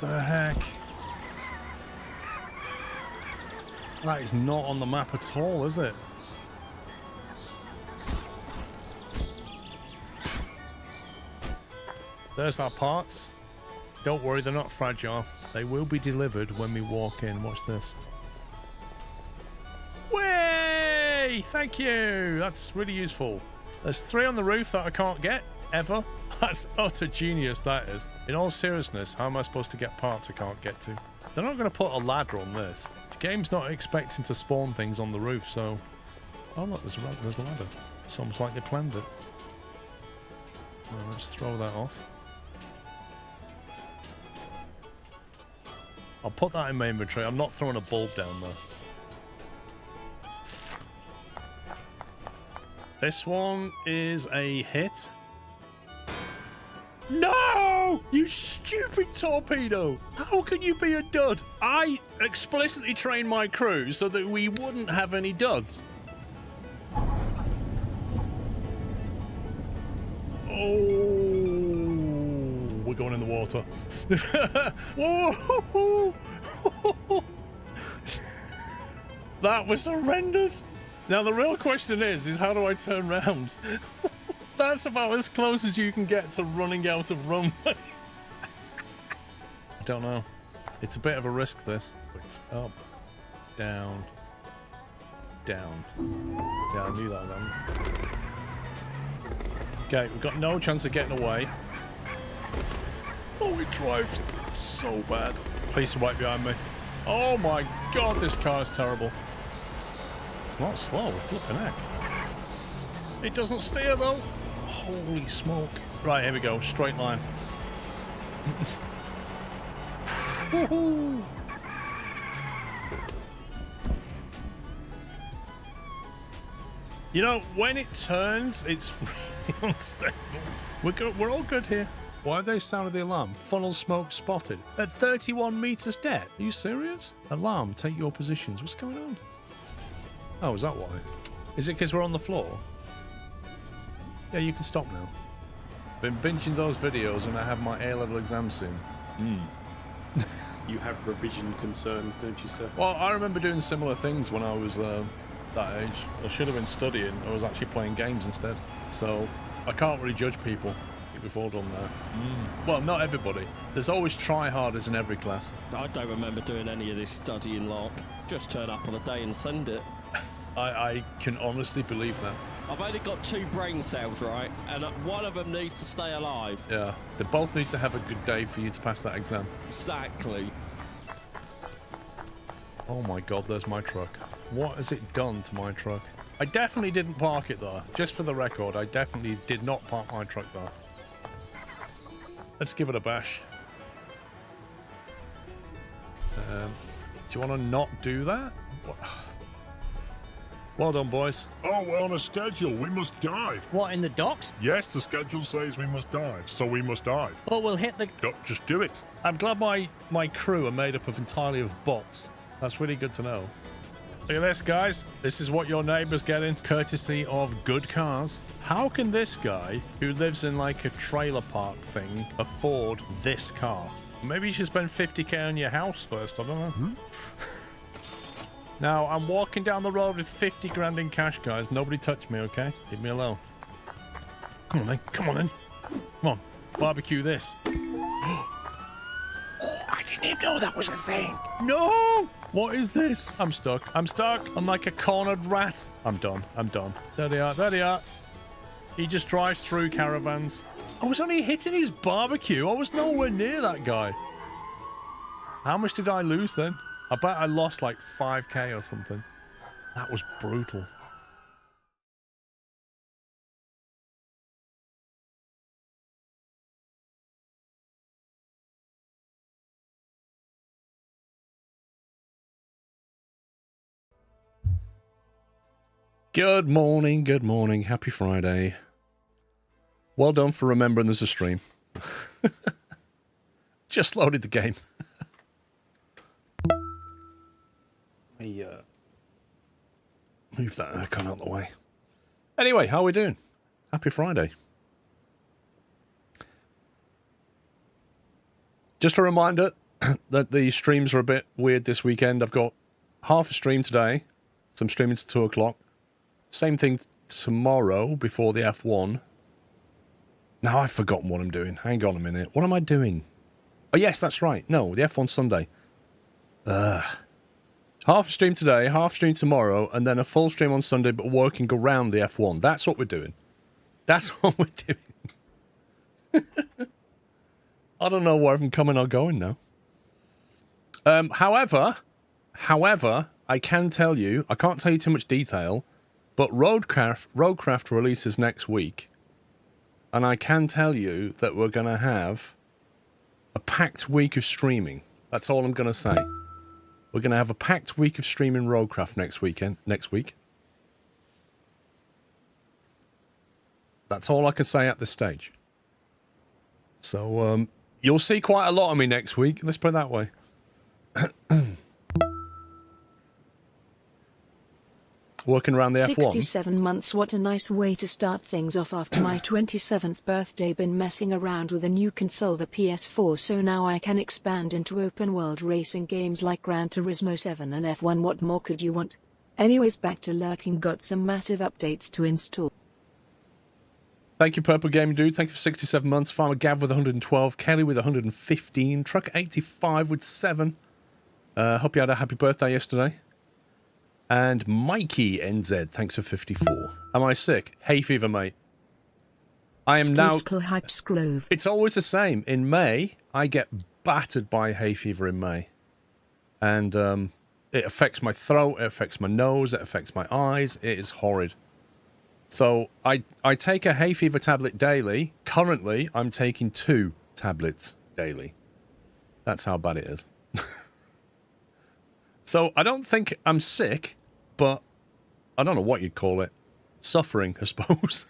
the heck? That is not on the map at all, is it? There's our parts. Don't worry, they're not fragile. They will be delivered when we walk in. Watch this. Way! Thank you! That's really useful. There's 3 on the roof that I can't get, ever. That's utter genius, that is. In all seriousness, how am I supposed to get parts I can't get to? They're not going to put a ladder on this. The game's not expecting to spawn things on the roof, so... Oh look, there's a ladder. It's almost like they planned it. Well, let's throw that off. I'll put that in my inventory. I'm not throwing a bulb down there. This one is a hit. No! You stupid torpedo! How can you be a dud? I explicitly trained my crew so that we wouldn't have any duds. Oh, we're going in the water. Whoa! That was horrendous. Now the real question is how do I turn round? That's about as close as you can get to running out of runway. I don't know. It's a bit of a risk, this. It's up, down, down. Yeah, I knew that then. Okay, we've got no chance of getting away. Oh, it drives so bad. Piece of white behind me. Oh my god, this car is terrible. It's not slow, flipping heck. It doesn't steer though. Holy smoke. Right, here we go. Straight line. Woohoo! You know, when it turns, it's really unstable. We're all good here. Why have they sounded the alarm? Funnel smoke spotted. At 31 meters depth. Are you serious? Alarm, take your positions. What's going on? Oh, is that why? Is it because we're on the floor? Yeah, you can stop now. Been binging those videos and I have my A-level exam soon. You have revision concerns, don't you, sir? Well, I remember doing similar things when I was that age. I should have been studying. I was actually playing games instead. So, I can't really judge people. We've all done that. Well, not everybody. There's always try-harders in every class. I don't remember doing any of this studying lark. Just turn up on a day and send it. I can honestly believe that. I've only got 2 brain cells, right? And one of them needs to stay alive. Yeah. They both need to have a good day for you to pass that exam. Exactly. Oh my god, there's my truck. What has it done to my truck? I definitely didn't park it there. Just for the record, I definitely did not park my truck there. Let's give it a bash. Do you want to not do that? What? Well done, boys. Oh, we're on a schedule. We must dive. What, in the docks? Yes, the schedule says we must dive, so we must dive. But we'll hit the... Just do it. I'm glad my crew are made up of entirely of bots. That's really good to know. Look at this, guys. This is what your neighbor's getting, courtesy of good cars. How can this guy, who lives in like a trailer park thing, afford this car? Maybe you should spend 50k on your house first, I don't know. Now, I'm walking down the road with 50 grand in cash, guys. Nobody touch me, okay? Leave me alone. Come on, then. Come on, then. Come on. Barbecue this. Oh, I didn't even know that was a thing. No! What is this? I'm stuck. I'm stuck. I'm like a cornered rat. I'm done. I'm done. There they are. There they are. He just drives through caravans. I was only hitting his barbecue. I was nowhere near that guy. How much did I lose then? I bet I lost like 5k or something. That was brutal. Good morning, good morning. Happy Friday. Well done for remembering there's a stream. Just loaded the game. Move that icon out the way. Anyway, how are we doing? Happy Friday. Just a reminder, that the streams are a bit weird this weekend. I've got half a stream today, so I'm streaming to 2 o'clock. Same thing tomorrow before the F1. Now I've forgotten what I'm doing. Hang on a minute. What am I doing? Oh, yes, that's right. No, the F1 Sunday. Half a stream today, half stream tomorrow, and then a full stream on Sunday, but working around the F1. That's what we're doing. That's what we're doing. I don't know where I'm coming or going now. However, I can tell you, I can't tell you too much detail, but Roadcraft releases next week, and I can tell you that we're going to have a packed week of streaming. That's all I'm going to say. We're going to have a packed week of streaming Roadcraft next week. That's all I can say at this stage. So, you'll see quite a lot of me next week. Let's put it that way. Working around the F1. 67 months, what a nice way to start things off after my 27th birthday. Been messing around with a new console, the PS4, so now I can expand into open world racing games like Gran Turismo 7 and F1. What more could you want? Anyways, back to lurking. Got some massive updates to install. Thank you, Purple Gaming Dude. Thank you for 67 months. Farmer Gav with 112. Kelly with 115. Truck 85 with 7. Hope you had a happy birthday yesterday. And Mikey NZ, thanks for 54. Am I sick? Hay fever, mate. I am now... It's always the same. In May, I get battered by hay fever in May. And it affects my throat, it affects my nose, it affects my eyes. It is horrid. So I take a hay fever tablet daily. Currently, I'm taking 2 tablets daily. That's how bad it is. So I don't think I'm sick, but I don't know what you'd call it. Suffering, I suppose.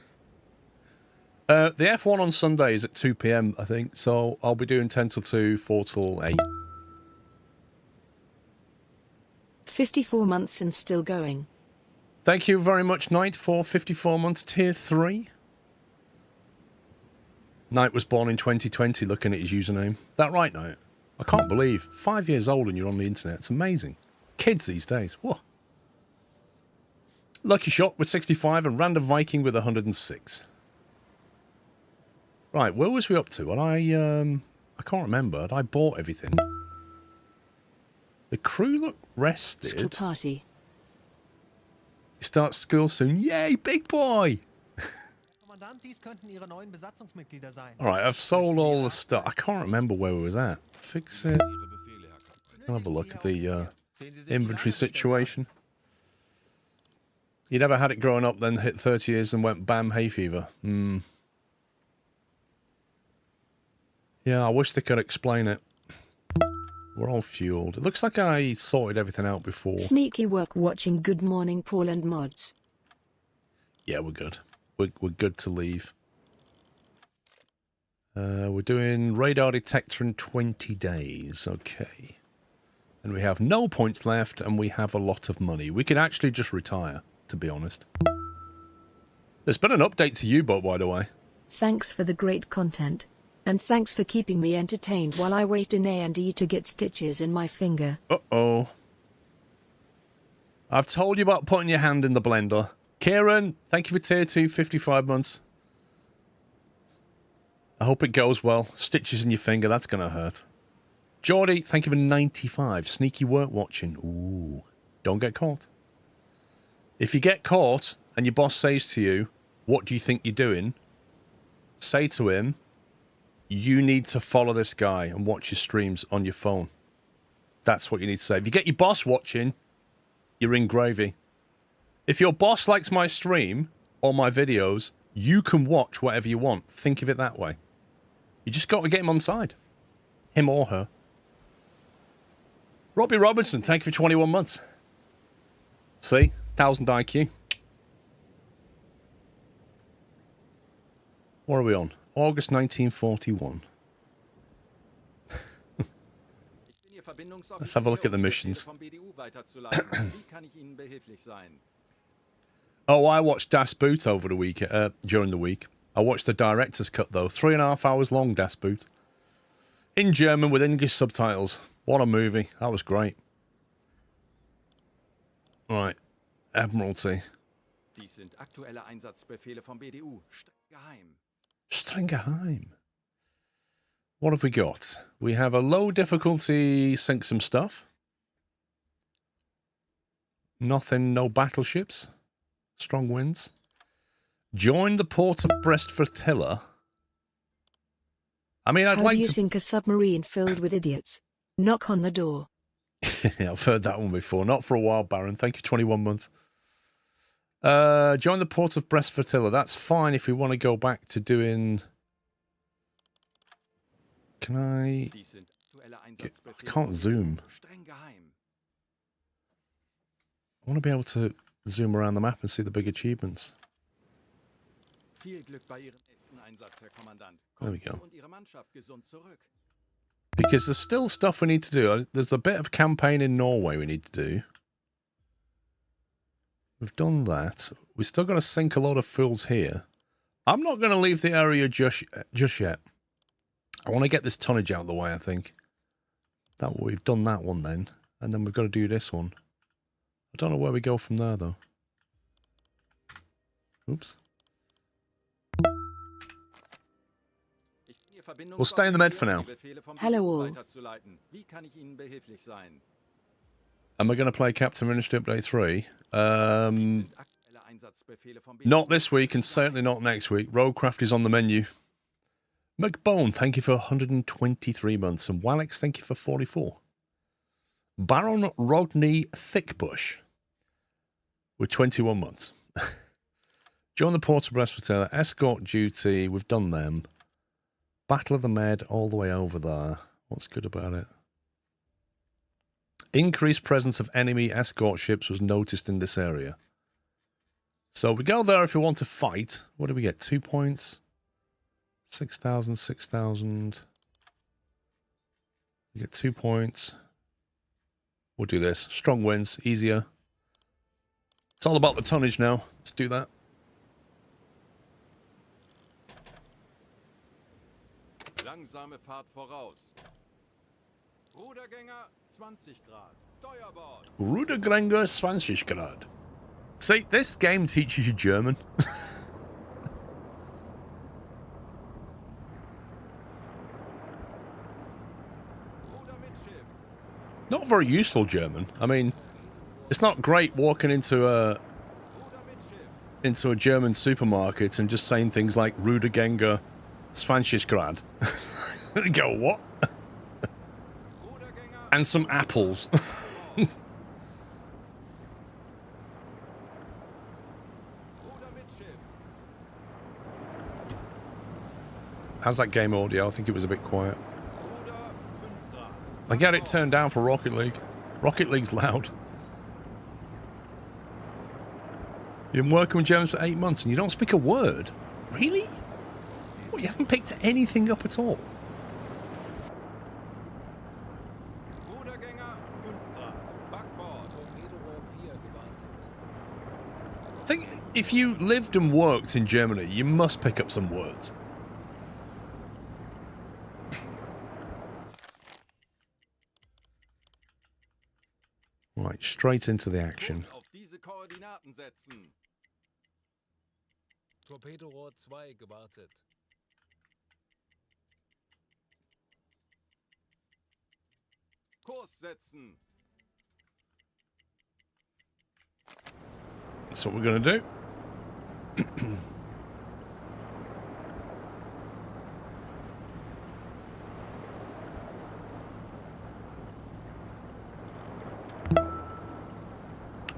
The F1 on Sunday is at 2 p.m, I think. So I'll be doing 10 till 2, 4 till 8. 54 months and still going. Thank you very much, Knight, for 54 months, tier 3. Knight was born in 2020, looking at his username. Is that right, Knight? I can't believe. 5 years old and you're on the internet. It's amazing. Kids these days. Whoa. Lucky Shot with 65 and Random Viking with 106. Right, where was we up to? I can't remember. I bought everything. The crew look rested. School party. You start school soon. Yay, big boy! Alright, I've sold all the stuff. I can't remember where we was at. Fix it. I'll have a look at the inventory situation. You never had it growing up, then hit 30 years and went bam, hay fever. Yeah, I wish they could explain it. We're all fueled. It looks like I sorted everything out before. Sneaky work watching. Good morning, Paul and mods. Yeah, we're good. We're good to leave. We're doing radar detector in 20 days. Okay. And we have no points left, and we have a lot of money. We could actually just retire, to be honest. There's been an update to U-Boat, by the way. Thanks for the great content. And thanks for keeping me entertained while I wait in A&E to get stitches in my finger. Uh-oh. I've told you about putting your hand in the blender. Kieran, thank you for tier 2, 55 months. I hope it goes well. Stitches in your finger, that's going to hurt. Geordie, thank you for 95. Sneaky work watching. Ooh. Don't get caught. If you get caught and your boss says to you, what do you think you're doing? Say to him, you need to follow this guy and watch his streams on your phone. That's what you need to say. If you get your boss watching, you're in gravy. If your boss likes my stream or my videos, you can watch whatever you want. Think of it that way. You just got to get him on side. Him or her. Robbie Robinson, thank you for 21 months. See? 1000 IQ. What are we on? August 1941. Let's have a look at the missions. Oh, I watched Das Boot over the week, during the week. I watched the director's cut, though. 3.5 hours long, Das Boot. In German with English subtitles. What a movie. That was great. Right. Admiralty. Dies sind aktuelle Einsatzbefehle vom BDU. Streng geheim. Streng geheim. What have we got? We have a low difficulty sink some stuff. Nothing, no battleships. Strong winds. Join the port of Brest flotilla. I mean, I'd How like do you to... sink a submarine filled with idiots? Knock on the door. Yeah, I've heard that one before. Not for a while, Baron. Thank you, 21 months. Join the port of Brest flotilla. That's fine if we want to go back to doing... Can I... I can't zoom. I want to be able to zoom around the map and see the big achievements. There we go. Because there's still stuff we need to do. There's a bit of campaign in Norway we need to do. We've done that. We've still got to sink a lot of fools here. I'm not going to leave the area just yet. I want to get this tonnage out of the way, I think. We've done that one then. And then we've got to do this one. I don't know where we go from there, though. Oops. We'll stay in the med for now. Hello all. Am I going to play Captain Ministry Update 3? Not this week, and certainly not next week. Roadcraft is on the menu. McBone, thank you for 123 months. And Walex, thank you for 44. Baron Rodney Thickbush with 21 months. Join the port of Brest flotilla. Escort duty, we've done them. Battle of the Med, all the way over there. What's good about it? Increased presence of enemy escort ships was noticed in this area. So we go there if we want to fight. What do we get? 2 points. 6,000, 6,000. We get 2 points. We'll do this. Strong winds, easier. It's all about the tonnage now. Let's do that. Langsame Fahrt voraus. Rudergänger 20 Grad. Steuerbord. Rudergänger 20 Grad. See, this game teaches you German. Not very useful German. I mean, it's not great walking into a German supermarket and just saying things like Rudergänger 20 Grad. Go, what? And some apples. How's that game audio? I think it was a bit quiet. I get it turned down for Rocket League. Rocket League's loud. You've been working with Germans for 8 months and you don't speak a word? Really? What, you haven't picked anything up at all? I think if you lived and worked in Germany, you must pick up some words. Right, straight into the action. Torpedo Rohr 2 gewartet. Kurs setzen. That's what we're going to do.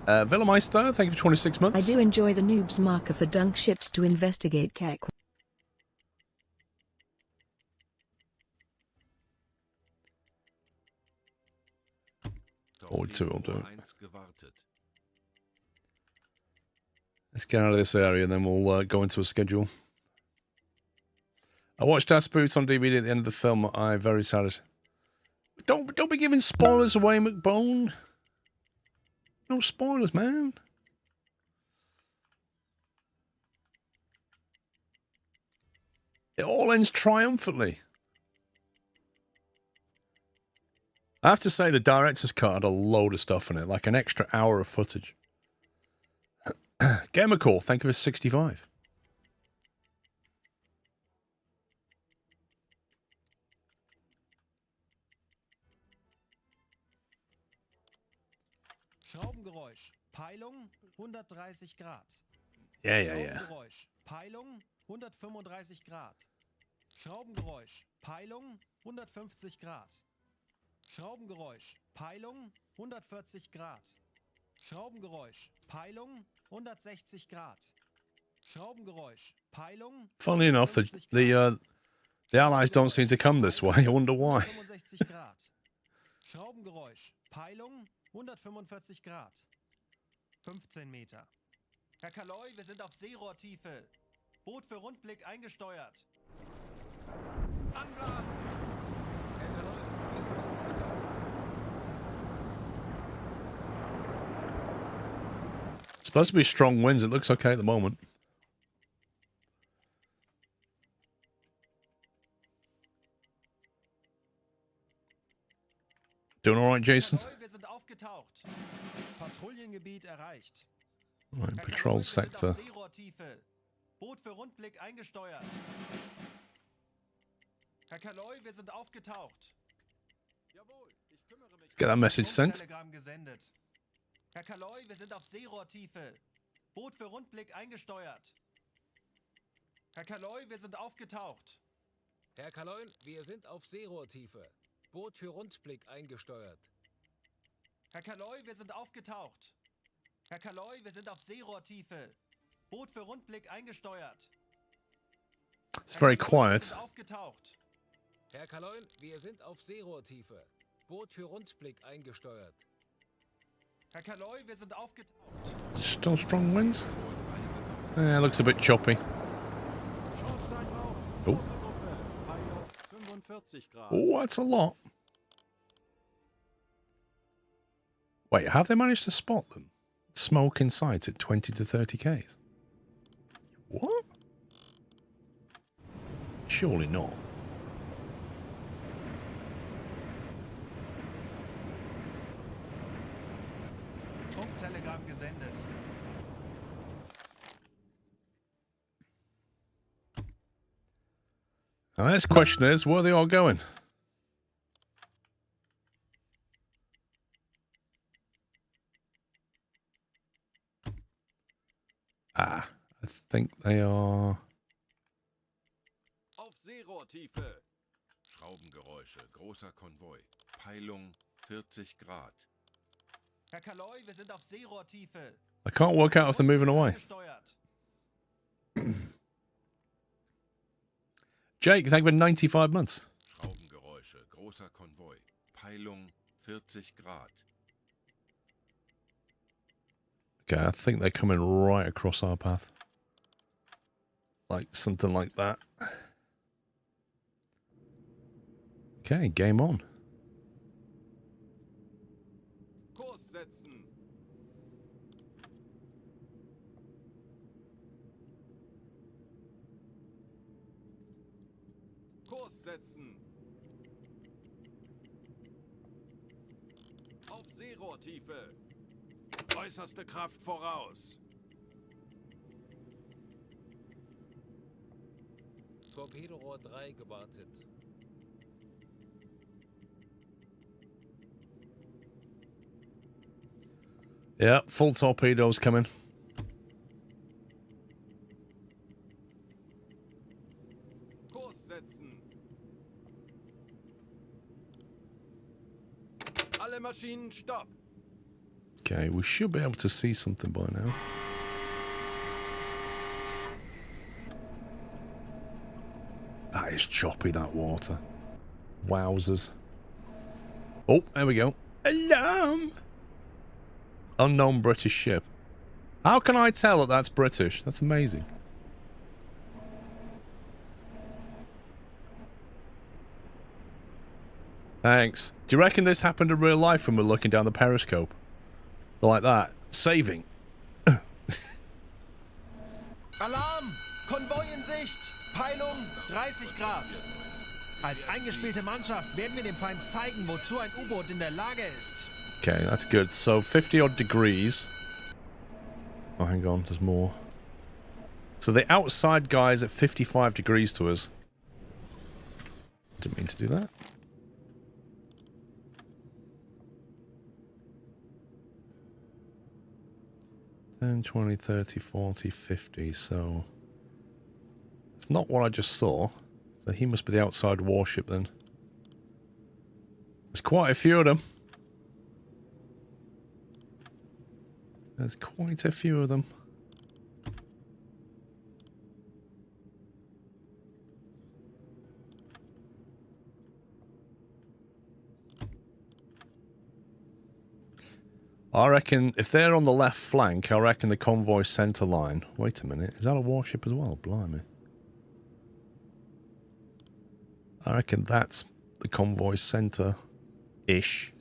Villameister, thank you for 26 months. I do enjoy the noob's marker for dunk ships to investigate Keck. 42 will do it. Let's get out of this area and then we'll go into a schedule. I watched Das Boots on DVD at the end of the film. I'm very sad. Don't be giving spoilers away, McBone. No spoilers, man. It all ends triumphantly. I have to say the director's cut had a load of stuff in it, like an extra hour of footage. Gamercore, thank you for 65. Schraubengeräusch. Peilung 130 Grad. Yeah. Schraubengeräusch. Peilung 135 Grad. Schraubengeräusch. Peilung 150 Grad. Schraubengeräusch. Peilung 140 Grad. Schraubengeräusch. Peilung 160 Grad. Schraubengeräusch. Peilung. Funnily enough, the Allies don't seem to come this way. I wonder why. 65 Grad. Schraubengeräusch. Peilung 145 Grad. 15 Meter. Herr Kaloi, wir sind auf Seerohrtiefe. Boot für Rundblick eingesteuert. Anblasen! Herr Kaloi, wir sind aufgetaucht. Supposed to be strong winds. It looks okay at the moment. Doing all right, Jason? Herr Kaloi, wir sind aufgetaucht. Patrouillengebiet erreicht. Right, Herr patrol Kaloi, wir sind sector. auf Seerohrtiefe. Boot für Rundblick eingesteuert. Herr Kaloi, wir sind aufgetaucht. Jawohl, ich kümmere mich. Get that message sent. Telegramm gesendet. Herr Kaloi, wir sind auf Seerohrtiefe. Boot für Rundblick eingesteuert. Herr Kaloi, wir sind aufgetaucht. Herr Kaloi, wir sind auf Seerohrtiefe. Boot für Rundblick eingesteuert. Herr Kaloi, wir sind aufgetaucht. Herr Kaloi, wir sind auf Seerohrtiefe. Boot für Rundblick eingesteuert. It's very Herr Kaloi, wir quiet. sind aufgetaucht. Herr Kaloi, wir sind auf Seerohrtiefe. Boot für Rundblick eingesteuert. Herr Kaloi, wir sind aufgetaucht. Still strong winds? Yeah, looks a bit choppy. Schornsteinrauch. Oh. Große Gruppe. Peilung 45 Grad. Oh, that's a lot. Wait, have they managed to spot them? Smoke in sight at 20 to 30 Ks. What? Surely not. Funktelegramm gesendet. Now, this question is, where are they all going? Ah, I think they are... Auf Seerohrtiefe. Schraubengeräusche, großer Konvoi. Peilung 40 Grad. Herr Kaloi, wir sind auf Seerohrtiefe. I can't work out if they're moving away. Eingesteuert. Jake, thank you for 95 months. Schraubengeräusche, großer Konvoi. Peilung 40 Grad. Okay, I think they're coming right across our path. Like, something like that. Okay, game on. Kurs setzen. Kurs setzen. Auf Seerohrtiefe. Äußerste Kraft voraus. Torpedorohr 3 gewartet. Yeah, full torpedoes coming. Kurs setzen. Alle Maschinen stopp. Okay, we should be able to see something by now. That is choppy, that water. Wowzers. Oh, there we go. Alarm! Unknown British ship. How can I tell that that's British? That's amazing. Thanks. Do you reckon this happened in real life when we're looking down the periscope? Like that. Saving. Alarm! Konvoi in Sicht. Peilung 30 Grad. Als eingespielte Mannschaft werden wir dem Feind zeigen, wozu ein U-Boot in der Lage ist. Okay, that's good. So 50 odd degrees. Oh, hang on, there's more. So the outside guy is at 55 degrees to us. Didn't mean to do that. Ten, 20, 30, 40, 50. So it's not what I just saw. So he must be the outside warship then. There's quite a few of them. There's quite a few of them. I reckon if they're on the left flank, I reckon the convoy centre line. Wait a minute, is that a warship as well? Blimey. I reckon that's the convoy centre-ish.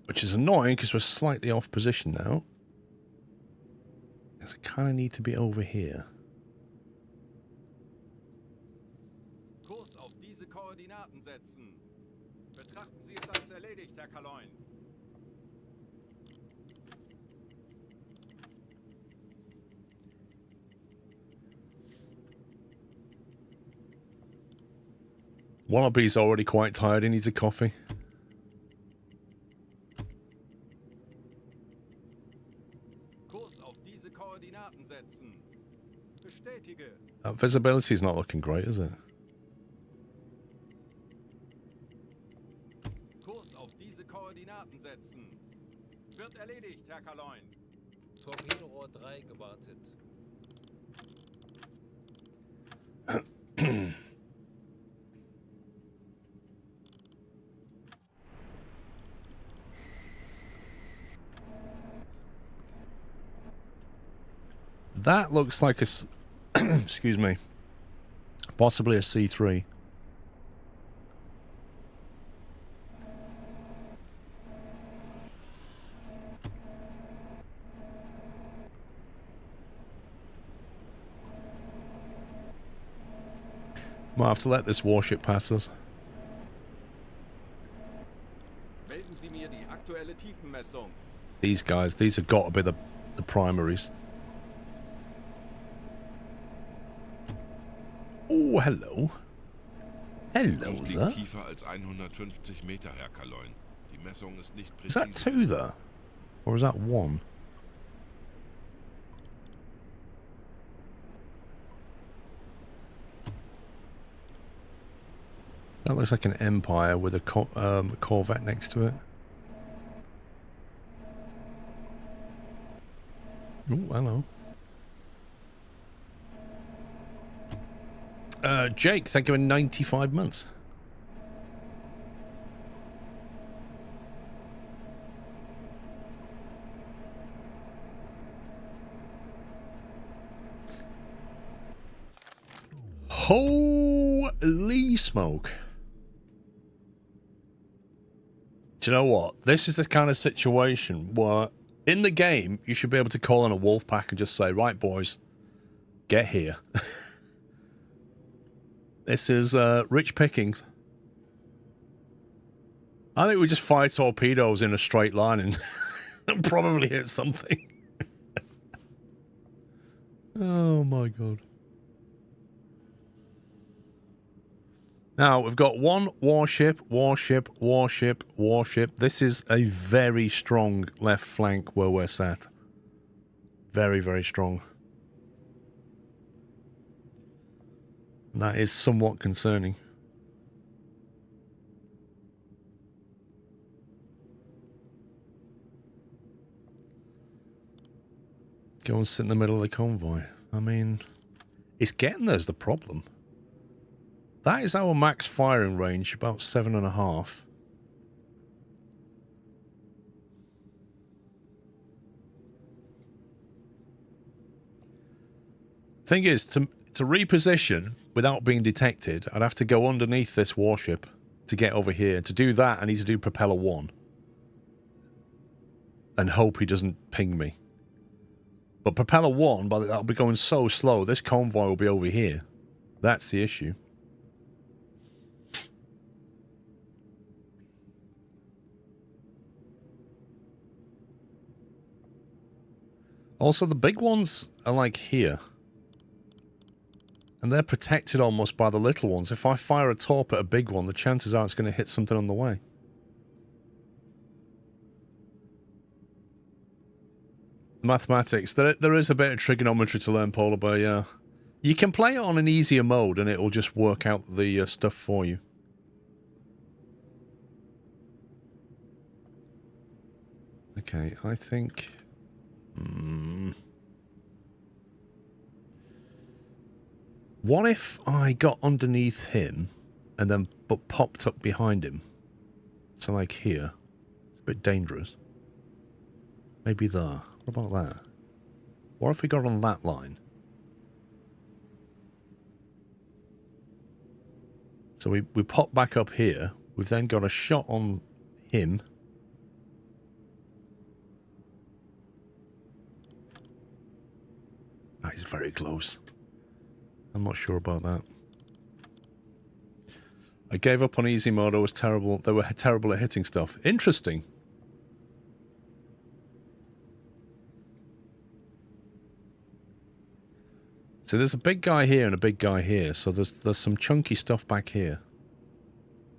Which is annoying because we're slightly off position now. Because I kind of need to be over here. Kurs auf diese Koordinaten setzen. Betrachten Sie es als erledigt, Herr Kaloin. Wannabe's already quite tired. He needs a coffee. Kurs auf diese Koordinaten setzen. Bestätige. Visibility is not looking great, is it? Kurs auf diese Koordinaten setzen. Wird erledigt, Herr Kaloin. Torpedorohr 3 gewartet. That looks like a... excuse me. Possibly a C3. Might have to let this warship pass us. Melden Sie mir die aktuelle Tiefenmessung. These guys, these have got to be the primaries. Oh, hello. Hello Punkt there. liegt tiefer als 150 Meter, Herr Kaloin. Die Messung ist nicht Is that präzise. 2 there? Or is that 1? That looks like an Empire with a Corvette next to it. Oh, hello. Jake, thank you for 95 months. Holy smoke. Do you know what? This is the kind of situation where in the game you should be able to call in a wolf pack and just say, right boys, get here. This is rich pickings. I think we just fire torpedoes in a straight line and probably hit something. Oh my god. Now, we've got one warship. This is a very strong left flank where we're sat. Very, very strong. That is somewhat concerning. Go and sit in the middle of the convoy. I mean, it's getting there's the problem. That is our max firing range, about 7.5. Thing is, to reposition without being detected, I'd have to go underneath this warship to get over here. To do that, I need to do propeller 1. And hope he doesn't ping me. But propeller 1, that'll be going so slow, this convoy will be over here. That's the issue. Also, the big ones are like here. And they're protected almost by the little ones. If I fire a torp at a big one, the chances are it's going to hit something on the way. Mathematics. There is a bit of trigonometry to learn, Polar Bear, yeah. You can play it on an easier mode and it will just work out the stuff for you. Okay, I think... What if I got underneath him and then popped up behind him? So like here. It's a bit dangerous. Maybe there. What about that? What if we got on that line? So we pop back up here. We've then got a shot on him. Oh, he's very close. I'm not sure about that. I gave up on easy mode. I was terrible. They were terrible at hitting stuff. Interesting. So there's a big guy here and a big guy here. So there's some chunky stuff back here.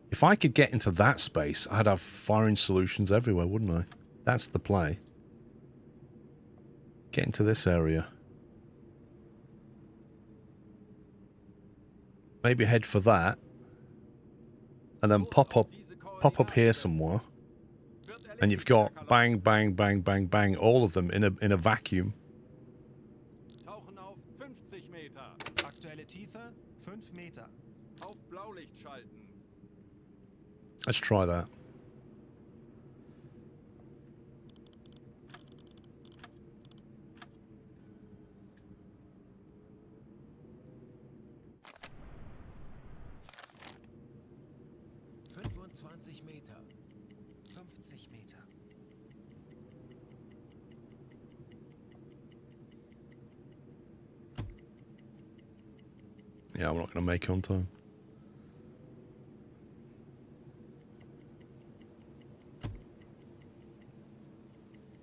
If I could get into that space, I'd have firing solutions everywhere, wouldn't I? That's the play. Get into this area. Maybe head for that. And then pop up here somewhere. And you've got bang, bang, bang, bang, bang, all of them in a vacuum. Aktuelle Tiefe 5 Meter. Auf Blaulicht schalten. Let's try that. Meter. 50 Meter. Yeah, we're not going to make it on time.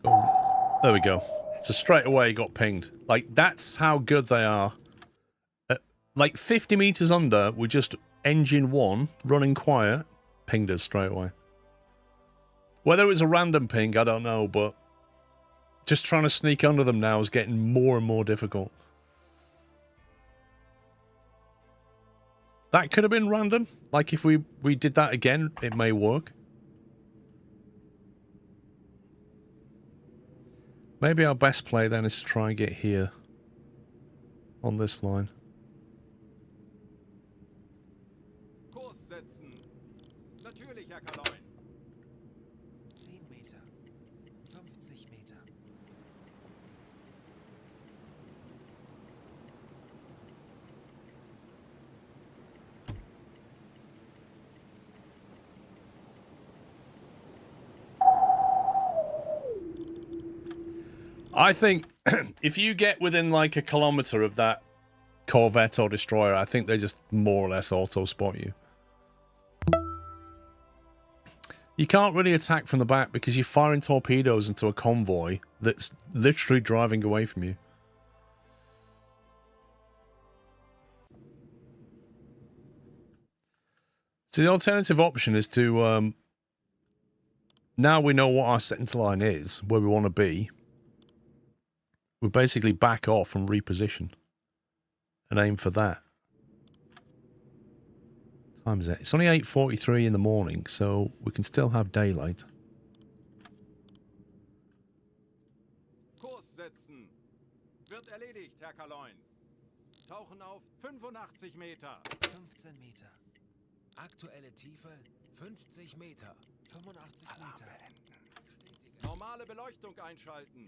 Oh, there we go. So straight away got pinged. Like, that's how good they are. Like 50 meters under, we're just engine one, running quiet, pinged us straight away. Whether it was a random ping, I don't know, but just trying to sneak under them now is getting more and more difficult. That could have been random. Like, if we did that again, it may work. Maybe our best play then is to try and get here on this line. Kurs setzen. Natürlich, Herr Kaloin. 10 Meter. 50 Meter. I think if you get within like a kilometer of that Corvette or destroyer, I think they just more or less auto-spot you. You can't really attack from the back because you're firing torpedoes into a convoy that's literally driving away from you. So the alternative option is to... now we know what our center line is, where we want to be. We basically back off and reposition and aim for that. What time is it? It's only 8:43 in the morning, so we can still have daylight. Kurs setzen. Wird erledigt, Herr Kaloin. Tauchen auf 85 Meter. 15 Meter. Aktuelle Tiefe 50 Meter. 85 Meter. Normale Beleuchtung einschalten.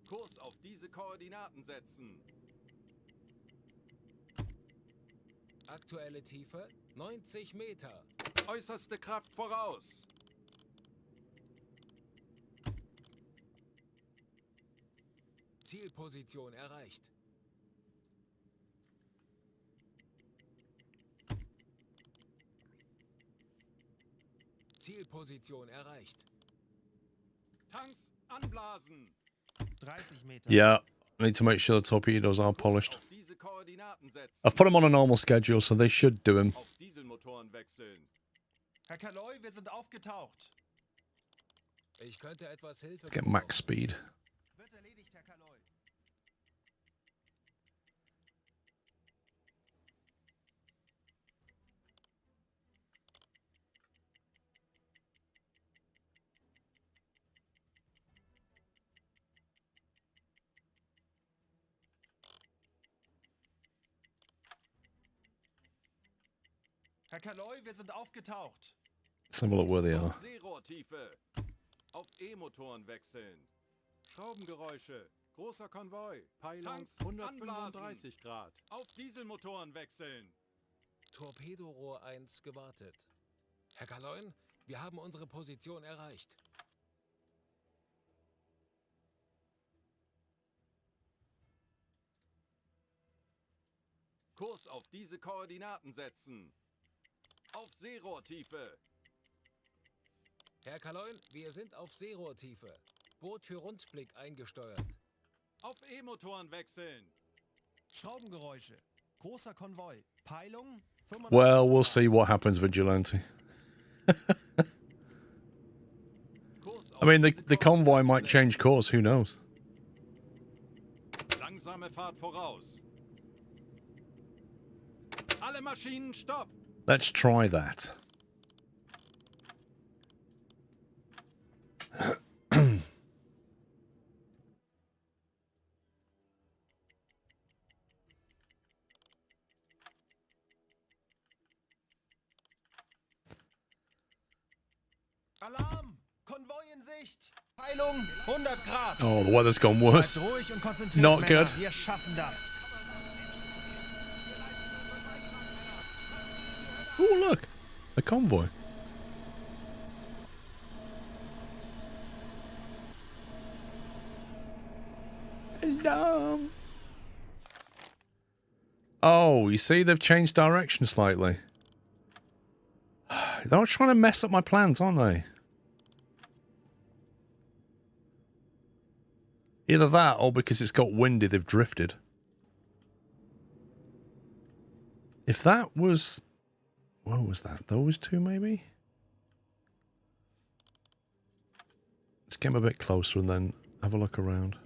Kurs auf diese Koordinaten setzen. Aktuelle Tiefe 90 Meter. Äußerste Kraft voraus. Zielposition erreicht. Zielposition erreicht. Tanks anblasen. 30 Meter. Yeah, I need to make sure the torpedoes are polished. Auf diese Koordinaten setzen. I've put them on a normal schedule, so they should do him. Auf Dieselmotoren wechseln. Herr Kaloi, wir sind aufgetaucht. Ich könnte etwas Hilfe Let's get gebrauchen. max speed. Wird erledigt, Herr Kaloi. Herr Kaloi, wir sind aufgetaucht. Let's have a look where they are. Auf Seerohrtiefe. Auf E-Motoren wechseln. Schraubengeräusche. Großer Konvoi. Peilung Tanks 135 Grad. Auf Dieselmotoren wechseln. Torpedorohr 1 gewartet. Herr Kaloin, wir haben unsere Position erreicht. Kurs auf diese Koordinaten setzen. Auf Seerohrtiefe. Herr Kaloin, wir sind auf Seerohrtiefe. Boot für Rundblick eingesteuert. Auf E-Motoren wechseln. Schraubengeräusche. Großer Konvoi. Peilung 95 Well, we'll Grad. see what happens, Vigilante. Kurs auf I mean, diese the convoy might Koordinaten change course, who knows? setzen. Langsame Fahrt voraus. Alle Maschinen stopp. Let's try that. Alarm! Konvoi in Sicht! Peilung 100 Grad! Oh, the weather's gone worse. Bleibt ruhig und konzentriert, Not Männer. good. Wir schaffen das. Oh, look. A convoy. Alarm. Oh, you see, they've changed direction slightly. They're all trying to mess up my plans, aren't they? Either that, or because it's got windy, they've drifted. If that was... What was that? Those two, maybe? Let's get them a bit closer and then have a look around.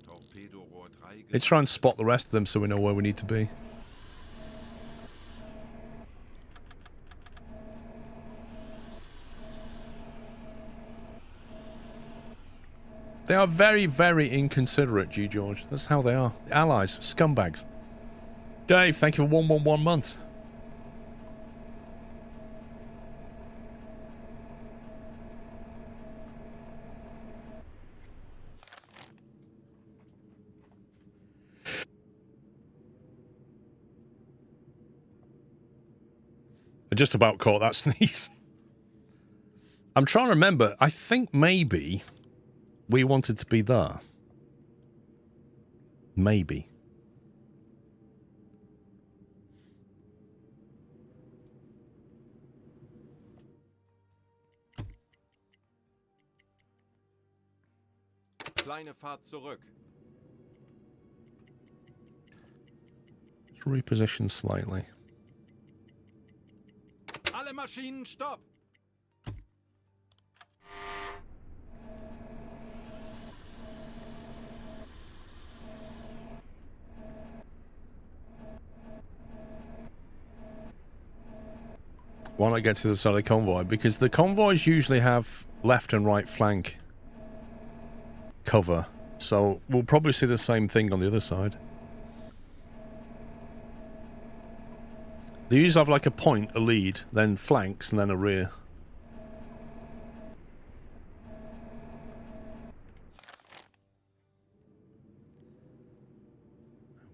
Torpedorohr 3 Let's try and spot the rest of them so we know where we need to be. They are very, very inconsiderate, G. George. That's how they are. Allies. Scumbags. Dave, thank you for 111 months. I just about caught that sneeze. I'm trying to remember. I think maybe we wanted to be there. Maybe. Kleine Fahrt zurück. Let's reposition slightly. Alle Maschinen stopp. Why not get to the side of the convoy? Because the convoys usually have left and right flank cover. So we'll probably see the same thing on the other side. They usually have like a point, a lead, then flanks, and then a rear.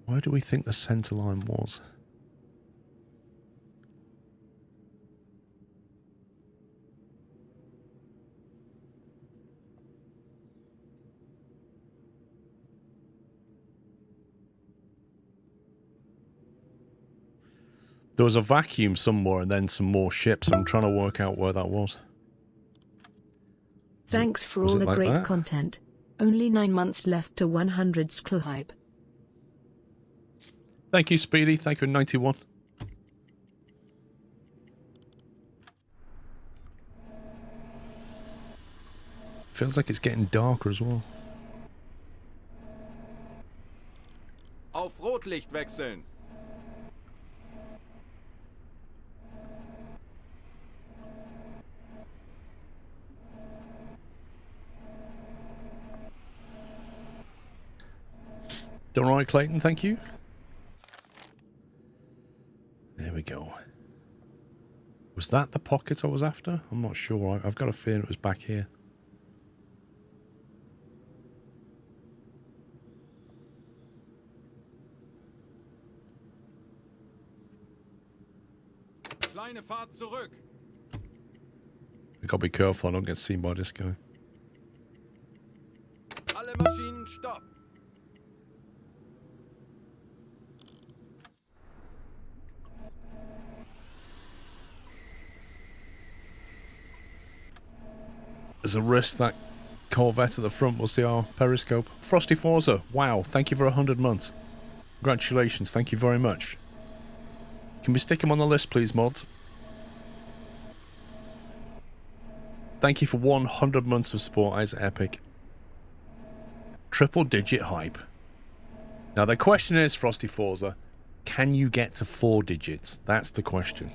Where do we think the centre line was? There was a vacuum somewhere and then some more ships. I'm trying to work out where that was. Thanks for was all it the like great that? content. Only 9 months left to 100 Skl hype. Thank you, Speedy. Thank you, 91. Feels like it's getting darker as well. Auf Rotlicht wechseln. Don't worry, Clayton. Thank you. There we go. Was that the pocket I was after? I'm not sure. I've got a feeling it was back here. Kleine Fahrt zurück. I gotta be careful I don't get seen by this guy. Alle Maschinen stopp. There's a risk that Corvette at the front will see our periscope. Frosty Forza, wow, thank you for 100 months. Congratulations, thank you very much. Can we stick him on the list, please, mods? Thank you for 100 months of support, that is epic. Triple digit hype. Now the question is, Frosty Forza, can you get to 4 digits? That's the question.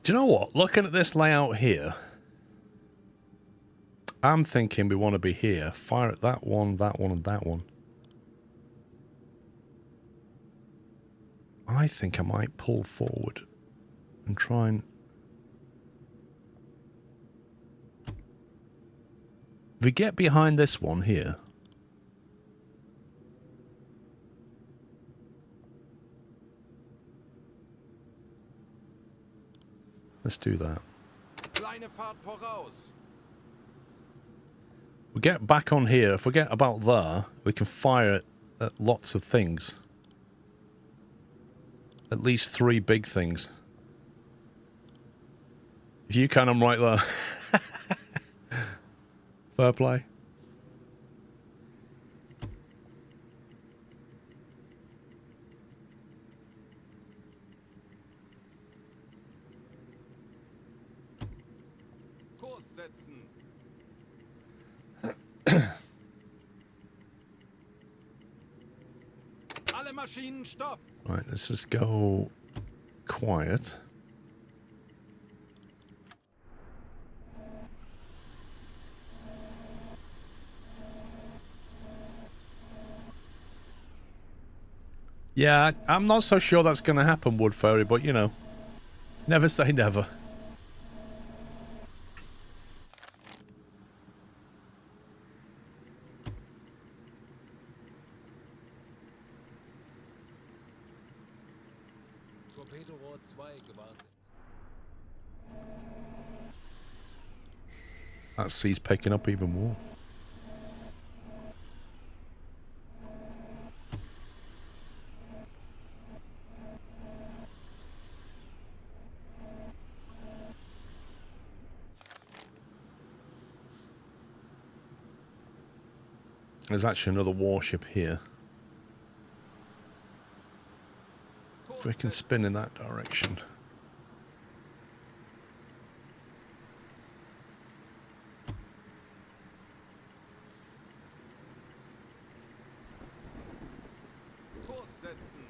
Do you know what? Looking at this layout here, I'm thinking we want to be here. Fire at that one, and that one. I think I might pull forward and try and... If we get behind this one here... Let's do that. Kleine Fahrt voraus. We get back on here. If we get about there, we can fire at lots of things. At least 3 big things. If you can, I'm right there. Fair play. Kurs setzen. Alle Maschinen stopp. Right, let's just go quiet. Yeah, I'm not so sure that's going to happen, Wood Fairy, but you know, never say never. Torpedo Rohr 2 gewartet. That sea's picking up even more. There's actually another warship here. If we can spin in that direction. Kurs setzen.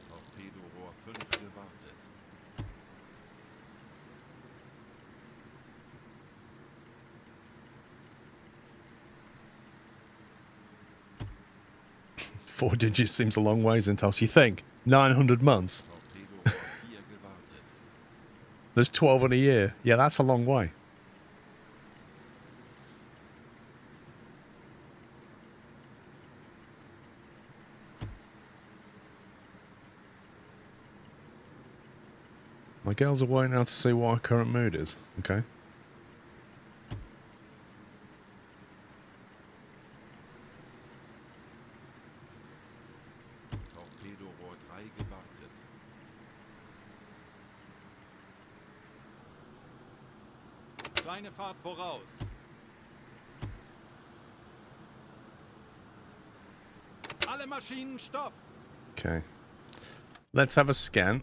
Torpedo Rohr 5 gewartet. Four digits seems a long ways in toss. You think? 900 months? Torpedo Rohr 4 gewartet. There's 12 in a year. Yeah, that's a long way. My girls are waiting out to see what our current mood is. Okay. Torpedo Rohr 3 gewartet. Kleine Fahrt voraus. Alle Maschinen stopp. Okay. Let's have a scan.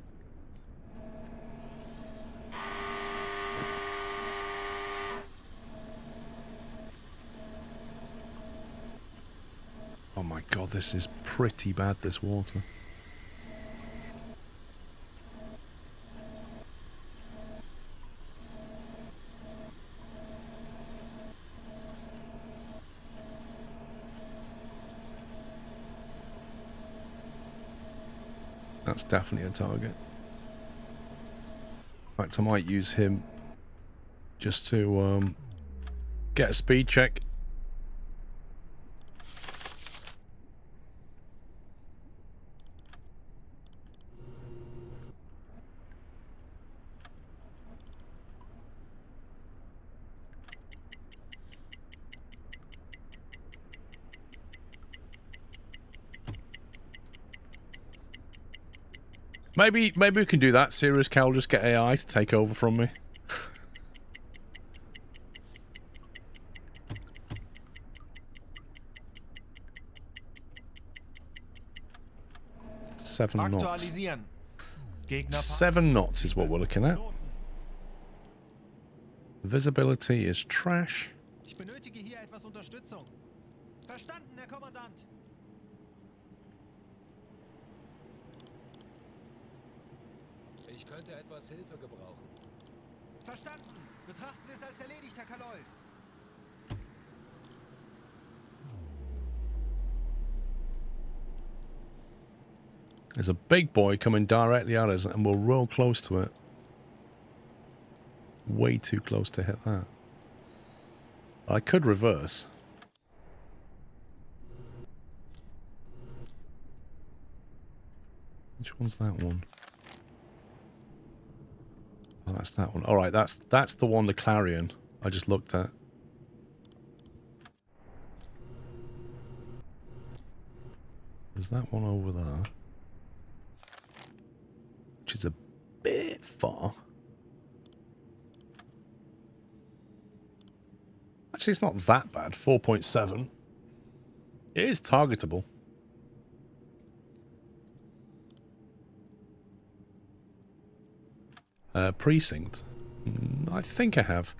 Oh my god, this is pretty bad, this water. That's definitely a target. In fact, I might use him just to get a speed check. Maybe we can do that. Serious Cal, just get AI to take over from me. Seven knots. Aktualisieren. Gegner 7 knots is what we're looking at. Visibility is trash. Ich benötige hier etwas Unterstützung. Verstanden, Herr Kommandant. Ich könnte etwas Hilfe gebrauchen. Verstanden. Betrachten Sie es als erledigt, Herr Kaloy. There's a big boy coming directly at us and we're real close to it. Way too close to hit that. I could reverse. Which one's that one? Oh, that's that one. Alright, that's the one, the Clarion, I just looked at. There's that one over there. Which is a bit far. Actually, it's not that bad. 4.7. It is targetable. Precinct. I think I have.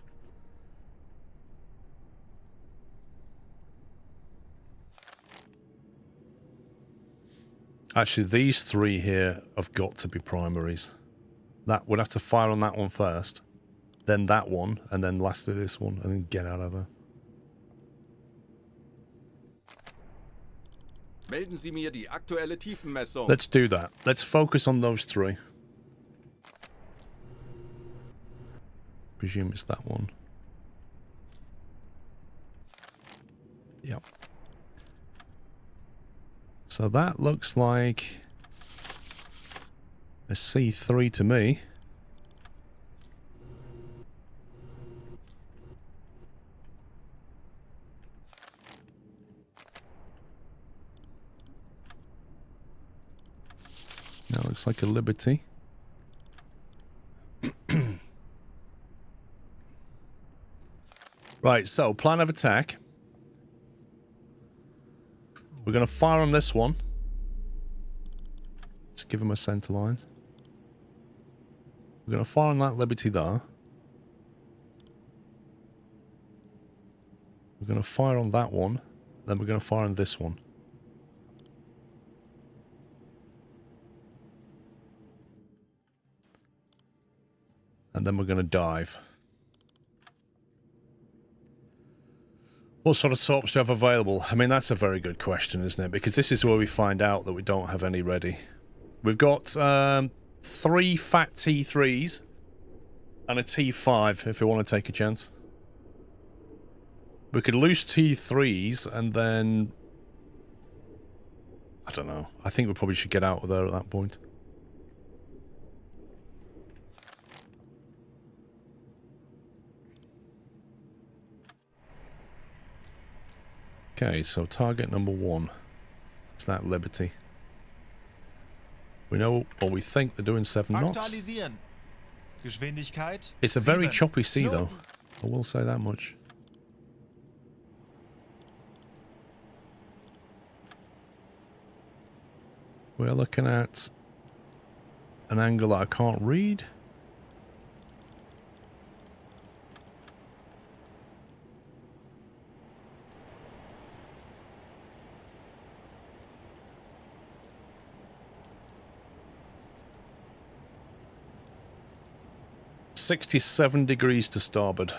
Actually, these 3 here have got to be primaries. That would have to fire on that one first, then that one, and then lastly this one, and then get out of there. Melden Sie mir die aktuelle Tiefenmessung. Let's do that. Let's focus on those 3. Presume it's that one. Yep. So that looks like a C3 to me. That looks like a Liberty. Right, so plan of attack. We're going to fire on this one. Just give him a center line. We're going to fire on that Liberty there. We're going to fire on that one. Then we're going to fire on this one. And then we're going to dive. What sort of soaps do you have available? I mean, that's a very good question, isn't it? Because this is where we find out that we don't have any ready. We've got 3 fat T3s and a T5 if we want to take a chance. We could loose T3s and then... I don't know. I think we probably should get out of there at that point. Okay, so target number 1. It's that Liberty. We know, or we think they're doing 7 knots. Aktualisieren. Geschwindigkeit. It's a very 7 choppy sea, though. Knoten. I will say that much. We're looking at an angle that I can't read. $67 degrees to starboard.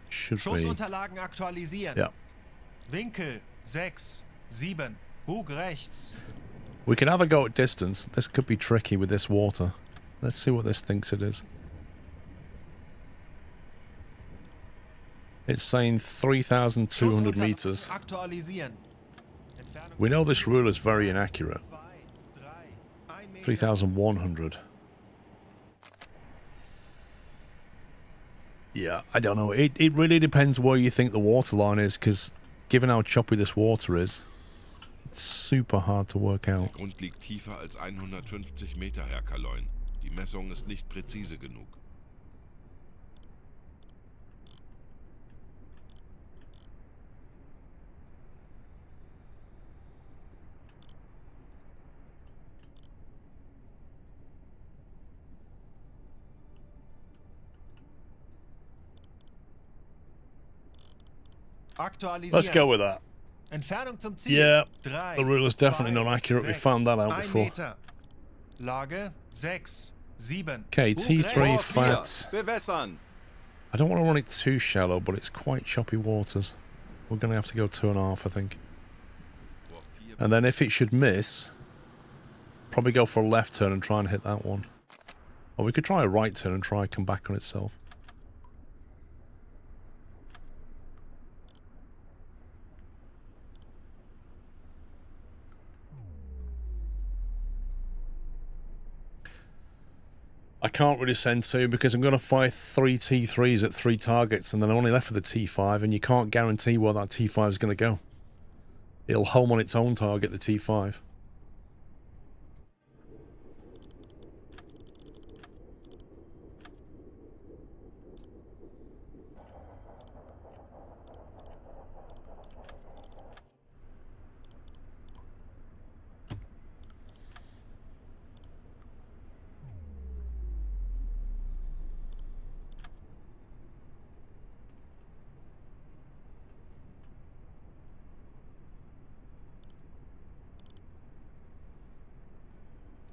Should be. Schussunterlagen aktualisieren. Yeah. Winkel 6, 7. Bug rechts. We can have a go at distance. This could be tricky with this water. Let's see what this thinks it is. It's saying 3,200 meters. Aktualisieren. We know this rule is very inaccurate. 3,100. Yeah, I don't know. It really depends where you think the water line is, because given how choppy this water is, it's super hard to work out. Der Grund liegt tiefer als 150 Meter, Herr Kaloin. Die Messung ist nicht präzise genug. Aktualisieren. Let's go with that. Entfernung zum Ziel. Yeah, 3, the rule is definitely 2, not accurate. We 6, found that out 1 before. Meter. Lage 6, 7. Okay, T3 Tor 4, flat. bewässern. I don't want to run it too shallow, but it's quite choppy waters. We're going to have to go 2.5, I think. And then if it should miss, probably go for a left turn and try and hit that one. Or we could try a right turn and try and come back on itself. I can't really send 2 because I'm going to fire 3 T3s at 3 targets and then I'm only left with a T5, and you can't guarantee where that T5 is going to go. It'll home on its own target, the T5.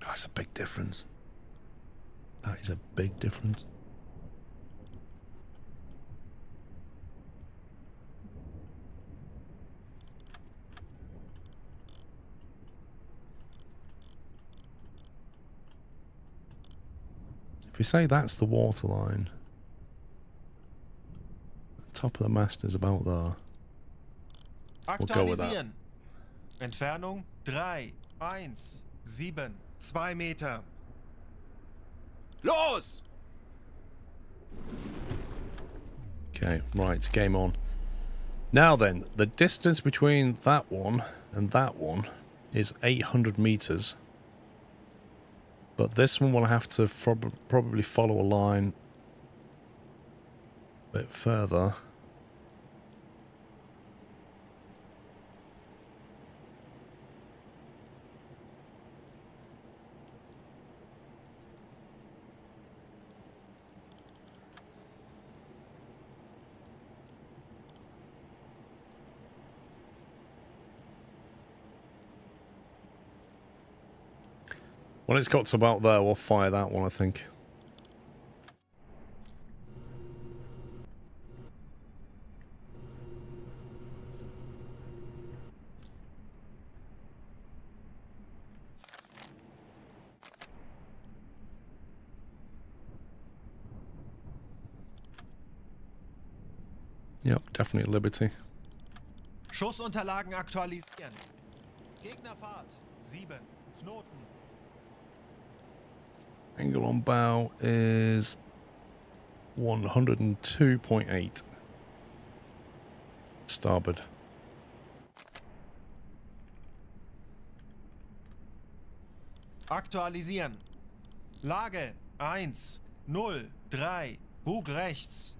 That's a big difference. That is a big difference. If we say that's the water line, the top of the mast is about there. We'll go with that. Aktualisieren. Entfernung 3, 1, 7, 2 Meter. Los! Okay, right, game on. Now then, the distance between that one and that one is 800 meters. But this one will have to probably follow a line a bit further. When it's got to about there, we'll fire that one, I think. Yep, definitely Liberty. Schussunterlagen aktualisieren. Gegnerfahrt 7, Knoten. Angle on bow is 102.8. Starboard. Aktualisieren. Lage 1, 0, 3. Bug rechts.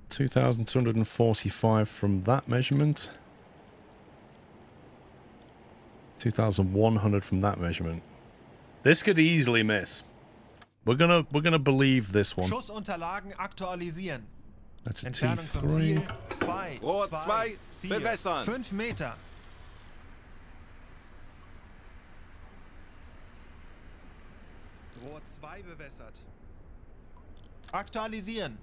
2,245 from that measurement. 2,100 from that measurement. This could easily miss. We're gonna believe this one. Schussunterlagen aktualisieren. That's a Entfernung zum T3. Ziel 2, Rohr 2, 2, 4, bewässern. 5 Meter. Rohr 2 bewässert. Aktualisieren.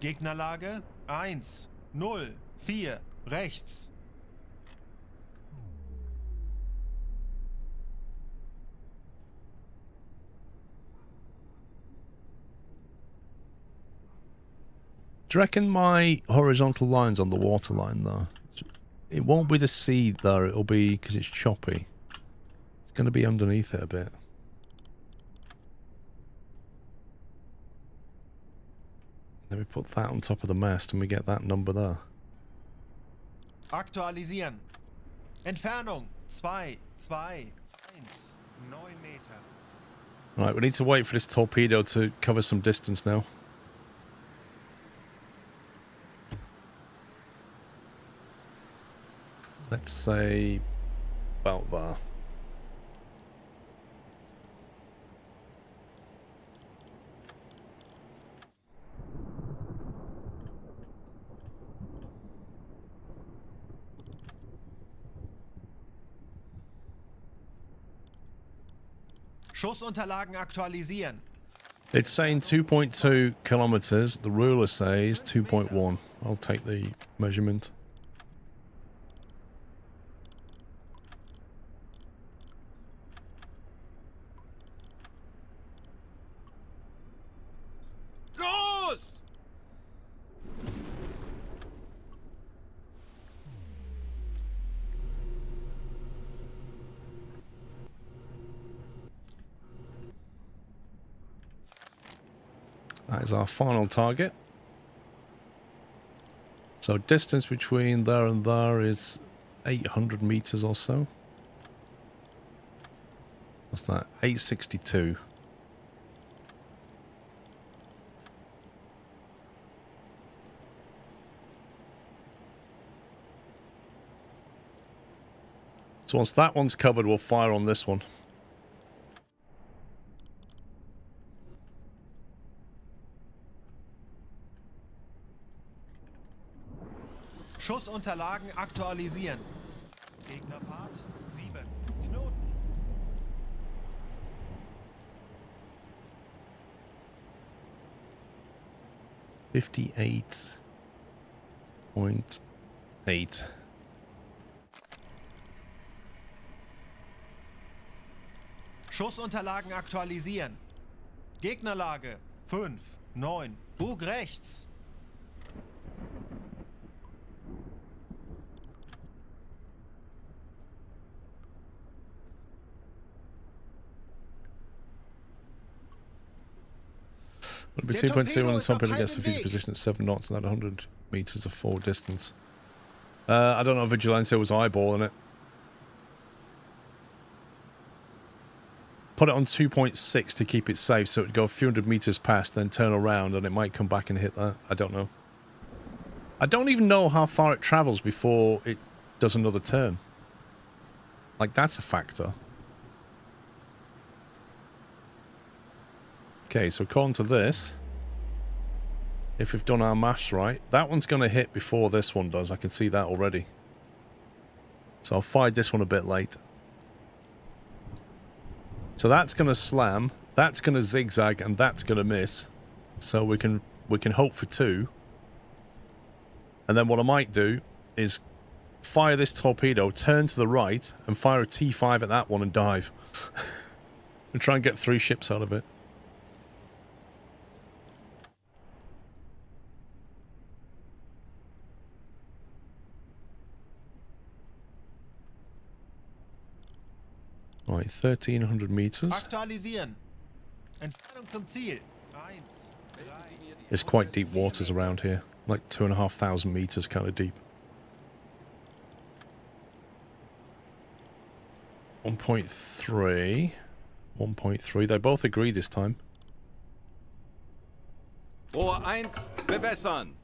Gegnerlage 1, 0, 4, rechts. Do you reckon my horizontal line's on the waterline though? It won't be the sea there, it'll be, because it's choppy. It's going to be underneath it a bit. Then we put that on top of the mast and we get that number there. Aktualisieren. Entfernung 2, 2, 1, 9 Meter. Right, we need to wait for this torpedo to cover some distance now. Let's say about there. Schussunterlagen aktualisieren. It's saying 2.2 kilometers. The ruler says 2.1. I'll take the measurement. Los! That is our final target. So distance between there and there is 800 meters or so. What's that? 862. So once that one's covered, we'll fire on this one. Schussunterlagen aktualisieren. Gegnerfahrt 7. Knoten. $58.8. Schussunterlagen aktualisieren. Gegnerlage 5, 9. Bug rechts. It'll be 2.2 when the torpedo gets to future position at 7 knots and at 100 meters of forward distance. I don't know if Vigilante was eyeballing it. Put it on 2.6 to keep it safe so it would go a few hundred meters past, then turn around and it might come back and hit that. I don't know. I don't even know how far it travels before it does another turn. Like, that's a factor. Okay, so according to this, if we've done our maths right, that one's going to hit before this one does. I can see that already. So I'll fire this one a bit late. So that's going to slam, that's going to zigzag, and that's going to miss. So we can hope for 2. And then what I might do is fire this torpedo, turn to the right, and fire a T5 at that one and dive. And try and get 3 ships out of it. Right, 1,300 meters. Aktualisieren. Entfernung zum Ziel. 1, 3. It's quite deep waters around here. Like 2,500 meters kind of deep. 1.3. 1.3. They both agree this time. Rohr 1, bewässern.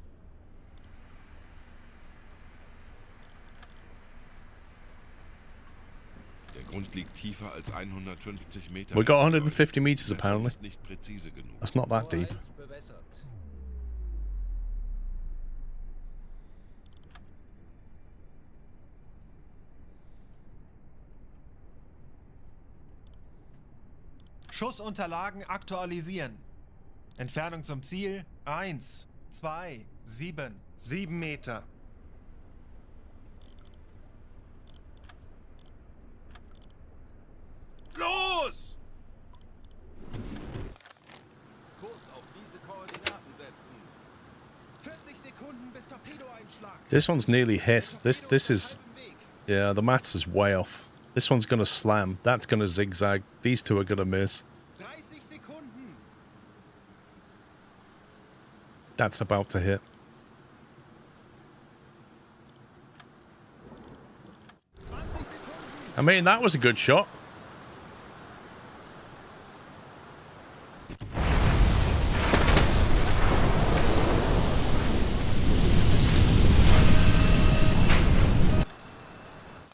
Der Grund liegt tiefer als 150 Meter. We got Herr Kaloi. 150 meters Die Messung apparently. ist nicht präzise genug. That's not that Rohr deep. 1 bewässert. Schussunterlagen aktualisieren. Entfernung zum Ziel 1, 2, 7. 7 Meter. Los! Kurs auf diese Koordinaten setzen. 40 Sekunden bis Torpedoeinschlag. This one's nearly hit. This is... Yeah, the maths is way off. This one's gonna slam. That's gonna zigzag. These two are gonna miss. 30 Sekunden. That's about to hit. 20 Sekunden. I mean, that was a good shot.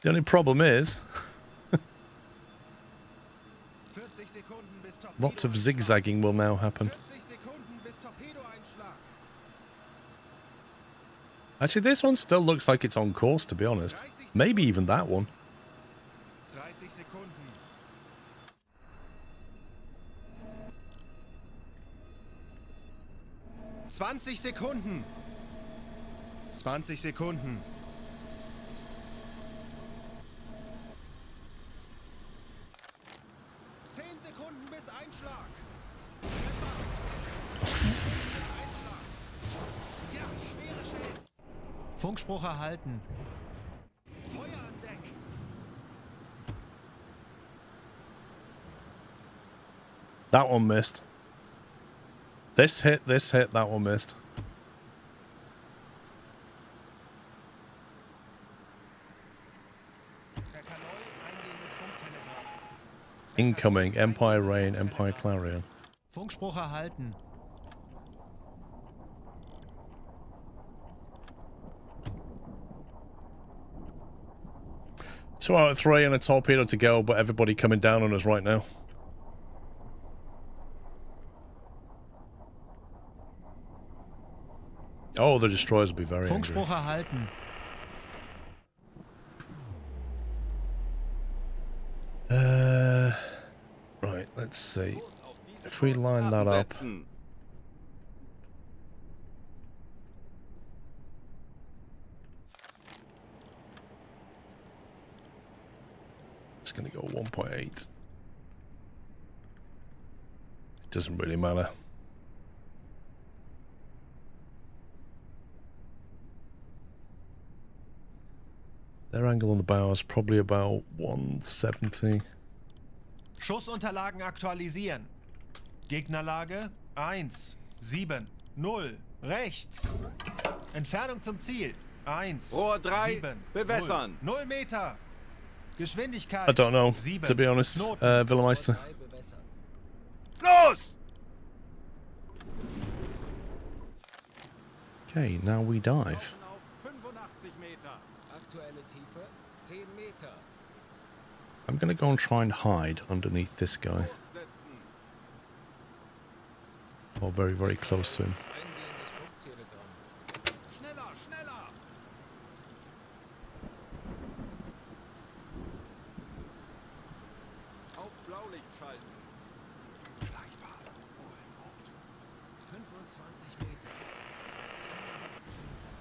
The only problem is, 40 Sekunden bis Torpedoeinschlag. lots of zigzagging will now happen. 40 Sekunden bis Torpedoeinschlag. Actually, this one still looks like it's on course, to be honest. Maybe even that one. 30 Sekunden. 20 Sekunden. 20 Sekunden. 10 Sekunden bis Einschlag. Einschlag. Ja, schwere Schäden. Funkspruch erhalten. Feuer an Deck. That one missed. This hit, that one missed. Herr Kaloi, eingehendes Funktelegramm. Incoming, Empire Rain, Empire Clarion. Funkspruch erhalten. Two out of three and a torpedo to go, but everybody coming down on us right now. Oh, the destroyers will be very angry. Funkspruch erhalten. Right, let's see. Kurs auf diese If we line that Koordinaten up. setzen. It's going to go 1.8. It doesn't really matter. Their angle on the bow is probably about 170. Schussunterlagen aktualisieren. Gegnerlage 1, 7, 0. Rechts. Entfernung zum Ziel 1, Rohr 3, 7, bewässern. 0 Meter. Geschwindigkeit. I don't know, 7, to be honest, Knoten. Villemeister. 3 bewässert. Los! Okay, now we dive. Laufen auf 85 Meter. Aktuelle Tiefe 10 Meter. I'm going to go and try and hide underneath this guy. Kurs setzen. Or very, very close to him. Eingehendes Funktelegramm. Schneller, schneller! Auf Blaulicht schalten. Gleichfahrt. Hohe Mord. 25 Meter. 65 Meter.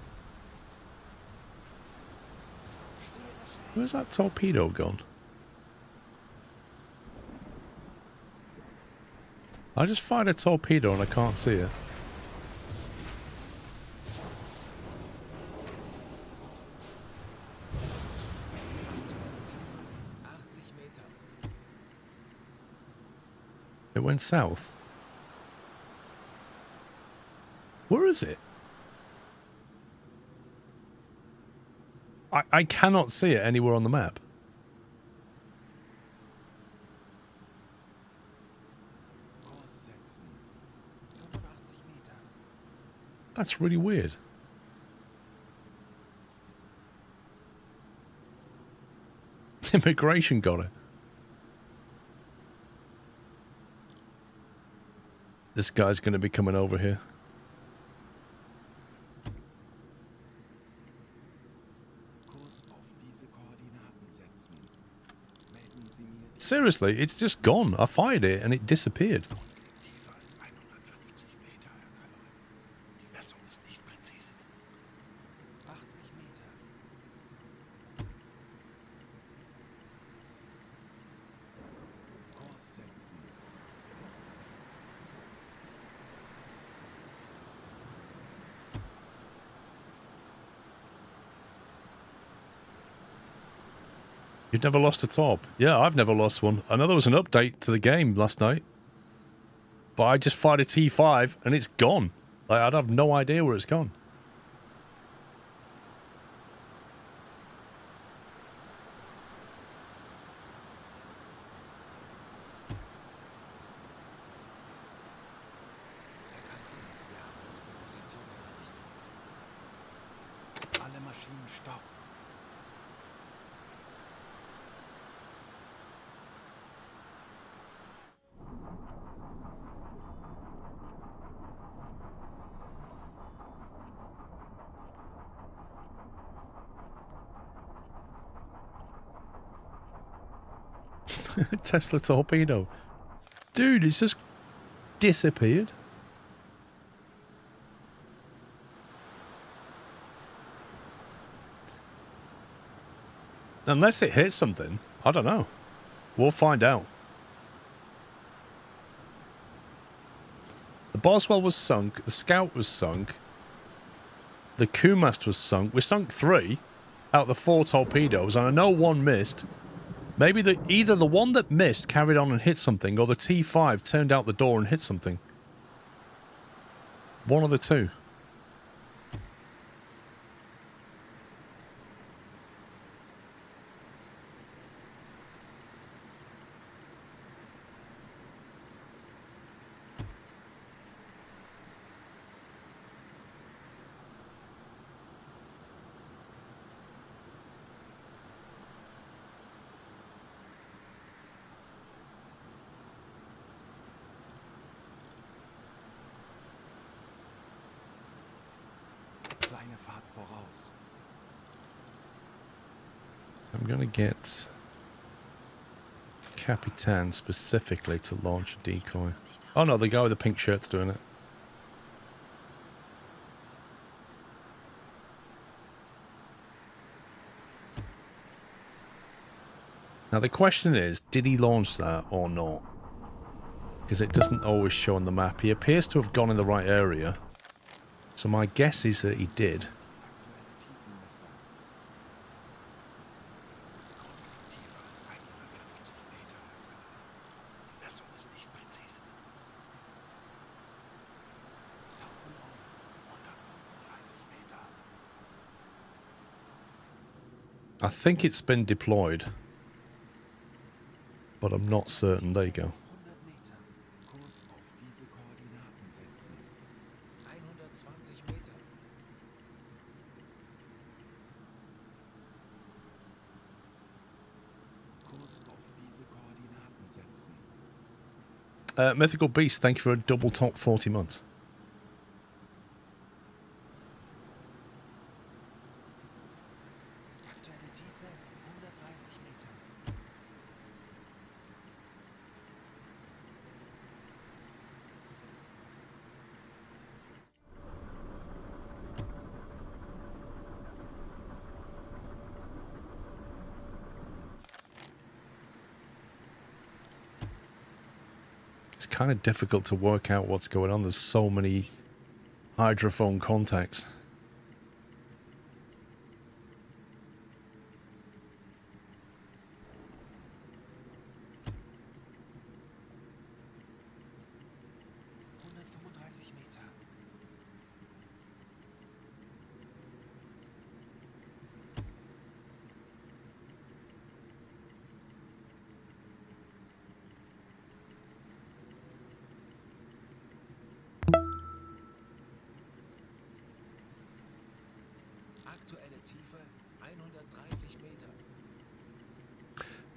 Schwere Schäden. Where's that torpedo gone? I just fired a torpedo and I can't see it. Aktuelle Tiefe 80 Meter. It went south. Where is it? I cannot see it anywhere on the map. That's really weird. Immigration got it. This guy's going to be coming over here. Seriously, it's just gone. I fired it and it disappeared. You've never lost a top? Yeah, I've never lost one. I know there was an update to the game last night. But I just fired a T5 and it's gone. Like, I'd have no idea where it's gone. Tesla torpedo. Dude, it's just disappeared. Unless it hits something. I don't know. We'll find out. The Boswell was sunk. The Scout was sunk. The Kumast was sunk. We sunk 3 out of the 4 torpedoes, and I know one missed. Maybe either the one that missed carried on and hit something, or the T5 turned out the door and hit something. One of the two. I'm going to get Capitan specifically to launch a decoy. Oh no, the guy with the pink shirt's doing it. Now the question is, did he launch that or not? Because it doesn't always show on the map. He appears to have gone in the right area. So my guess is that he did. I think it's been deployed, but I'm not certain. There you go. Mythical Beast, thank you for a double top 40 months. Kind of difficult to work out what's going on. There's so many hydrophone contacts.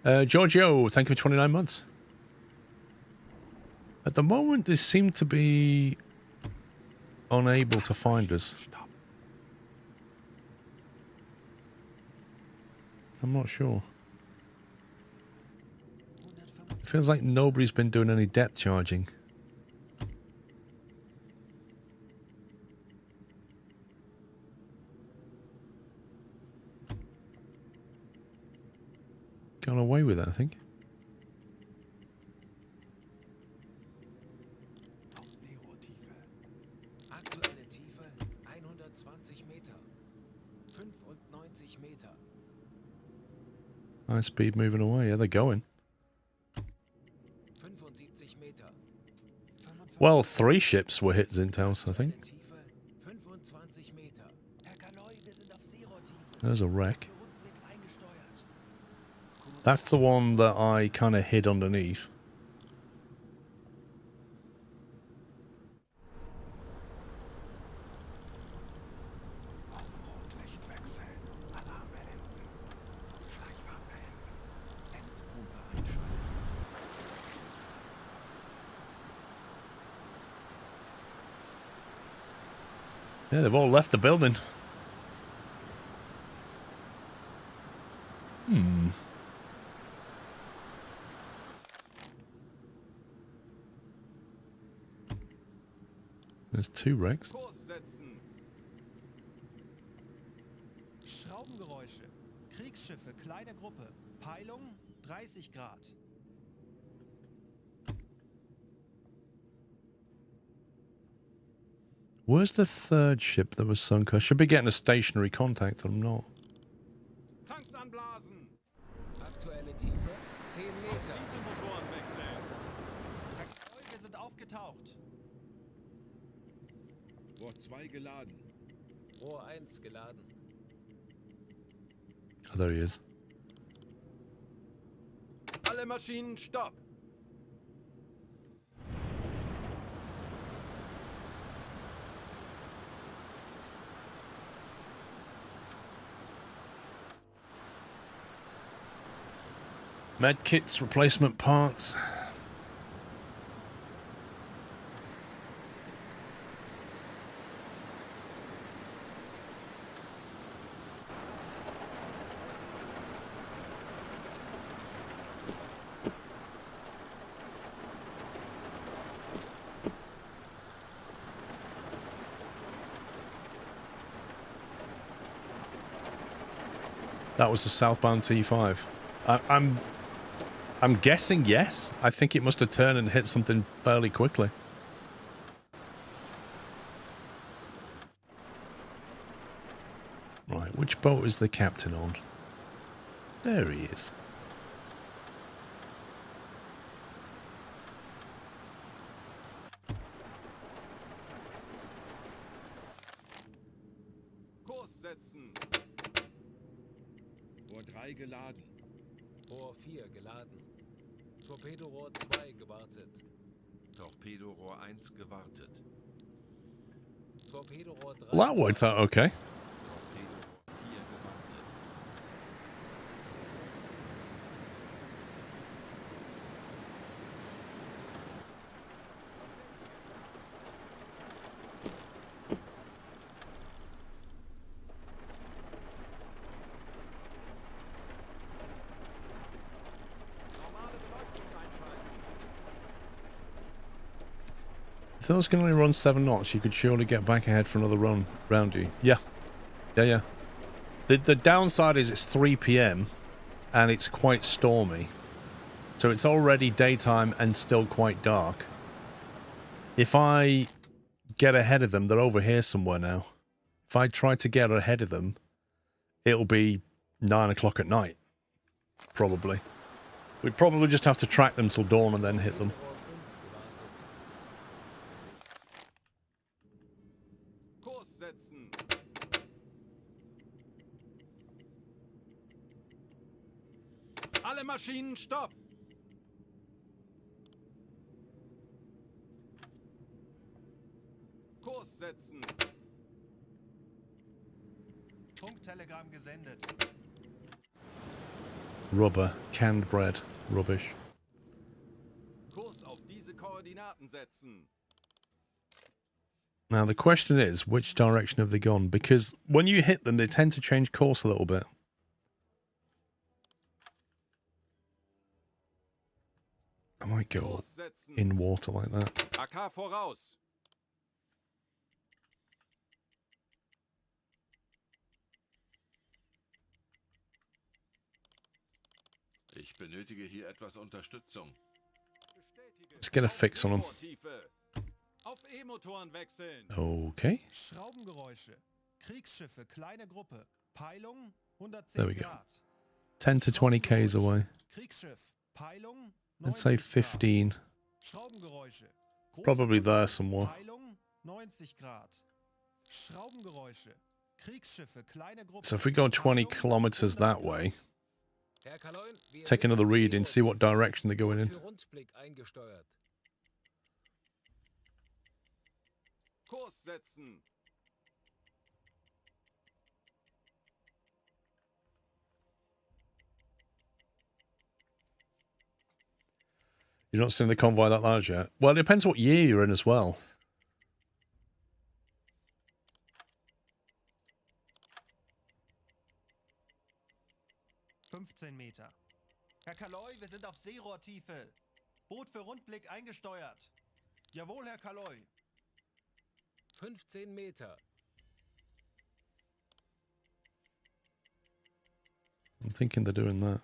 Giorgio, thank you for 29 months. At the moment, they seem to be unable to find us. I'm not sure. It feels like nobody's been doing any depth charging. Gone away with it, I think. Auf Seerohrtiefe. Aktuelle Tiefe 120 Meter. 95 Meter. High speed moving away. Yeah, they're going. 75 Meter. Well, 3 ships were hit Zintaus, I think. Tiefe 25 Meter. Herr Kaloi, wir sind auf Seerohrtiefe. There's a wreck. Rundblick eingesteuert. That's the one that I kind of hid underneath. Auf Rotlicht wechseln. Alarm beenden. Schleichfahrt beenden. Enzpumpe einschalten. Yeah, they've all left the building. There's 2 wrecks. Kurs setzen. Schraubengeräusche. Kriegsschiffe, kleine Gruppe. Peilung 30 Grad. Where's the 3rd ship that was sunk? I should be getting a stationary contact, I'm not. Tanks anblasen. Aktuelle Tiefe 10 Meter. Dieselmotoren wechseln. Herr Kaloi, wir sind aufgetaucht. Rohr 2 geladen. Rohr 1 geladen. Oh, there he is. Alle Maschinen stopp. Medkits, replacement parts. That was a southbound T5. I'm guessing yes. I think it must have turned and hit something fairly quickly. Right, which boat is the captain on? There he is. Kurs setzen. Rohr 3 geladen. Rohr 4 geladen. Torpedorohr 2 gewartet. Torpedorohr 1 gewartet. Torpedorohr 3. Well, that worked out okay. Torpedorohr 4 gewartet. Normale Beleuchtung einschalten. If those can only run 7 knots, you could surely get back ahead for another run round you. Yeah. Yeah. The downside is it's 3 PM and it's quite stormy. So it's already daytime and still quite dark. If I get ahead of them, they're over here somewhere now. If I try to get ahead of them, it'll be 9 o'clock at night. Probably. We'd probably just have to track them till dawn and then hit them. Kurs setzen. Alle Maschinen stopp. Kurs setzen. Funktelegramm gesendet. Rubber, canned bread, rubbish. Kurs auf diese Koordinaten setzen. Now the question is, which direction have they gone? Because when you hit them, they tend to change course a little bit. I might go in water like that. AK voraus. Ich benötige hier etwas Unterstützung. Let's get a fix on them. Auf E-Motoren wechseln. Okay. Schraubengeräusche. Kriegsschiffe, kleine Gruppe. Peilung There 110 we go. Grad. 10 to 20 k's away. Kriegsschiff. Peilung Let's say 15. Schraubengeräusche. Probably there somewhere. Peilung 90 Grad. Schraubengeräusche. Kriegsschiffe, kleine Gruppe. So if we go 20 kilometers that way, Herr Kaloin, wir take sind another auf reading, see what Seerohrtiefe. direction they're going in. Für Rundblick eingesteuert. Kurs setzen. You're not seeing the convoy that large yet? Well, it depends what year you're in as well. Meter. Herr Kaloy, wir sind auf Seerohrtiefe. Boot für Rundblick eingesteuert. Jawohl, Herr Kaloy. 15 Meter. I'm thinking they're doing that.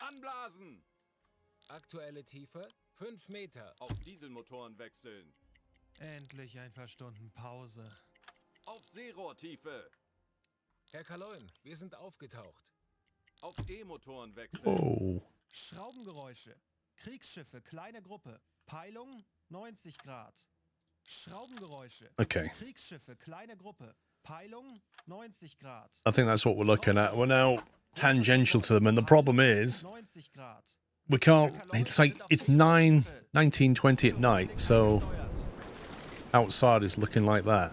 Anblasen. Aktuelle Tiefe 5 Meter. Auf Dieselmotoren wechseln. Endlich ein paar Stunden Pause. Auf Seerohrtiefe. Herr Kaloin, wir sind aufgetaucht. Auf E-Motoren wechseln. Oh. Schraubengeräusche. Kriegsschiffe, kleine Gruppe. Peilung 90 Grad. Schraubengeräusche. Okay. Kriegsschiffe, kleine Gruppe. Peilung 90 Grad. I think that's what we're looking at. We're now tangential to them, and the problem is 90 Grad. we can't. It's like it's 19:20 at night, so outside is looking like that,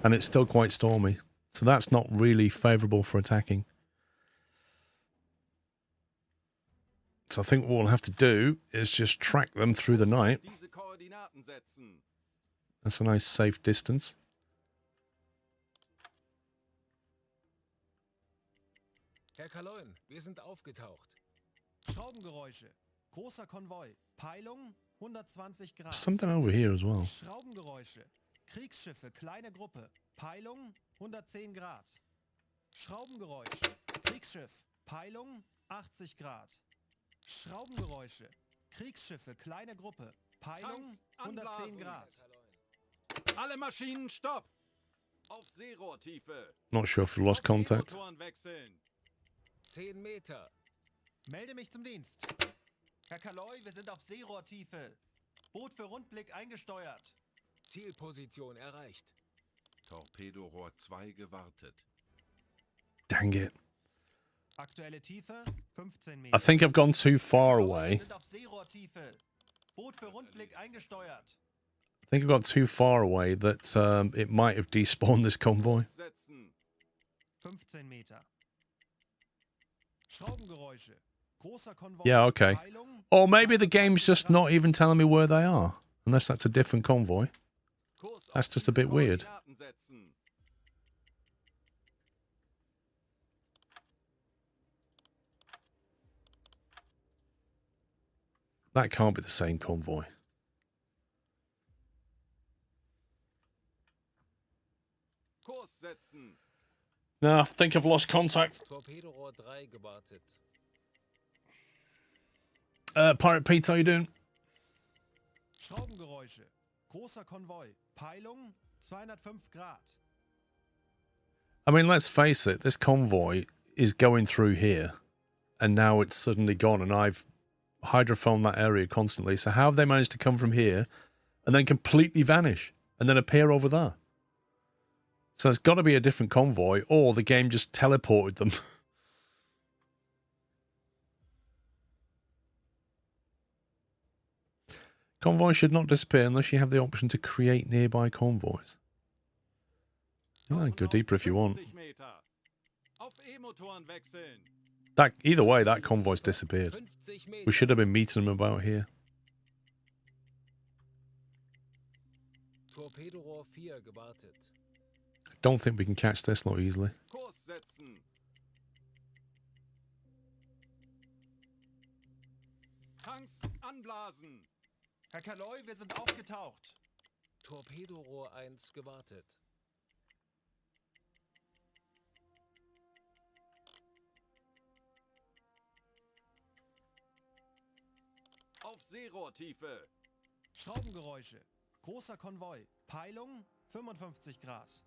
and it's still quite stormy. So that's not really favourable for attacking. So I think what we'll have to do is just track them through the night. Diese Koordinaten setzen. That's a nice safe distance. Herr Kaloin, wir sind aufgetaucht. Schraubengeräusche. Großer Konvoi. Peilung 120 Grad. Something over here as well. Schraubengeräusche. Kriegsschiffe, kleine Gruppe. Peilung 110 Grad. Schraubengeräusch. Kriegsschiff. Peilung 80 Grad. Schraubengeräusche. Kriegsschiffe, kleine Gruppe. Peilung Tanks 110 anblasen. Grad. Alle Maschinen stopp. Auf Seerohrtiefe. Not sure if we lost Auf contact. E-Motoren wechseln. 10 Meter. Melde mich zum Dienst. Herr Kaloy, wir sind auf Seerohrtiefe. Boot für Rundblick eingesteuert. Zielposition erreicht. Torpedorohr 2 gewartet. Dang it. Aktuelle Tiefe 15 I Meter. think I've gone too far Wir away. sind auf Seerohrtiefe. Boot für Rundblick eingesteuert. I think I've got too far away that it might have despawned this convoy. Kurs setzen. 15 Meter. Schraubengeräusche. Großer Konvoi. Yeah, okay. Peilung Or maybe the game's just not even telling me where they are. Unless that's a different convoy. Kurs auf That's just a diese bit weird. Koordinaten setzen. That can't be the same convoy. Kurs setzen. No, I think I've lost contact. Torpedorohr 3 gewartet. Pirate Pete, how you doing? Schraubengeräusche. Großer Konvoi. Peilung 205 Grad. I mean, let's face it, this convoy is going through here, and now it's suddenly gone, and I've hydrophoned that area constantly. So how have they managed to come from here and then completely vanish and then appear over there? So there's got to be a different convoy, or the game just teleported them. Convoy should not disappear unless you have the option to create nearby convoys. Yeah, go deeper if you want. 50 Meter. Auf E-Motoren wechseln. That either way, that convoy's disappeared. 50 Meter. We should have been meeting them about here. Torpedorohr 4 gewartet. I don't think we can catch this lot easily. Kurs setzen. Tanks anblasen. Herr Kaloi, wir sind aufgetaucht. Torpedorohr 1 gewartet. Auf Seerohrtiefe. Schraubengeräusche. Großer Konvoi. Peilung 55 Grad.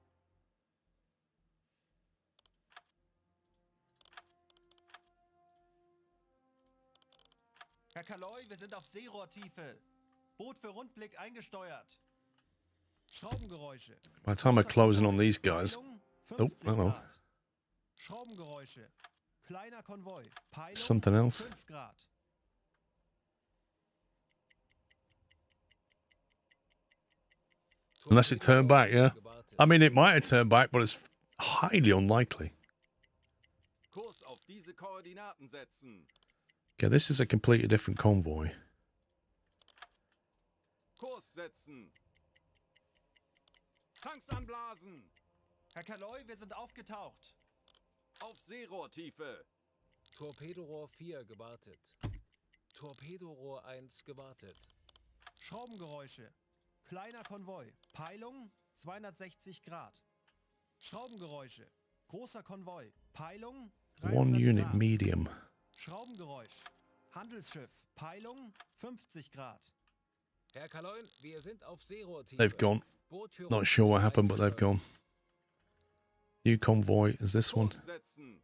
Herr Kaloi, wir sind auf Seerohrtiefe. Boot für Rundblick eingesteuert. Schraubengeräusche. By the time I close in on these guys... Oh, hello. Schraubengeräusche. Kleiner Konvoi. Peilung Something else. 5 Grad. Unless it turned back, yeah. I mean, it might have turned back, but it's highly unlikely. Kurs auf diese Koordinaten setzen. Okay, this is a completely different convoy. Kurs setzen. Tanks anblasen. Herr Kaloi, wir sind aufgetaucht. Auf Seerohrtiefe. Torpedorohr 4 gewartet. Torpedorohr 1 gewartet. Schraubengeräusche. Kleiner Konvoi. Peilung 260 Grad. Schraubengeräusche. Großer Konvoi. Peilung 300 One unit Grad. medium. Schraubengeräusch. Handelsschiff. Peilung 50 Grad. Herr Kaloin, wir sind auf Seerohrtiefe. They've gone. Boot für Not sure what happened, but they've gone. New convoy is this one. Kurs setzen.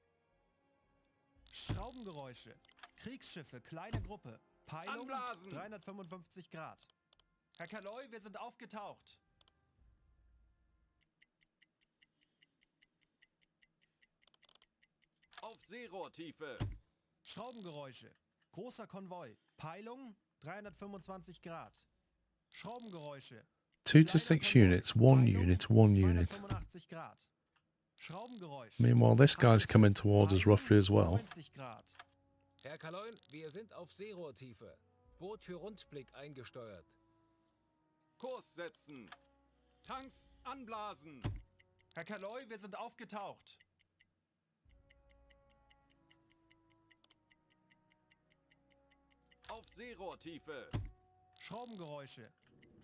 Schraubengeräusche. Kriegsschiffe. Kleine Gruppe. Peilung Anblasen. 355 Grad. Herr Kaloi, wir sind aufgetaucht. Auf Seerohrtiefe. Schraubengeräusche. Großer Konvoi. Peilung 325 Grad. Schraubengeräusche. 2 to 6 units, one unit, one unit. 285 Grad. Schraubengeräusch. Meanwhile, this guy's coming towards us roughly as well. 90 Grad. Herr Kaloin, wir sind auf Seerohrtiefe. Boot für Rundblick eingesteuert. Kurs setzen. Tanks anblasen. Herr Kaloi, wir sind aufgetaucht. Auf Seerohrtiefe. Schraubengeräusche.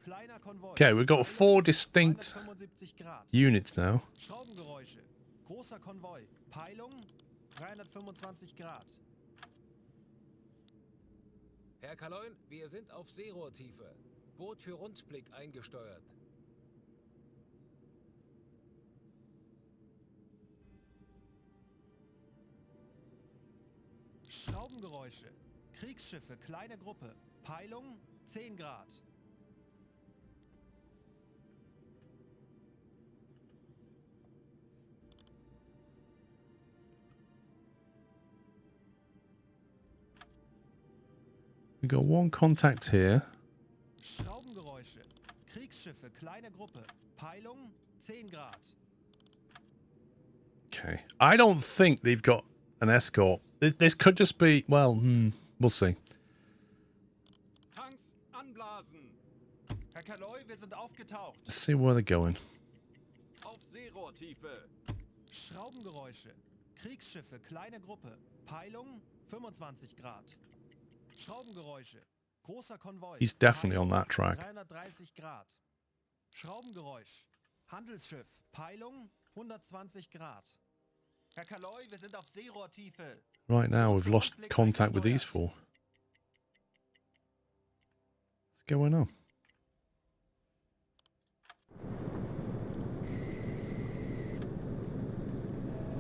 Kleiner Konvoi. Okay, we've got 4 distinct 275 Grad. units now. Schraubengeräusche. Großer Konvoi. Peilung 325 Grad. Herr Kaloin, wir sind auf Seerohrtiefe. Boot für Rundblick eingesteuert. Schraubengeräusche. Kriegsschiffe. Kleine Gruppe. Peilung 10 Grad. We've got one contact here. Schraubengeräusche. Kriegsschiffe. Kleine Gruppe. Peilung 10 Grad. Okay. I don't think they've got an escort. This could just be, well, we'll see. Tanks anblasen. Herr Kaloi, wir sind aufgetaucht. Let's see where they're going. Auf Seerohrtiefe. Schraubengeräusche. Kriegsschiffe. Kleine Gruppe. Peilung 25 Grad. Schraubengeräusche. Großer Konvoi. He's definitely on that track. 330 Grad. Schraubengeräusch. Handelsschiff. Peilung 120 Grad. Herr Kaloi, wir sind auf Seerohrtiefe. Right now, we've lost contact with these 4. What's going on?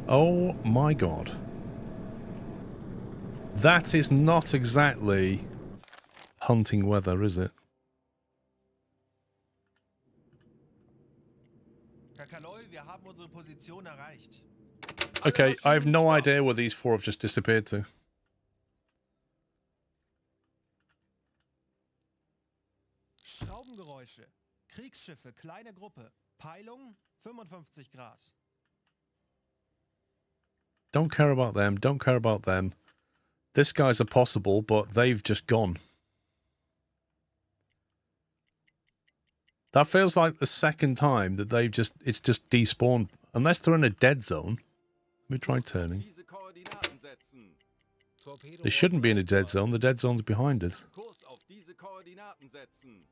Oh my god. That is not exactly hunting weather, is it? Herr Kaloi, wir haben unsere Position erreicht. Okay, I have no idea where these 4 have just disappeared to. Kriegsschiffe, kleine Gruppe. Peilung 55 Grad. Don't care about them. Don't care about them. This guy's a possible, but they've just gone. That feels like the second time that it's just despawned. Unless they're in a dead zone. Let me try turning. They shouldn't be in a dead zone. The dead zone's behind us.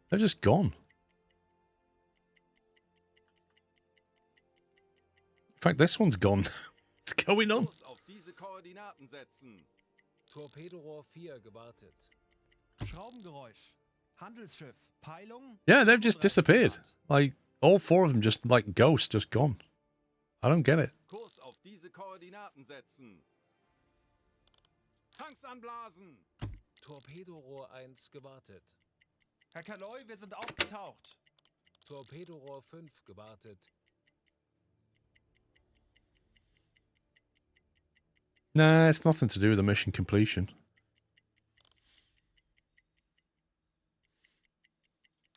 They're just gone. In fact, this one's gone. What's going on? Torpedorohr 4 gewartet. Schraubengeräusch. Handelsschiff. Peilung. Yeah, they've just disappeared. Like, all four of them just like ghosts, just gone. I don't get it. Kurs auf diese Koordinaten setzen. Tanks anblasen. Torpedorohr 1 gewartet. Herr Kaloy, wir sind aufgetaucht. Torpedorohr 5 gewartet. Nah, it's nothing to do with the mission completion.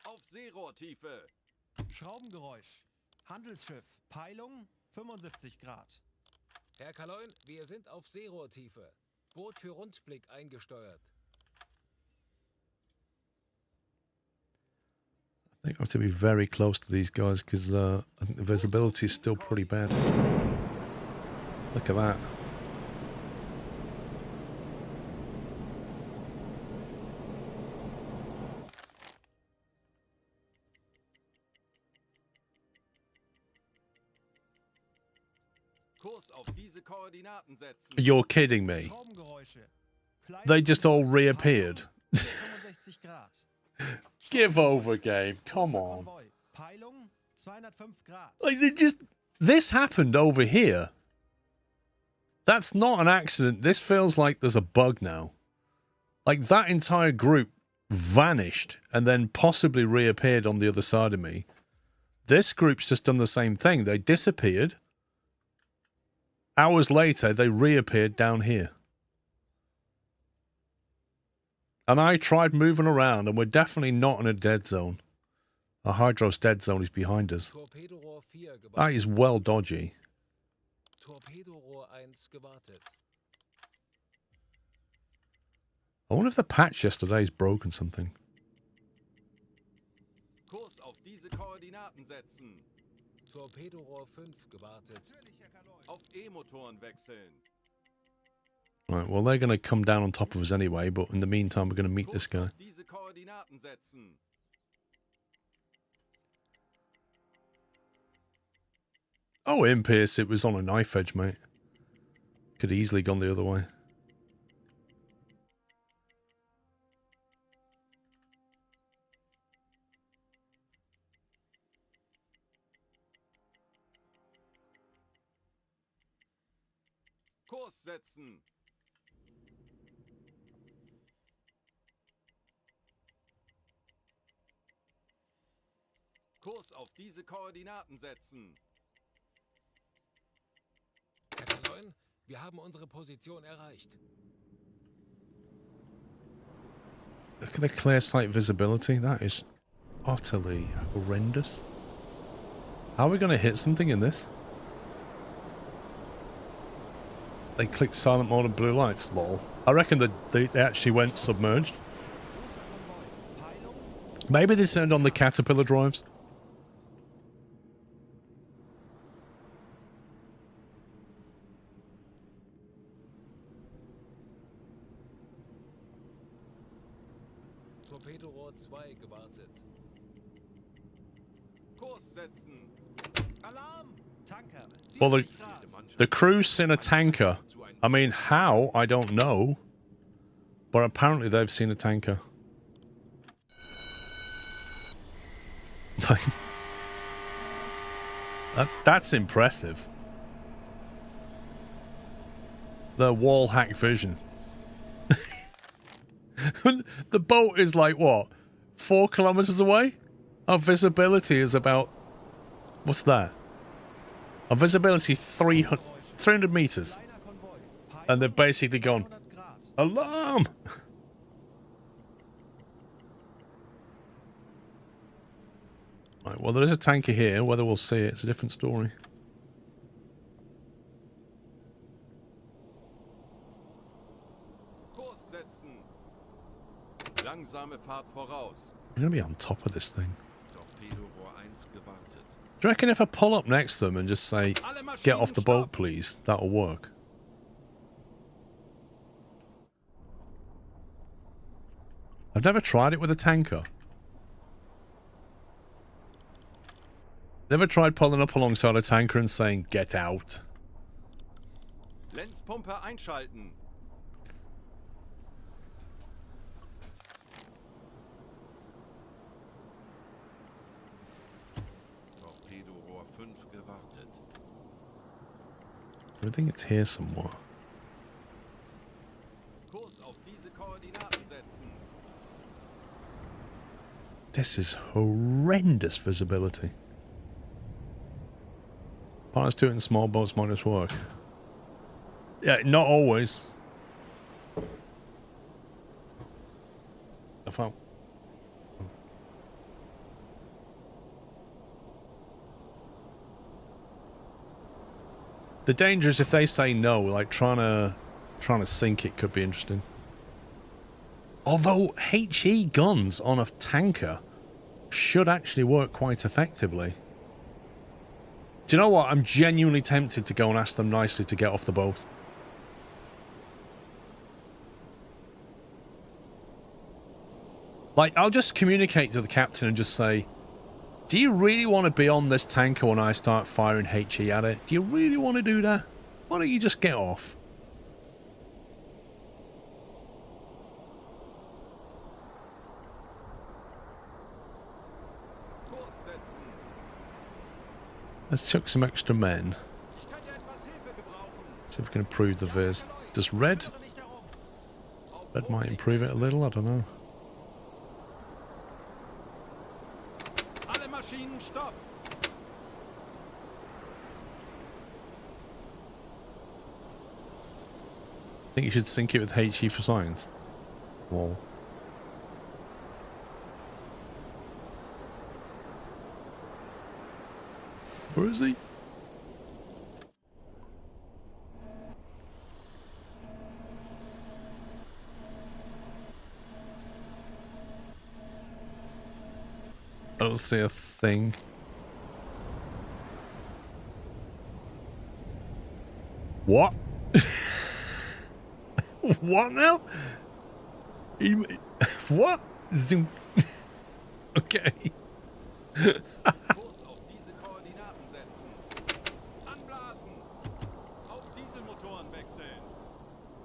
Auf Seerohrtiefe. Schraubengeräusch. Handelsschiff. Peilung 75 Grad. Herr Kaloin, wir sind auf Seerohrtiefe. Boot für Rundblick eingesteuert. I think I have to be very close to these guys because I think the visibility is still pretty bad. Look at that. Kurs auf diese Koordinaten setzen. You're kidding me. Schraubengeräusche. Kleine They just all reappeared. 65 Grad. Give over, game. Come on. Convoy. Peilung 205 Grad. Like, they just... This happened over here. That's not an accident. This feels like there's a bug now. Like, that entire group vanished and then possibly reappeared on the other side of me. This group's just done the same thing. They disappeared. Hours later, they reappeared down here. And I tried moving around, and we're definitely not in a dead zone. A Hydros dead zone is behind us. Torpedorohr 4 That gewartet. is well dodgy. Torpedorohr 1 gewartet. I wonder if the patch yesterday's broken something. Kurs auf diese Koordinaten setzen. Torpedorohr 5 gewartet. Auf E-Motoren wechseln. Right, well, they're going to come down on top of us anyway, but in the meantime, we're going to meet this Kurs guy. auf diese Koordinaten setzen. Oh, Impierce, it was on a knife edge, mate. Could easily gone the other way. Kurs setzen. Kurs auf diese Koordinaten setzen. Herr Kaloin, wir haben unsere Position erreicht. Look at the clear sight visibility. That is utterly horrendous. How are we going to hit something in this? They clicked silent mode and blue lights, lol. I reckon that they actually went submerged. Maybe they turned on the caterpillar drives. Torpedorohr 2 gewartet. Kurs setzen. Alarm! Tanker. Well, 40 Grad. the crew's in a tanker. I mean, how? I don't know. But apparently they've seen a tanker. That's impressive. The wall hack vision. The boat is like, what? 4 kilometers away? Our visibility is about... What's that? Our visibility 300 meters. Kleiner Konvoi. And they've basically gone, 100 Grad. alarm! Right, well, there is a tanker here. Whether we'll see it, it's a different story. Kurs setzen. Langsame Fahrt voraus. I'm going to be on top of this thing. Torpedo Rohr 1 gewartet. Do you reckon if I pull up next to them and just say, get off the boat, please, that'll work? I've never tried it with a tanker. Never tried pulling up alongside a tanker and saying, get out. Lenzpumpe einschalten. Torpedo Rohr 5 gewartet. So I think it's here somewhere. Kurs auf diese Koordinaten setzen. This is horrendous visibility. Pilots do it in small boats might just work. Yeah, not always. I found. The danger is if they say no, like trying to sink it could be interesting. Although HE guns on a tanker should actually work quite effectively. Do you know what? I'm genuinely tempted to go and ask them nicely to get off the boat. Like, I'll just communicate to the captain and just say, do you really want to be on this tanker when I start firing HE at it? Do you really want to do that? Why don't you just get off? Let's chuck some extra men. See if we can improve the viz. Does red? Red might improve it a little, I don't know. Alle Maschinen stopp. I think you should sync it with HE for science. Whoa. Where is he? I don't see a thing. What? What now? What? Zoom. Okay. Kurs auf diese Koordinaten setzen. Anblasen. Auf Dieselmotoren wechseln.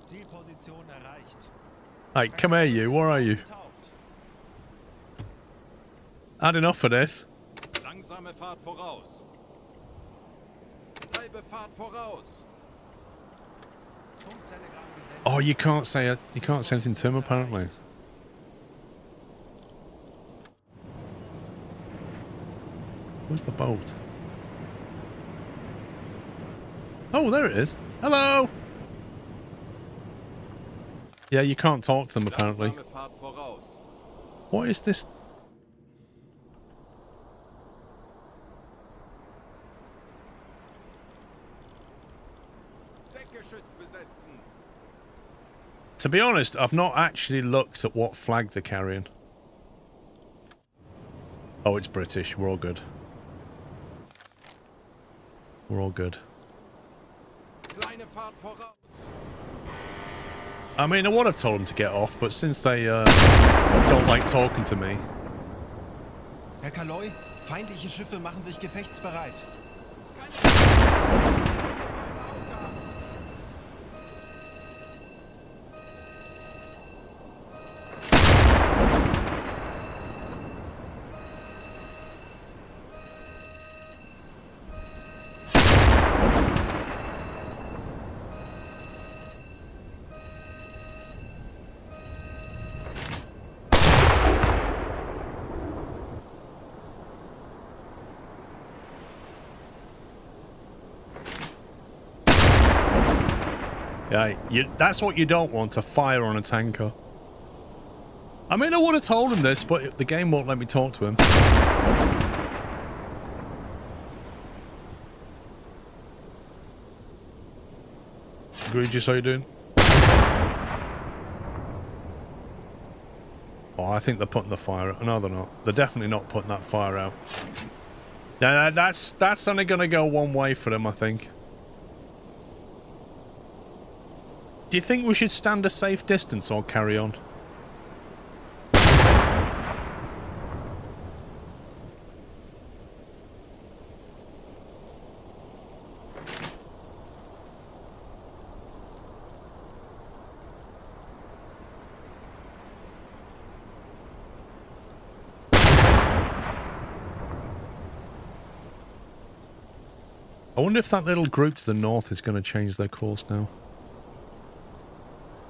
Zielposition erreicht. Hey, come here, you. Where are you? Had enough of this. Langsame Fahrt voraus. Halbe Fahrt voraus. Oh, you can't say it. You can't say anything to him, apparently. Where's the boat? Oh, there it is. Hello. Yeah, you can't talk to them, apparently. Langsame Fahrt voraus. What is this? Deckgeschütz besetzen. To be honest, I've not actually looked at what flag they're carrying. Oh, it's British. We're all good. We're all good. Kleine Fahrt voraus. I mean, I would have told them to get off, but since they don't like talking to me. Herr Kaloy, feindliche Schiffe machen sich gefechtsbereit. Yeah, that's what you don't want, to fire on a tanker. I mean, I would have told him this, but the game won't let me talk to him. Egregious, how you doing? Oh, I think they're putting the fire out. No, they're not. They're definitely not putting that fire out. Now, that's only going to go one way for them, I think. Do you think we should stand a safe distance or carry on? I wonder if that little group to the north is going to change their course now.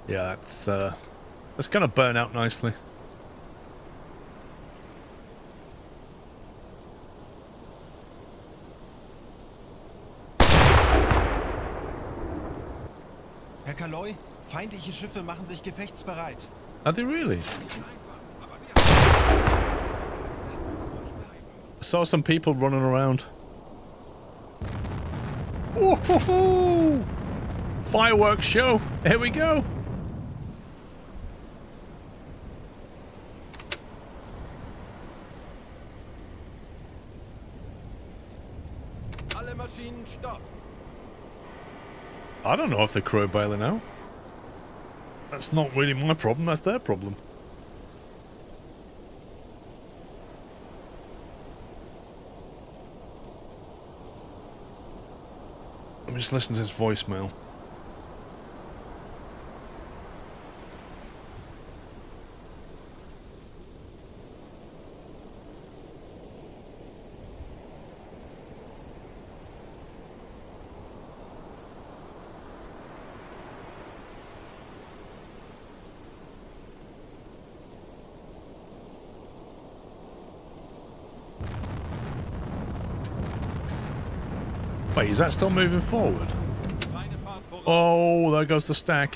Yeah, that's going to burn out nicely. Herr Kaloi, feindliche Schiffe machen sich gefechtsbereit. Are they really? I saw some people running around. Woohoo! Fireworks show. Here we go. Alle Maschinen stopp. I don't know if the crew are bailing out. That's not really my problem, that's their problem. Let me just listen to his voicemail. Wait, is that still moving forward? Oh, there goes the stack.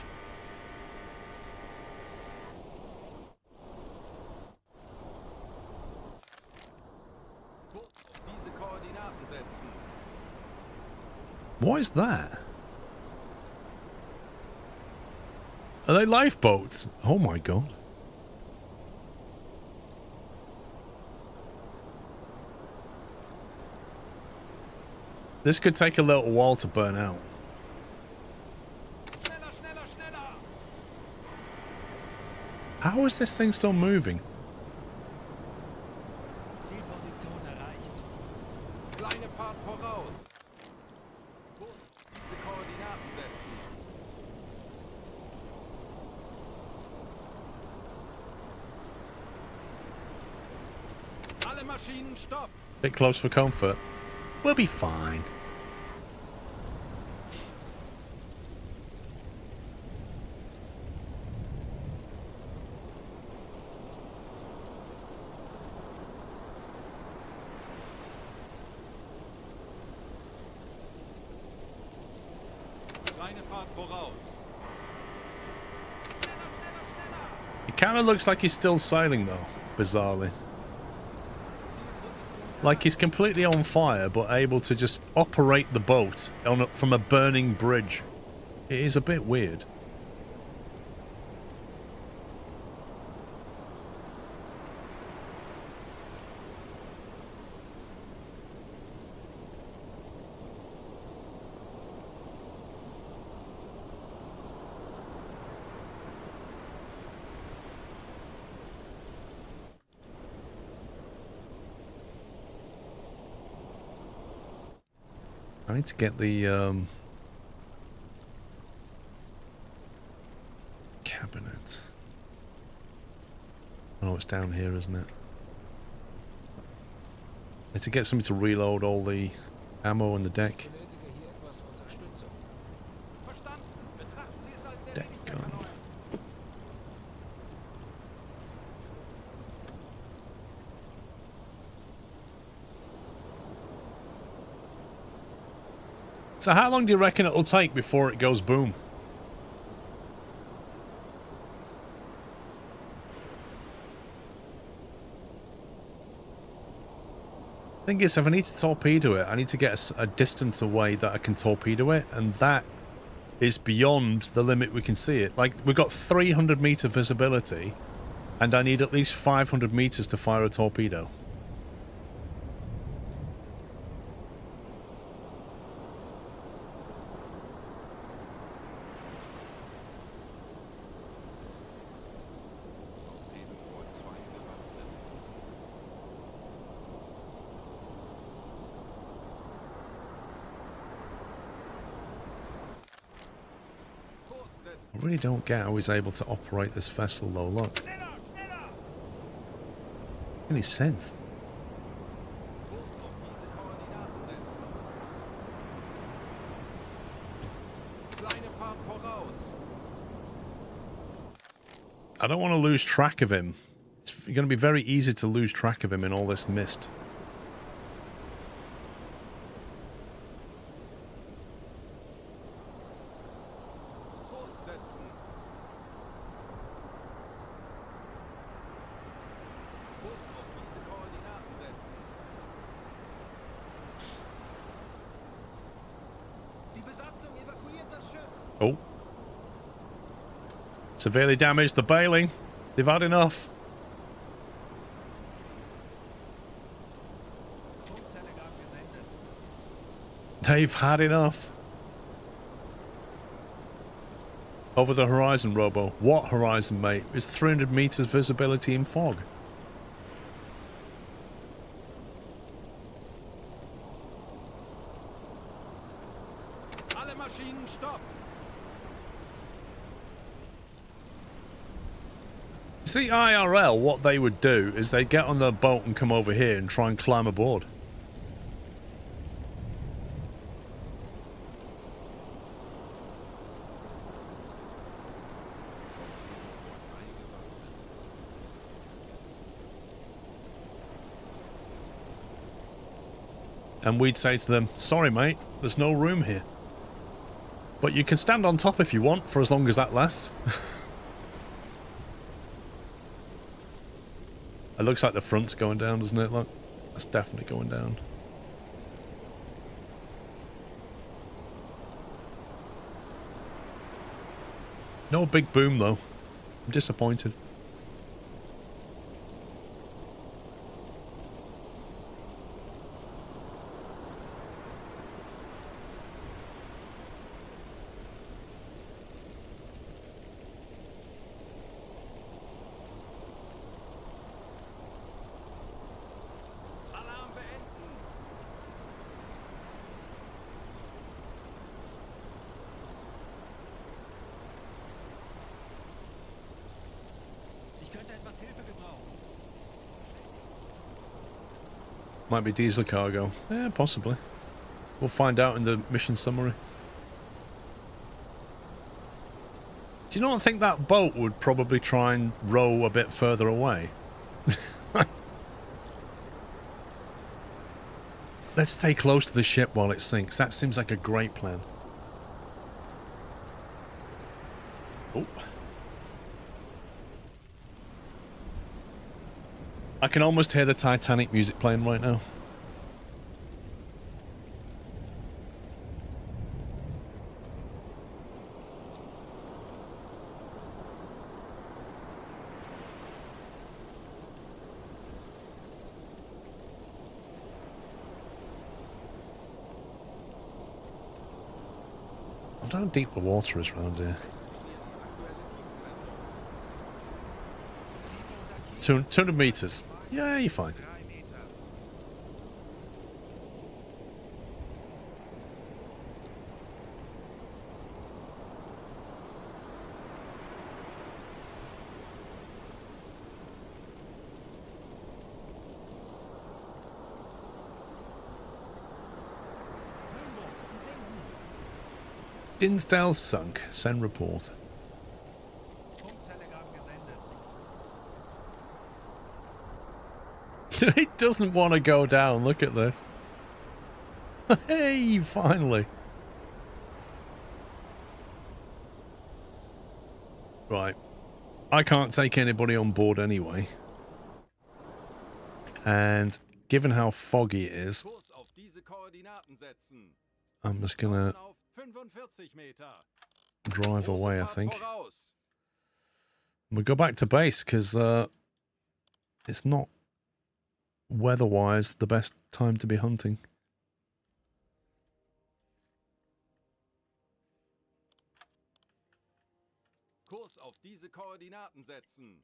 What is that? Are they lifeboats? Oh my god. This could take a little while to burn out. How is this thing still moving? Kleine Fahrt voraus. Kurs diese Koordinaten setzen. Alle Maschinen stopp. Bit close for comfort. We'll be fine. It kind of looks like he's still sailing though, bizarrely. Like he's completely on fire, but able to just operate the boat from a burning bridge. It is a bit weird. I need to get the cabinet. Oh, it's down here, isn't it? I need to get something to reload all the ammo on the deck. Deck gun. So how long do you reckon it'll take before it goes boom? Thing is, if I need to torpedo it, I need to get a distance away that I can torpedo it, and that is beyond the limit we can see it. Like, we've got 300 meter visibility, and I need at least 500 meters to fire a torpedo. I really don't get how he's able to operate this vessel though, look. Any sense? I don't want to lose track of him. It's going to be very easy to lose track of him in all this mist. Oh. Severely damaged the bailing. They've had enough. They've had enough. Over the horizon, Robo. What horizon, mate? It's 300 meters visibility in fog. Alle Maschinen stopp! See, IRL, what they would do is they'd get on their boat and come over here and try and climb aboard. And we'd say to them, sorry mate, there's no room here. But you can stand on top if you want, for as long as that lasts. It looks like the front's going down, doesn't it? Look, that's definitely going down. No big boom though. I'm disappointed. Might be diesel cargo. Yeah, possibly. We'll find out in the mission summary. Do you not think that boat would probably try and row a bit further away? Let's stay close to the ship while it sinks. That seems like a great plan. Oh. I can almost hear the Titanic music playing right now. I wonder how deep the water is around here. 200 meters. Yeah, you're fine. Dinsdale sunk. Send report. It doesn't want to go down. Look at this. Hey, finally. Right. I can't take anybody on board anyway. And given how foggy it is, I'm just gonna drive Große away, I Fahrt think. voraus. We go back to base because it's not weather-wise the best time to be hunting. Kurs auf diese Koordinaten setzen.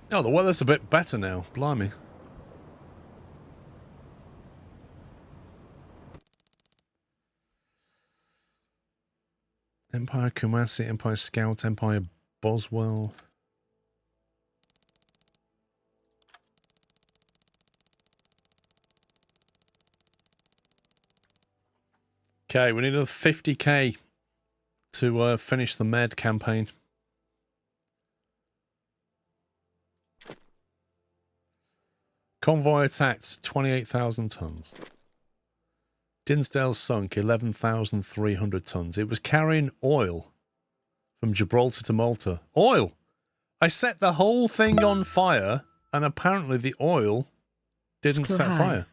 Oh, the weather's a bit better now. Blimey. Empire Kumasi, Empire Scout, Empire Boswell. Okay, we need another 50k to finish the Med campaign. Convoy attacked 28,000 tons. Dinsdale sunk 11,300 tons. It was carrying oil from Gibraltar to Malta. Oil! I set the whole thing on fire, and apparently the oil didn't set fire.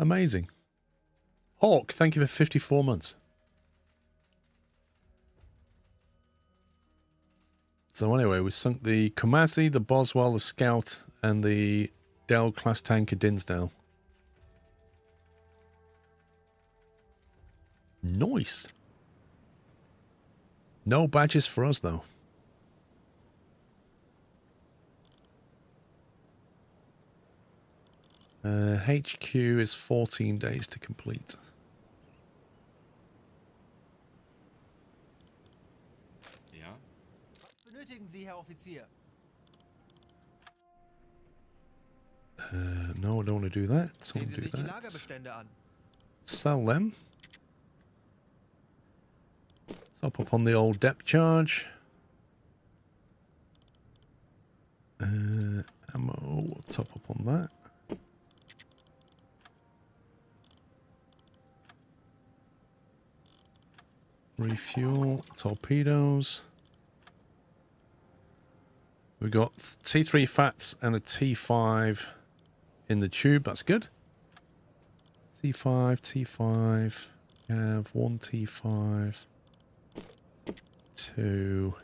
Amazing. Hawk, thank you for 54 months. So anyway, we sunk the Kumasi, the Boswell, the Scout, and the Dell-class tanker Dinsdale. Nice. No badges for us, though. HQ is 14 days to complete. Benötigen Sie, Herr Offizier? No, I don't want to do that. I Sehen want Sie to do sich die that. Lagerbestände an. Sell them. Top up on the old depth charge. Ammo, top up on that. Refuel, torpedoes. We got T3 fats and a T5 in the tube. That's good. T5. We have one T5. 2.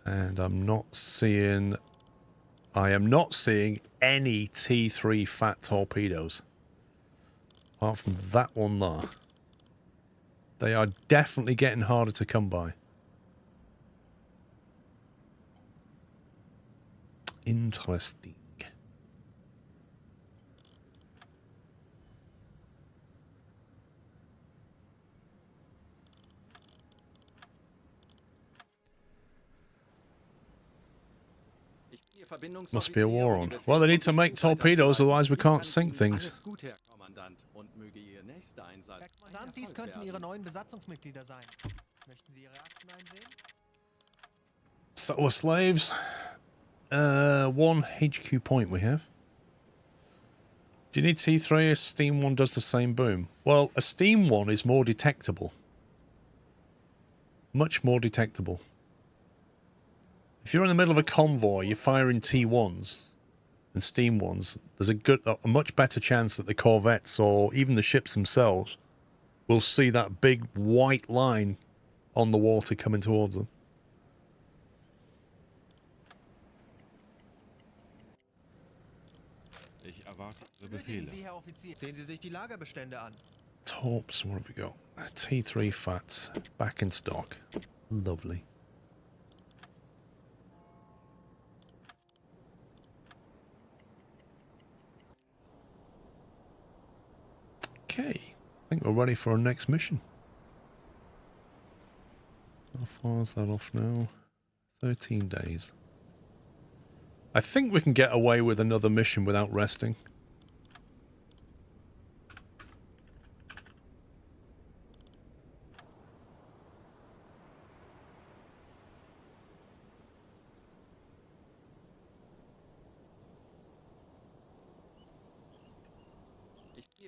And I am not seeing any T3 fat torpedoes. Apart from that one there. They are definitely getting harder to come by. Interesting. Must be a war on. Well, they need to make torpedoes, otherwise we can't sink things. Herr Kommandant, dies könnten Ihre neuen Besatzungsmitglieder sein. Möchten Sie Ihre Akten einsehen? Settler slaves. 1 HQ point we have. Do you need T3? A steam one does the same boom. Well, a steam one is more detectable. Much more detectable. If you're in the middle of a convoy, you're firing T1s and steam ones, there's a much better chance that the corvettes or even the ships themselves will see that big white line on the water coming towards them. Benötigen Sie, Herr Offizier? Sehen Sie sich die Lagerbestände an. Torps, what have we got? T3 fats, back in stock. Lovely. Okay, I think we're ready for our next mission. How far is that off now? 13 days. I think we can get away with another mission without resting.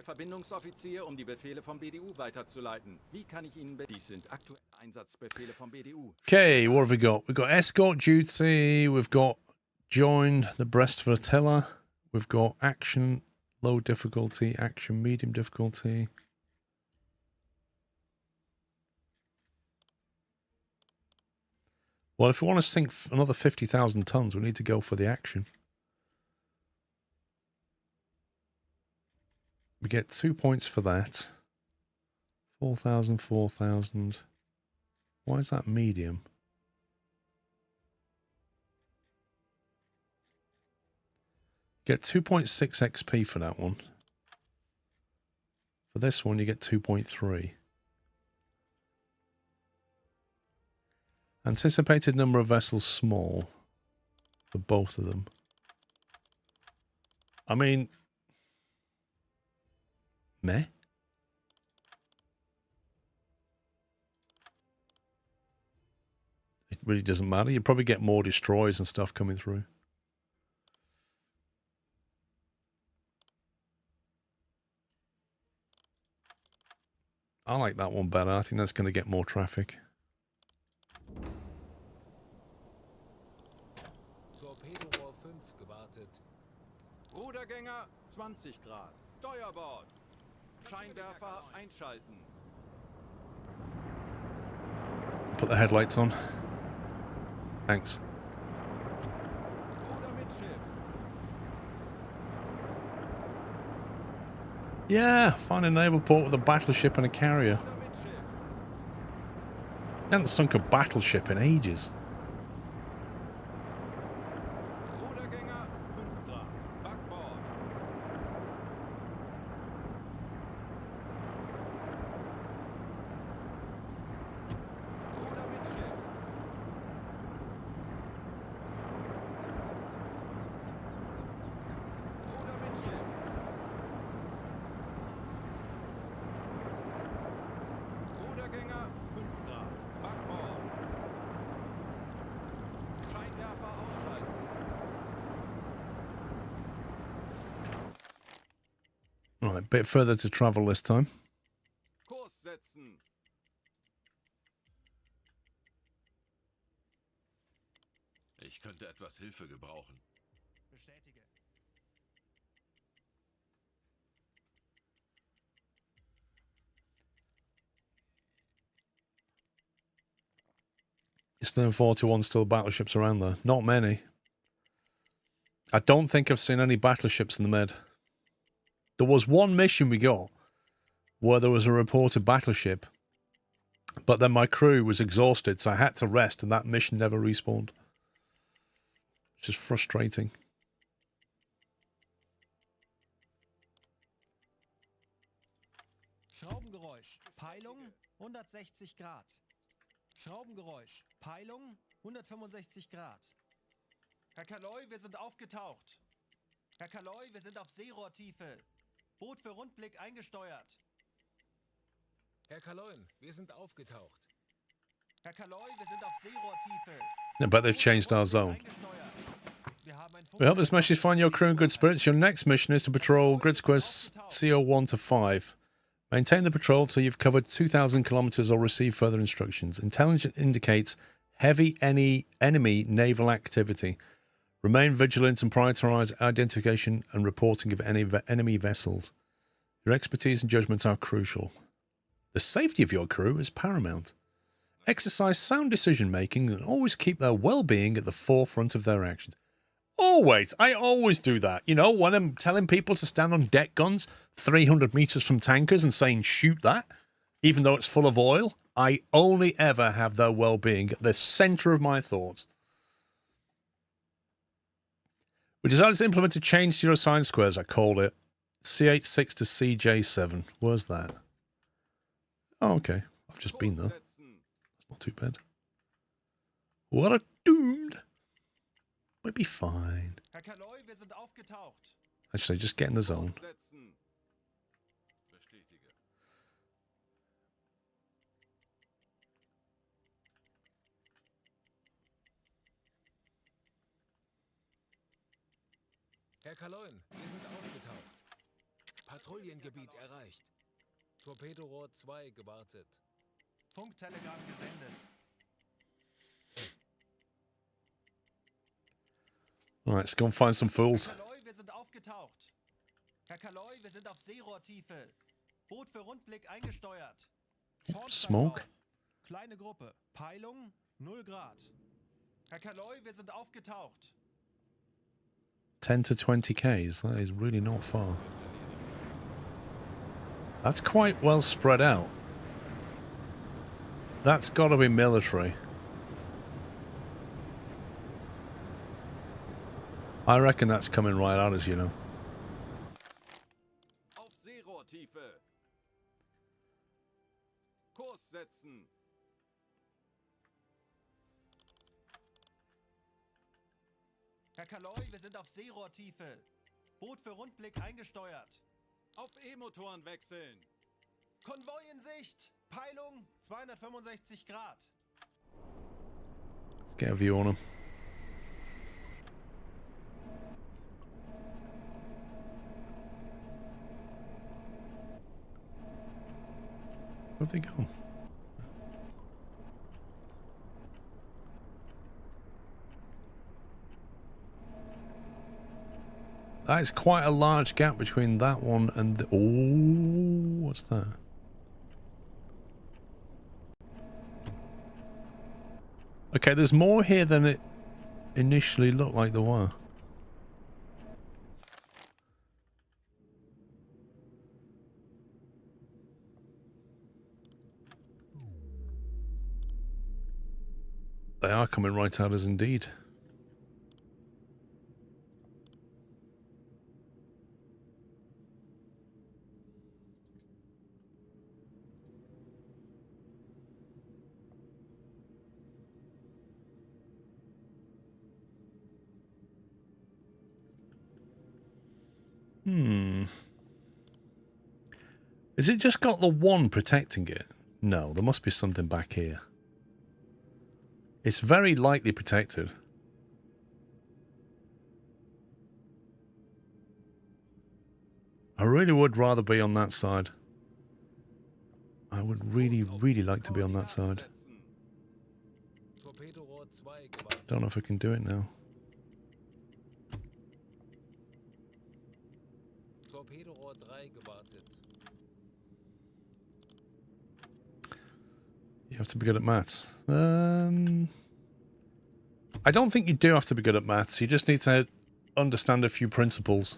Ihr Verbindungsoffizier, um die Befehle vom BDU weiterzuleiten. Wie kann ich Ihnen... Dies sind aktuelle Einsatzbefehle vom BDU. Okay, what have we got? We've got escort duty. We've got join the Brest flotilla. We've got action low difficulty, action medium difficulty. Well, if we want to sink another 50,000 tons, we need to go for the action. We get 2 points for that. 4,000, 4,000. Why is that medium? Get 2.6 XP for that one. For this one, you get 2.3. Anticipated number of vessels small for both of them. I mean, meh. It really doesn't matter. You probably get more destroyers and stuff coming through. I like that one better. I think that's going to get more traffic. Torpedorohr 5 gewartet. Rudergänger 20 Grad. Steuerbord. Scheinwerfer einschalten. Put the headlights on. Thanks. Ruder mitschiffs. Yeah, find a naval port with a battleship and a carrier. Ruder mitschiffs. They haven't sunk a battleship in ages. Rudergänger 5 Grad. Backbord. Ruder mitschiffs. Ruder mitschiffs. Rudergänger 5 Grad. Backbord. Scheinwerfer ausschalten. Right, a bit further to travel this time. Kurs setzen. Ich könnte etwas Hilfe gebrauchen. Bestätige. Is there 41 still battleships around there? Not many. I don't think I've seen any battleships in the med. There was one mission we got where there was a reported battleship, but then my crew was exhausted, so I had to rest, and that mission never respawned. Which is frustrating. Schraubengeräusch. Peilung 160 Grad. Schraubengeräusch. Peilung 165 Grad. Herr Kaloy, wir sind aufgetaucht. Herr Kaloy, wir sind auf Seerohrtiefe. Boot für Rundblick eingesteuert. Herr Kaloin, wir sind aufgetaucht. Herr Kaloy, wir sind auf Seerohrtiefe. I bet they've changed our zone. Eingesteuert. Wir haben ein We hope this message find your crew in good spirits. Your next mission is to patrol grid quest CO1 to 5. Maintain the patrol till you've covered 2,000 kilometers or receive further instructions. Intelligence indicates heavy enemy naval activity. Remain vigilant and prioritize identification and reporting of any enemy vessels. Your expertise and judgment are crucial. The safety of your crew is paramount. Exercise sound decision making and always keep their well-being at the forefront of their actions. Always. I always do that. You know, when I'm telling people to stand on deck guns 300 meters from tankers and saying, shoot that, even though it's full of oil, I only ever have their well-being at the center of my thoughts. We decided to implement a change to your assigned squares. I called it C86 to CJ7. Where's that? Oh, okay. I've just been there. That's not too bad. What a doomed. We'll be fine. Herr Kaloy, wir sind aufgetaucht. Actually, just get in the zone. Setzen. Bestätige. Herr Kaloin, wir sind aufgetaucht. Patrouillengebiet erreicht. Torpedorohr 2 gewartet. Funktelegramm gesendet. All right, let's go and find some fools. Herr Kaloi, wir sind aufgetaucht. Herr Kaloi, wir sind auf Seerohrtiefe. Boot für Rundblick eingesteuert. Smoke. Kleine Gruppe. Peilung 0 Grad. Herr Kaloi, wir sind aufgetaucht. 10 to 20 Ks. That is really not far. That's quite well spread out. That's got to be military. I reckon that's coming right at us, you know. Auf Seerohrtiefe. Kurs setzen. Herr Kaloi, wir sind auf Seerohrtiefe. Boot für Rundblick eingesteuert. Auf E-Motoren wechseln. Konvoi in Sicht. Peilung 265 Grad. Let's get a view on them. Where'd they go? That is quite a large gap between that one and the... Oh, what's that? Okay, there's more here than it initially looked like there were. They are coming right at us indeed. Has it just got the one protecting it? No, there must be something back here. It's very lightly protected. I really would rather be on that side. I would really, really like to be on that side. Don't know if I can do it now. Torpedorohr 3 gewartet. You have to be good at maths. I don't think you do have to be good at maths. You just need to understand a few principles.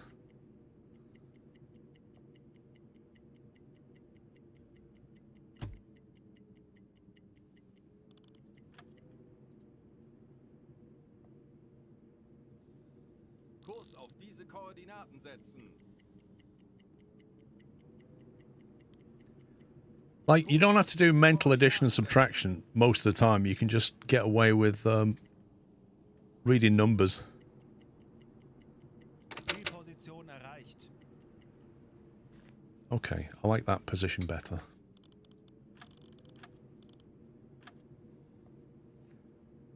Kurs auf diese Koordinaten setzen. Like, you don't have to do mental addition and subtraction most of the time. You can just get away with reading numbers. Zielposition erreicht. Okay, I like that position better.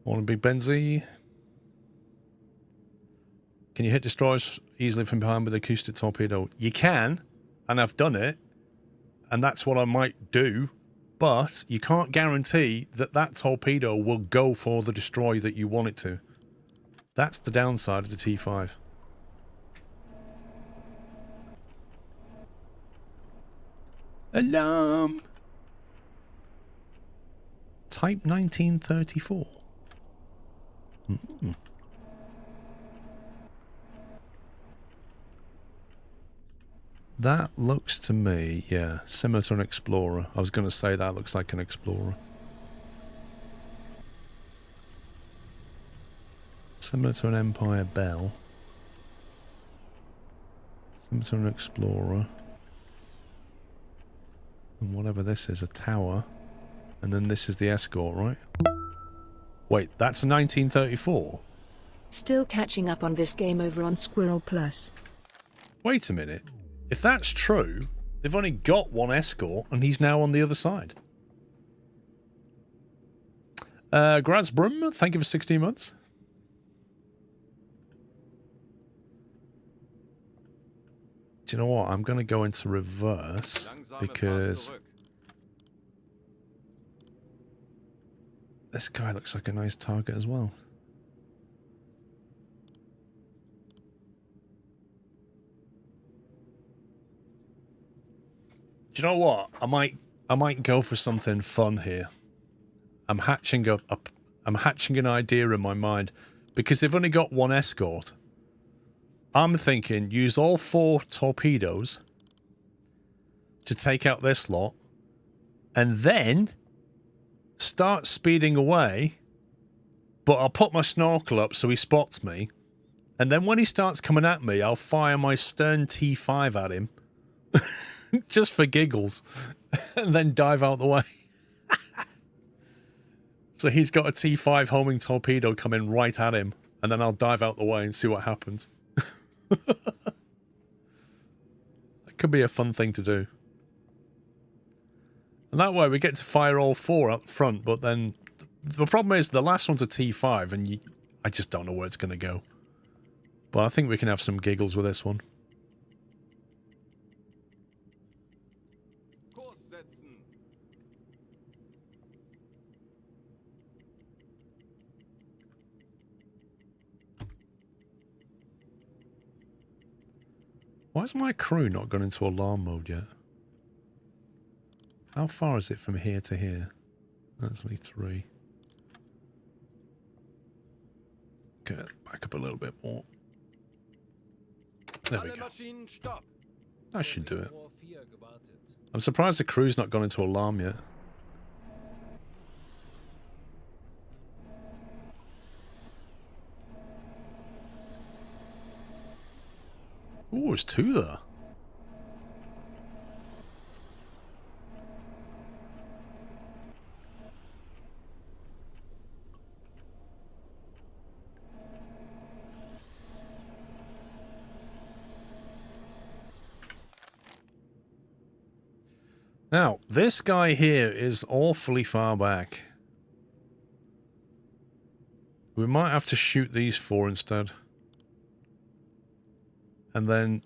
Want a big Benzie? Can you hit destroyers easily from behind with acoustic torpedo? You can, and I've done it. And that's what I might do, but you can't guarantee that that torpedo will go for the destroyer that you want it to. That's the downside of the T5. Alarm! Type 1934. That looks to me, yeah, similar to an Explorer. I was going to say that looks like an Explorer. Similar to an Empire Bell. Similar to an Explorer. And whatever this is, a tower. And then this is the Escort, right? Wait, that's a 1934? Still catching up on this game over on Squirrel Plus. Wait a minute. If that's true, they've only got one Escort, and he's now on the other side. Grasbrum, thank you for 16 months. Do you know what? I'm going to go into reverse Langsame Fahrt because zurück. this guy looks like a nice target as well. Do you know what? I might go for something fun here. I'm hatching an idea in my mind because they've only got one escort. I'm thinking use all 4 torpedoes to take out this lot and then start speeding away, but I'll put my snorkel up so he spots me, and then when he starts coming at me, I'll fire my stern T5 at him just for giggles and then dive out the way. So he's got a T5 homing torpedo coming right at him, and then I'll dive out the way and see what happens. That could be a fun thing to do. And that way we get to fire all 4 out the front, but then the problem is the last one's a T5 and I just don't know where it's going to go. But I think we can have some giggles with this one. Kurs setzen. Why has my crew not gone into alarm mode yet? How far is it from here to here? That's only 3. Okay, back up a little bit more. There we Alle go. Maschinen stopp. That should do it. Rohr 4 gewartet. I'm surprised the crew's not gone into alarm yet. Ooh, there's 2 there. Now, this guy here is awfully far back. We might have to shoot these 4 instead. And then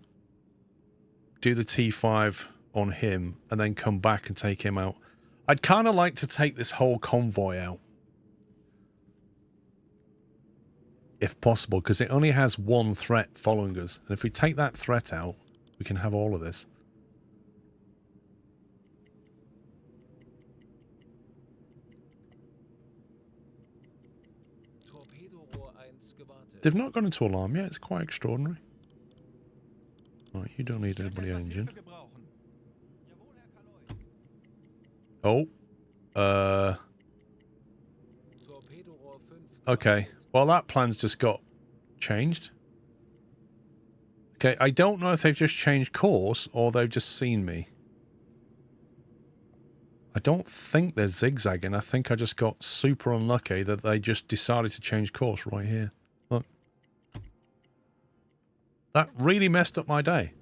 do the T5 on him and then come back and take him out. I'd kind of like to take this whole convoy out. If possible, because it only has 1 threat following us. And if we take that threat out, we can have all of this. Torpedo Rohr 1 gewartet. They've not gone into alarm yet. It's quite extraordinary. Right, you don't need anybody engine. Oh. Torpedo Rohr 5 Okay. Well, that plan's just got changed. Okay, I don't know if they've just changed course or they've just seen me. I don't think they're zigzagging. I think I just got super unlucky that they just decided to change course right here. Look. That really messed up my day.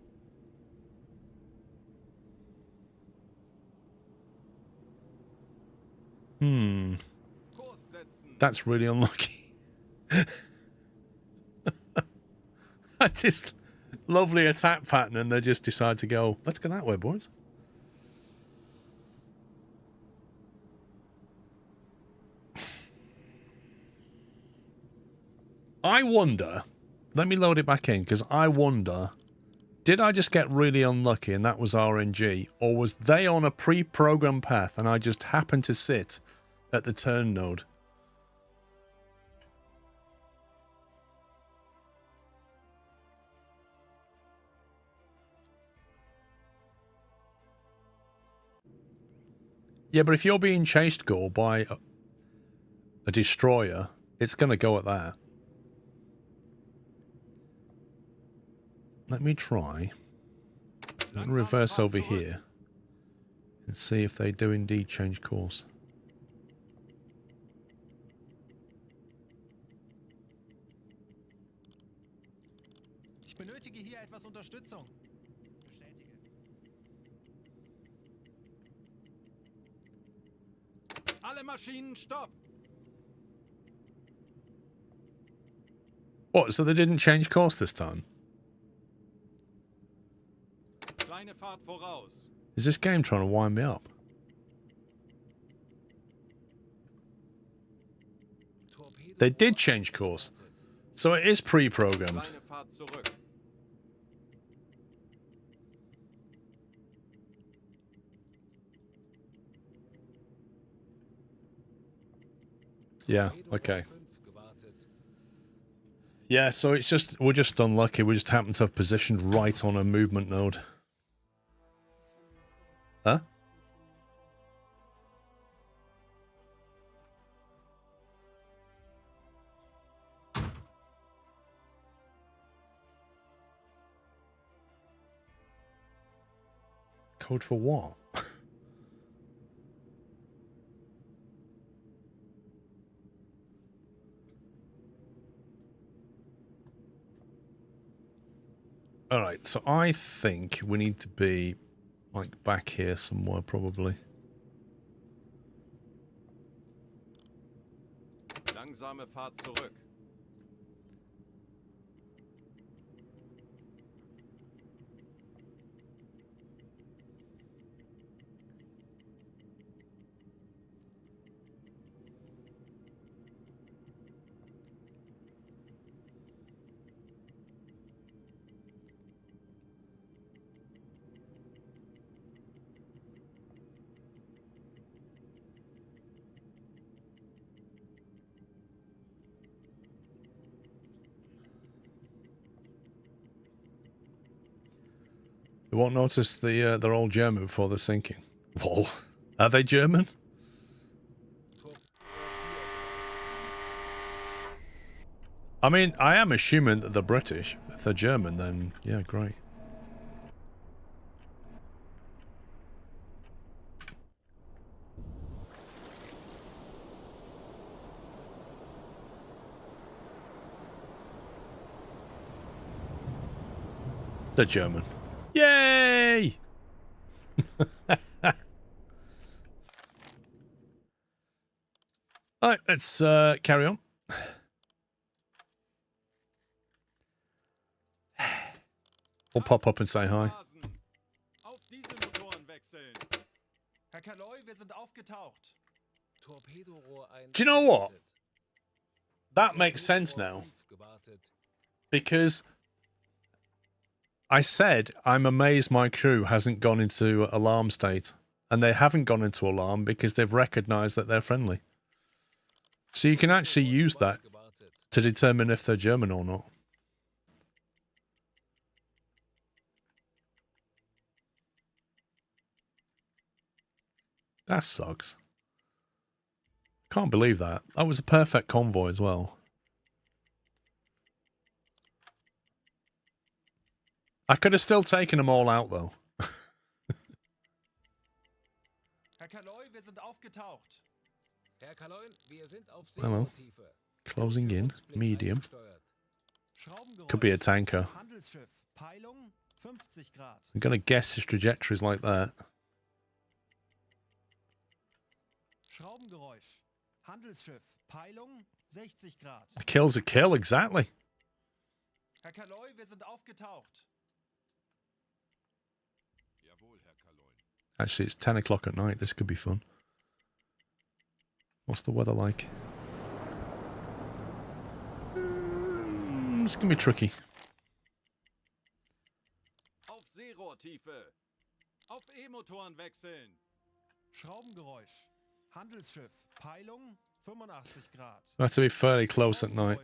Kurs setzen. That's really unlucky. This lovely attack pattern and they just decide to go, let's go that way, boys. I wonder, let me load it back in, because I wonder, did I just get really unlucky and that was RNG, or was they on a pre-programmed path and I just happened to sit at the turn node? Yeah, but if you're being chased, Gore, by a destroyer, it's going to go at that. Let me try and reverse over here and see if they do indeed change course. Ich benötige hier etwas Unterstützung. Bestätige. Alle Maschinen stopp. What, so they didn't change course this time? Kleine Fahrt voraus. Is this game trying to wind me up? They did change course. So it is pre-programmed. Kleine Fahrt zurück. Yeah, okay. Yeah, so it's just, we're just unlucky. We just happen to have positioned right on a movement node. Huh? Code for what? All right, so I think we need to be like back here somewhere, probably. Langsame Fahrt zurück. You won't notice they're all German before they're sinking. Lol. Are they German? I mean, I am assuming that they're British. If they're German, then yeah, great. They're German. Yay! Alright, let's carry on. We'll pop up and say hi. Auf diese Motoren wechseln. Herr Kaloi, wir sind aufgetaucht. Torpedorohr Do you know what? That makes sense now. Because I said I'm amazed my crew hasn't gone into alarm state. And they haven't gone into alarm because they've recognized that they're friendly. So you can actually use that to determine if they're German or not. That sucks. Can't believe that. That was a perfect convoy as well. I could have still taken them all out though. Herr Kaloi, wir sind aufgetaucht. Herr Kaloi, wir sind auf Hello. Seerotiefe. Closing in. Medium. Could be a tanker. Handelsschiff. Peilung 50 Grad. I'm going to guess his trajectory is like that. Schraubengeräusch. Handelsschiff. Peilung 60 Grad. A kill's a kill, exactly. Herr Kaloi, wir sind aufgetaucht. Actually, it's 10 o'clock at night. This could be fun. What's the weather like? It's going to be tricky. Auf Seerohrtiefe. Auf E-Motoren wechseln. Schraubengeräusch. Handelsschiff. Peilung 85 Grad. We have to be fairly close at night.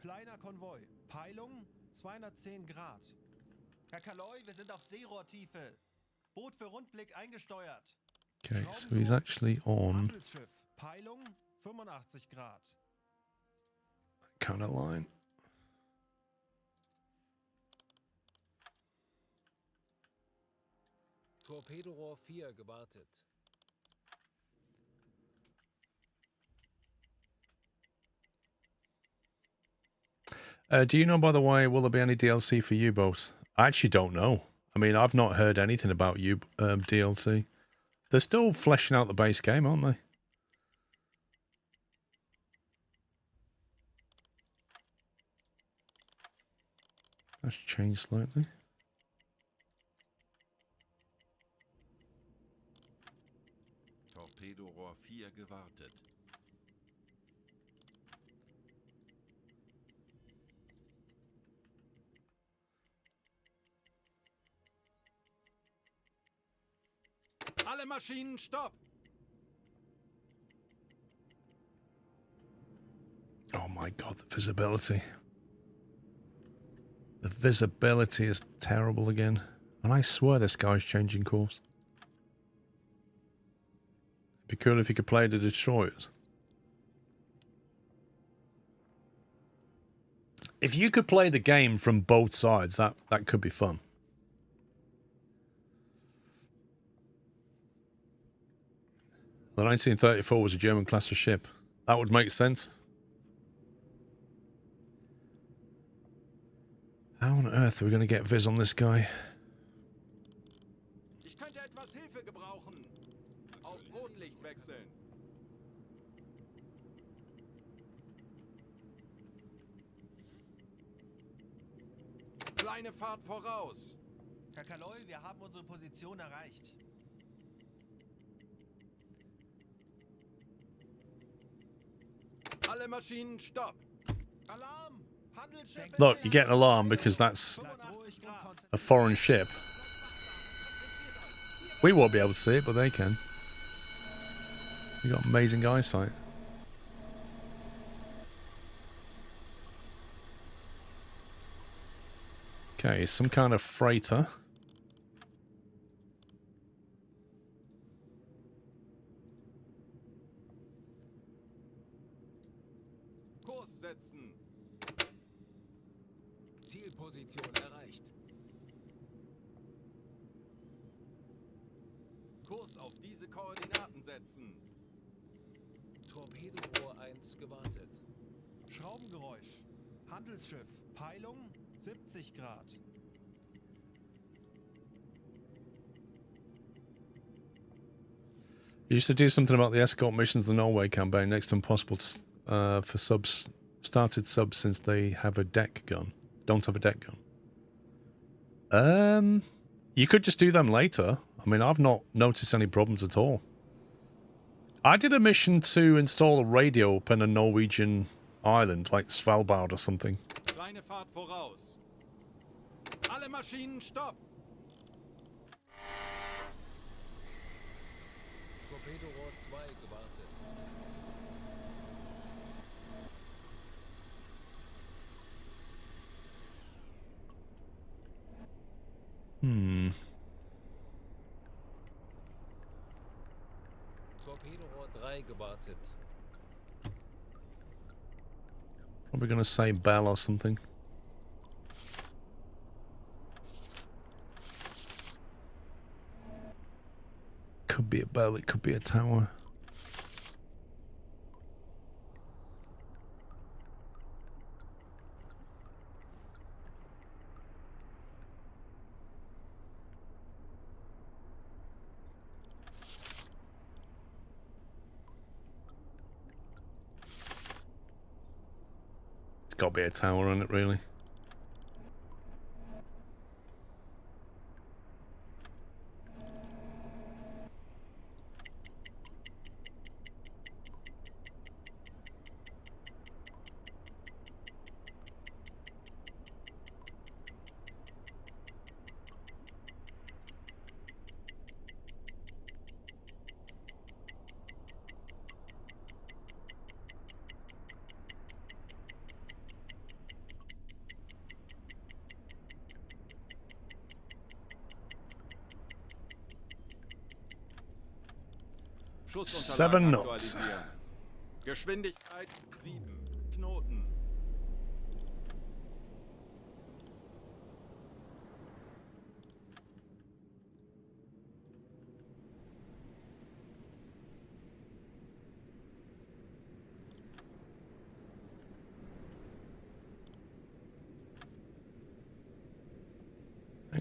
Kleiner Konvoi. Peilung 210 Grad. Herr Kaloi, wir sind auf Seerohrtiefe. Boot für Rundblick eingesteuert. Okay, so he's actually on Handelsschiff. Peilung 85 Grad. that kind of line. Torpedorohr 4 gewartet. Do you know, by the way, will there be any DLC for U-boats? I actually don't know. I mean, I've not heard anything about U DLC. They're still fleshing out the base game, aren't they? That's changed slightly. Torpedorohr 4 gewartet. Alle Maschinen, stopp! Oh my god, the visibility. The visibility is terrible again. And I swear this guy's changing course. It'd be cool if he could play the destroyers. If you could play the game from both sides, that could be fun. The 1934 was a German-class ship. That would make sense. How on earth are we going to get Viz on this guy? Ich könnte etwas Hilfe gebrauchen. Auf Rotlicht wechseln. Kleine Fahrt voraus. Herr Kaloy, wir haben unsere Position erreicht. Alle Maschinen, stopp! Alarm! Handelsschiffe! Look, you get an alarm because that's a foreign ship. We won't be able to see it, but they can. You got amazing eyesight. Okay, some kind of freighter. Kurs setzen. Zielposition erreicht. Kurs auf diese Koordinaten setzen. Torpedorohr 1 gewartet. Schraubengeräusch. Handelsschiff. Peilung 70 Grad. You used to do something about the escort missions in the Norway campaign. Next to impossible for started subs since they have a deck gun. Don't have a deck gun. You could just do them later. I mean, I've not noticed any problems at all. I did a mission to install a radio up in a Norwegian island, like Svalbard or something. Kleine Fahrt voraus. Alle Maschinen, stopp! Torpedorohr 2 gewartet. Torpedorohr 3 gewartet. Probably going to say Bell or something. Could be a bell, it could be a tower. It's got to be a tower on it, really. Schussunterlagen 7 knots. aktualisieren. Geschwindigkeit 7 Knoten.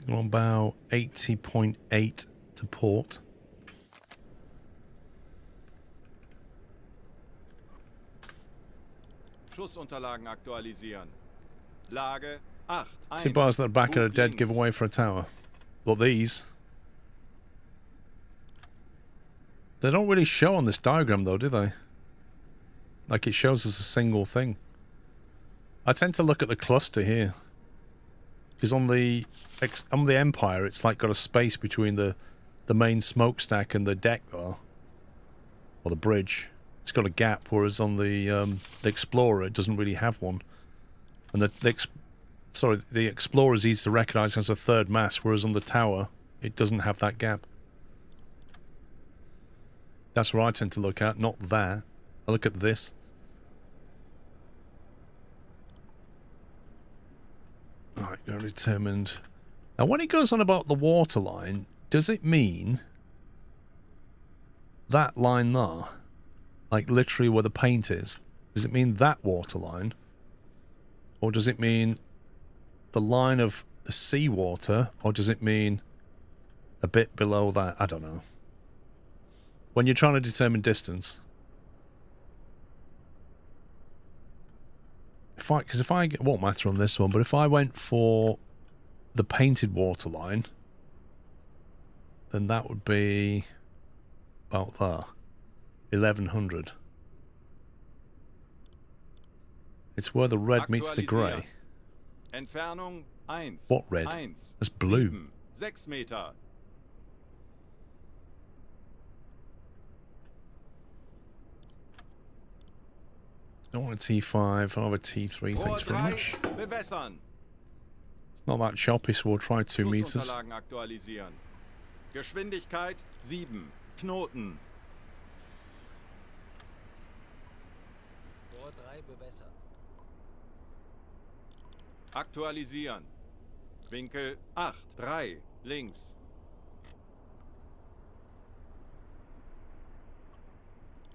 On about 80.8 to port. Schussunterlagen aktualisieren. Lage 8. 2 bars that are back are a dead giveaway for a tower. Well, these. They don't really show on this diagram though, do they? Like it shows us a single thing. I tend to look at the cluster here. Because on the Empire, it's like got a space between the main smokestack and the deck there. Or the bridge. It's got a gap, whereas on the Explorer, it doesn't really have one. And the Explorer is easy to recognise as a third mast, whereas on the tower, it doesn't have that gap. That's what I tend to look at, not that. I look at this. Alright, got determined. Now, when it goes on about the waterline, does it mean that line there? Like literally where the paint is? Does it mean that waterline? Or does it mean the line of the seawater? Or does it mean a bit below that? I don't know. When you're trying to determine distance. Because if I it won't matter on this one, but if I went for the painted waterline, then that would be about there. 1100. It's where the red meets the grey. Entfernung 1. What red? 1. That's blue. 7, 6 Meter. I don't want a T5, I'll have a T3, thanks very much. Bewässern. It's not that choppy, so we'll try 2 meters. Flussunterlagen aktualisieren. Geschwindigkeit 7. Knoten. Rohr 3 bewässert. Aktualisieren. Winkel 8. 3. Links.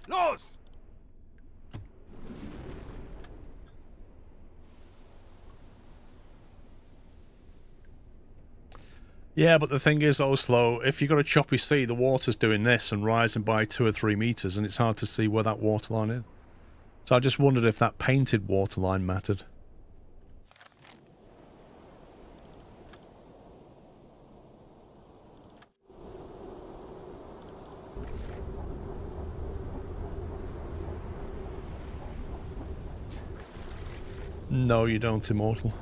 Los! Yeah, but the thing is, Oslo, if you've got a choppy sea, the water's doing this and rising by 2 or 3 meters, and it's hard to see where that waterline is. So I just wondered if that painted waterline mattered. No, you don't, Immortal.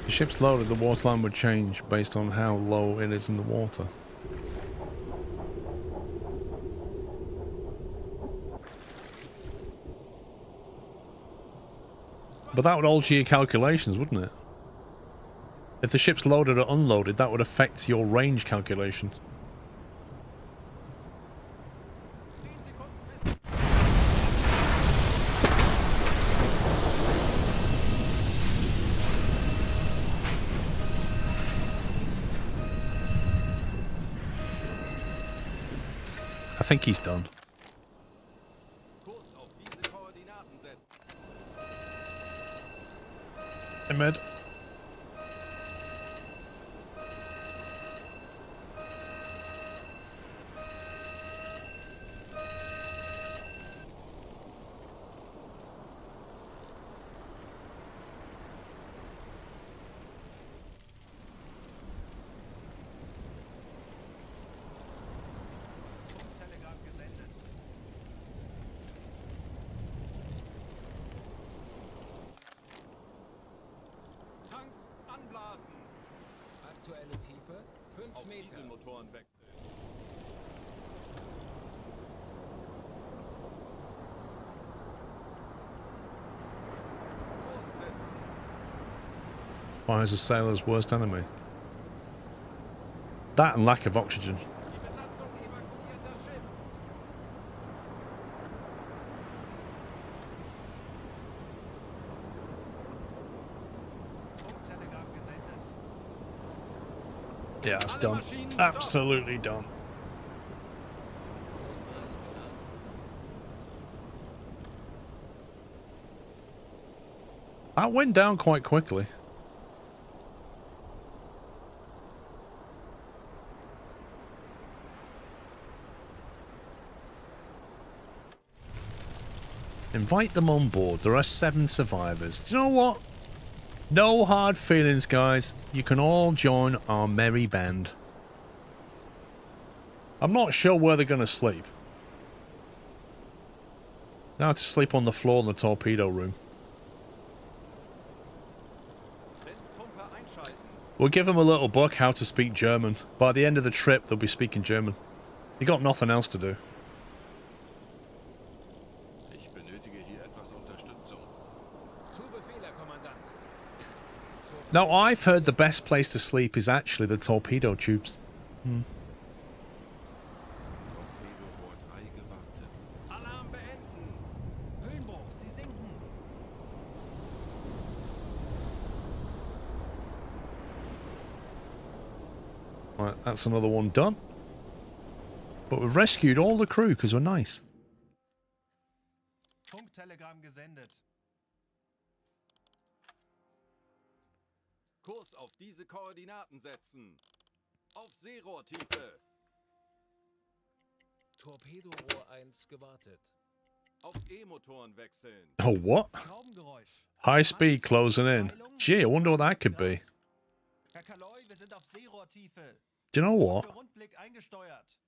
The ship's loaded, the waterline would change based on how low it is in the water. But that would alter your calculations, wouldn't it? If the ship's loaded or unloaded, that would affect your range calculation. I think he's done. Hey, Med. Aktuelle Tiefe 5 Meter. Dieselmotoren wechseln. Kurs setzen. Fire's a sailor's worst enemy. That and lack of oxygen. Die Besatzung evakuiert das Schiff. Funktelegramm gesendet. Yeah, it's done. Absolutely done. That went down quite quickly. Invite them on board. There are 7 survivors. Do you know what? No hard feelings, guys. You can all join our merry band. I'm not sure where they're going to sleep. Now to sleep on the floor in the torpedo room. We'll give them a little book, How to Speak German. By the end of the trip, they'll be speaking German. You got nothing else to do. Now, I've heard the best place to sleep is actually the torpedo tubes. Alarm beenden. Höhenbruch, Sie sinken. Right, that's another one done. But we've rescued all the crew because we're nice. Funktelegramm gesendet. Kurs auf diese Koordinaten setzen. Auf Seerohrtiefe. Torpedorohr 1 gewartet. Auf E-Motoren wechseln. Oh, what? Schraubengeräusch. High speed closing in. Gee, I wonder what that could be. Herr Kaloi, wir sind auf Seerohrtiefe. Do you know what? Für Rundblick eingesteuert.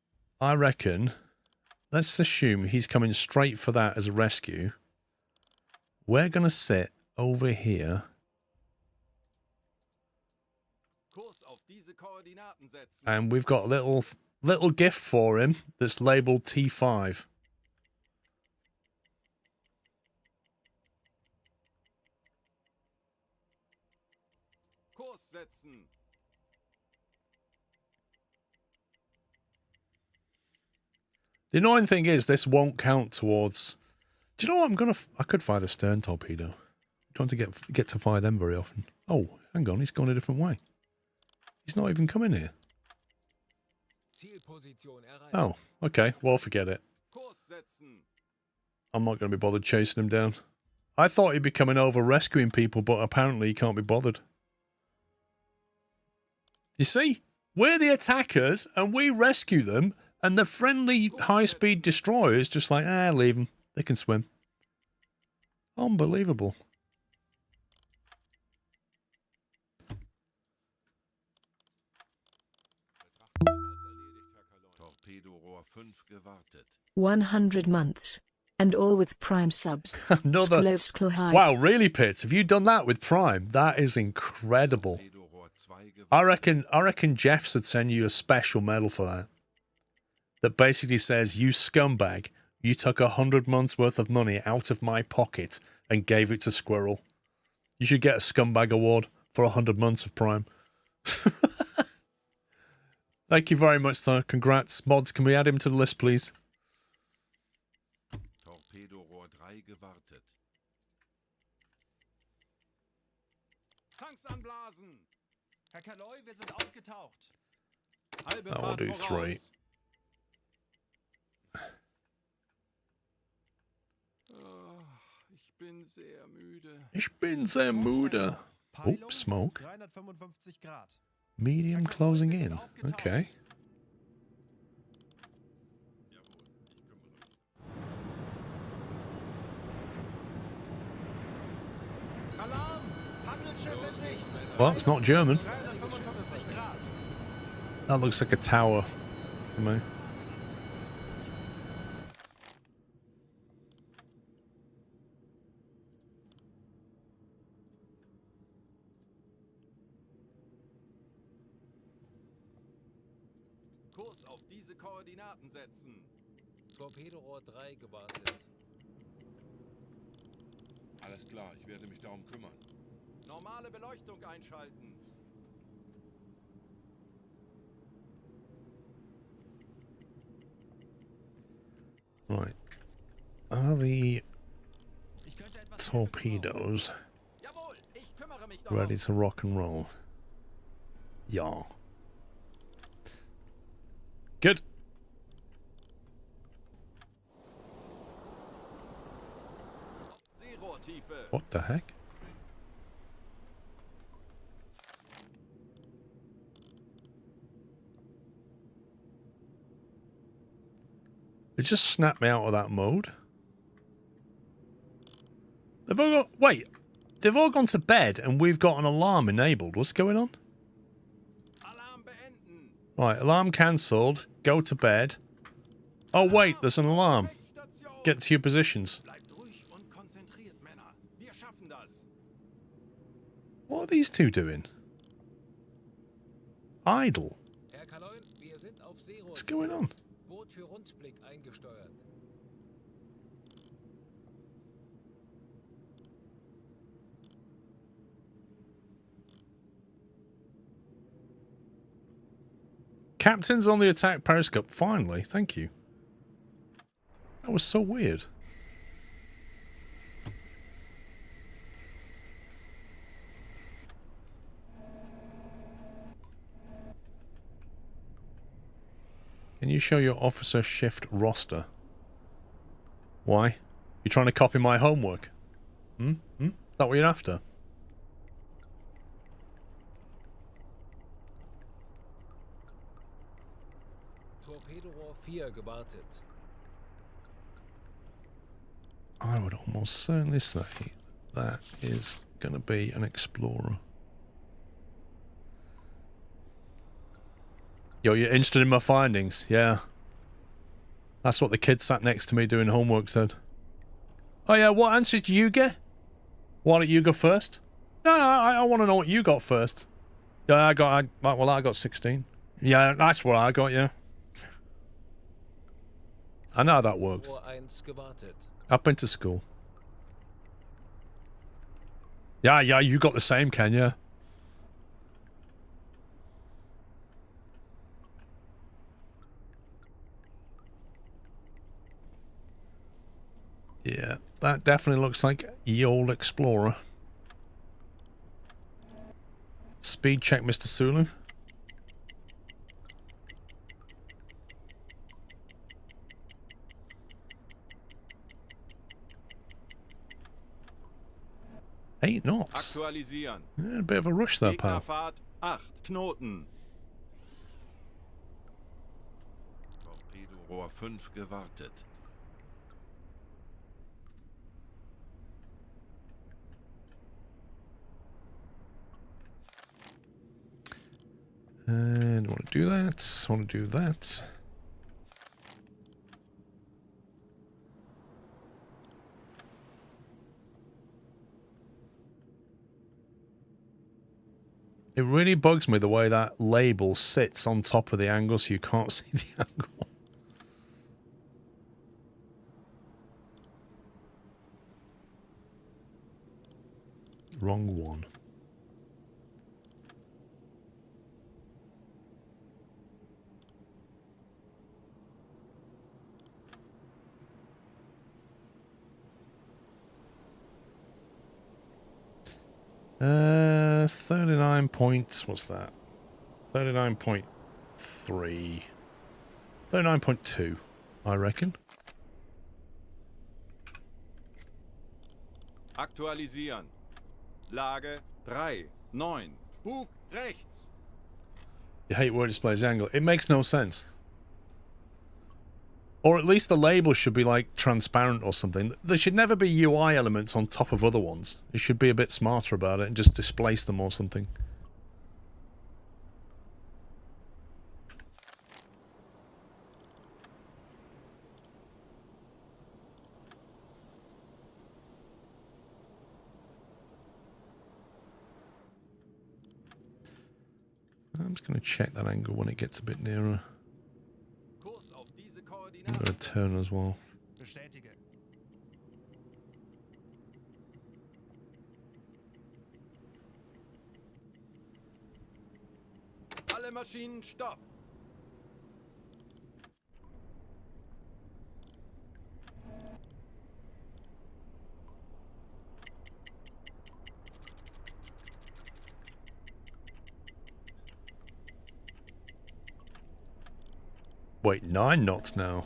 I reckon, let's assume he's coming straight for that as a rescue. We're going to sit over here. Kurs auf diese Koordinaten setzen. And we've got a little gift for him that's labeled T5. Kurs setzen. The annoying thing is this won't count towards... Do you know what? I could fire the stern torpedo. Don't want to get to fire them very often. Oh, hang on, he's gone a different way. He's not even coming here. Zielposition erreicht. Oh, okay. Well, forget it. Kurs setzen. I'm not going to be bothered chasing him down. I thought he'd be coming over rescuing people, but apparently he can't be bothered. You see? We're the attackers, and we rescue them, and the friendly high-speed destroyers just like, leave them. They can swim. Unbelievable. Torpedorohr 5 gewartet. 100 months. And all with Prime subs. Another... Sklovsklohai. Wow, really, Pitt? Have you done that with Prime? That is incredible. I reckon Jeffs would send you a special medal for that. That basically says, you scumbag, you took 100 months worth of money out of my pocket and gave it to Squirrel. You should get a scumbag award for 100 months of Prime. Thank you very much, sir. Congrats. Mods, can we add him to the list, please? Torpedorohr 3 gewartet. Tanks anblasen. Herr Kaloi, wir sind aufgetaucht. Halbe That will Fahrt do voraus. 3. Ich bin sehr müde. Ich bin sehr müde. Oh, smoke. 355 Grad. Medium closing in. Okay. Alarm! Handelsschiff in Sicht. Well, it's not German. 355 Grad. That looks like a tower to me. Kurs auf diese Koordinaten setzen. Torpedorohr 3 gewartet. Alles klar, ich werde mich darum kümmern. Normale Beleuchtung einschalten. Right. Are the torpedoes Jawohl, ich kümmere mich darum. ready to rock and roll? Yeah. Good. Seerohrtiefe. What the heck? It just snapped me out of that mode. They've all got... Wait. They've all gone to bed and we've got an alarm enabled. What's going on? Alarm beenden. Right, alarm cancelled. Go to bed. Oh, wait, there's an alarm. Station. Get to your positions. Bleibt ruhig und konzentriert, Männer. Wir schaffen das. What are these two doing? Idle. Herr Kaloin, wir sind auf Seerohr. What's going on? Boot für Rundblick eingesteuert. Captain's on the attack periscope. Finally, thank you. That was so weird. Can you show your officer shift roster? Why? You trying to copy my homework? Is that what you're after? Torpedo Rohr 4 gewartet. I would almost certainly say that is going to be an explorer. Yo, you're interested in my findings? Yeah. That's what the kid sat next to me doing homework said. Oh yeah, what answer did you get? Why don't you go first? No, I want to know what you got first. Yeah, I got 16. Yeah, that's what I got, yeah. I know how that works. Rohr 1 gewartet. I've been to school. Yeah, you got the same, Ken, yeah. Yeah, that definitely looks like ye old explorer. Speed check, Mr. Sulu. Eight knots. Aktualisieren. Yeah, a bit of a rush there, pal. Gegnerfahrt 8 Knoten. Torpedo Rohr 5 gewartet. And I want to do that. I want to do that. It really bugs me the way that label sits on top of the angle so you can't see the angle. Wrong one. Uh, 39 points. What's that? 39.3. 39.2, I reckon. Aktualisieren. Lage 3 9. Bug rechts. You hate where it displays the angle. It makes no sense. Or at least the label should be like transparent or something. There should never be UI elements on top of other ones. You should be a bit smarter about it and just displace them or something. I'm just going to check that angle when it gets a bit nearer. Kurs auf diese I'm Koordinaten. going to turn as well. Bestätige. Alle Maschinen stopp. Wait, 9 knots now.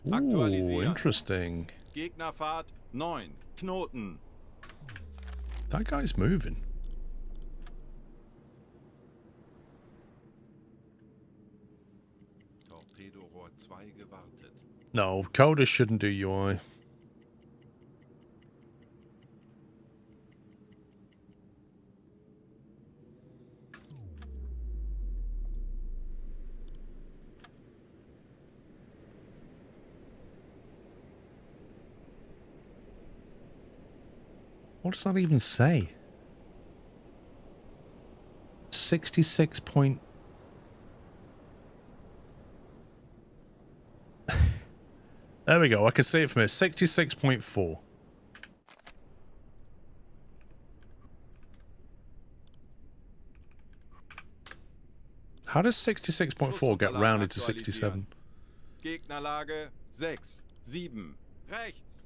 Ooh, Aktualisieren. interesting. Gegnerfahrt 9 Knoten. That guy's moving. Torpedo Rohr 2 gewartet. No, coders shouldn't do UI. What does that even say? 66 point... There we go, I can see it from here. 66.4. How does 66.4 get rounded to 67? Gegnerlage 6, 7, rechts.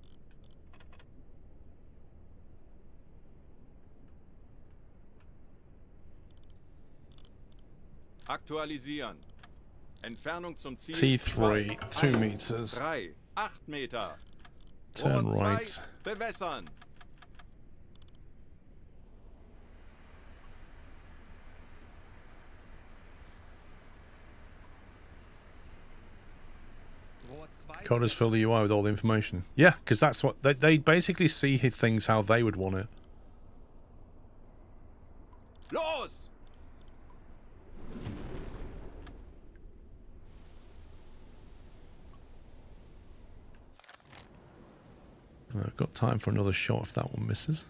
Aktualisieren. Entfernung zum Ziel T3, 2 1, meters. 3, 8 Meter. Turn Rohr 2, right. bewässern. Coders fill the UI with all the information. Yeah, because that's what... They basically see things how they would want it. Los! I've got time for another shot if that one misses.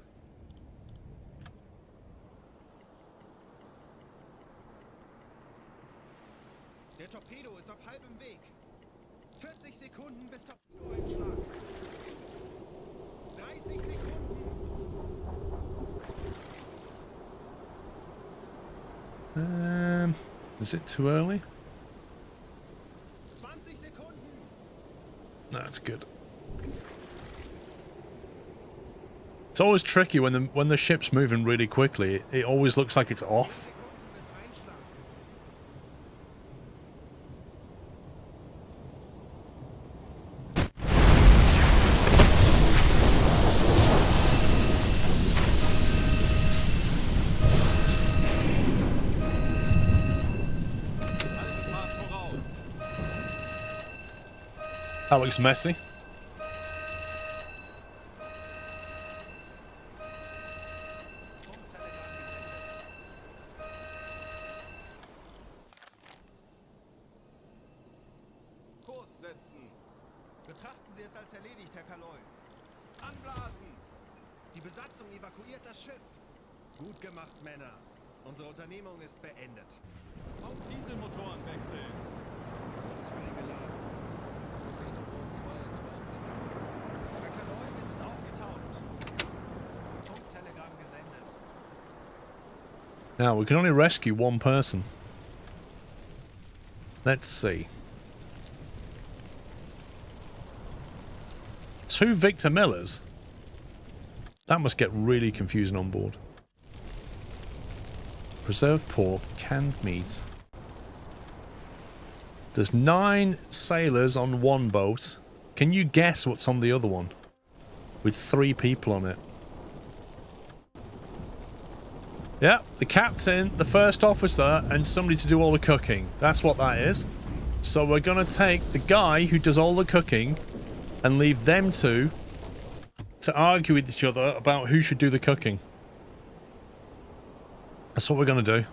Der Torpedo ist auf halbem Weg. 40 Sekunden bis Torpedo-Einschlag. 30 Sekunden. Is it too early? 20 Sekunden. No, it's good. It's always tricky when the ship's moving really quickly. It always looks like it's off. Sekunden bis Einschlag. Fahrt voraus. That looks messy. Kurs setzen. Betrachten Sie es als erledigt, Herr Kaloy. Anblasen. Die Besatzung evakuiert das Schiff. Gut gemacht, Männer. Unsere Unternehmung ist beendet. Auf Dieselmotoren wechseln. Eingeladen. Herr Kaloy, wir sind aufgetaucht. Funktelegramm gesendet. Now, we can only rescue one person. Let's see. 2 Victor Millers? That must get really confusing on board. Preserved pork, canned meat. There's 9 sailors on one boat. Can you guess what's on the other one? With 3 people on it. Yeah, the captain, the first officer, and somebody to do all the cooking. That's what that is. So we're going to take the guy who does all the cooking and leave them two to argue with each other about who should do the cooking. That's what we're going to do.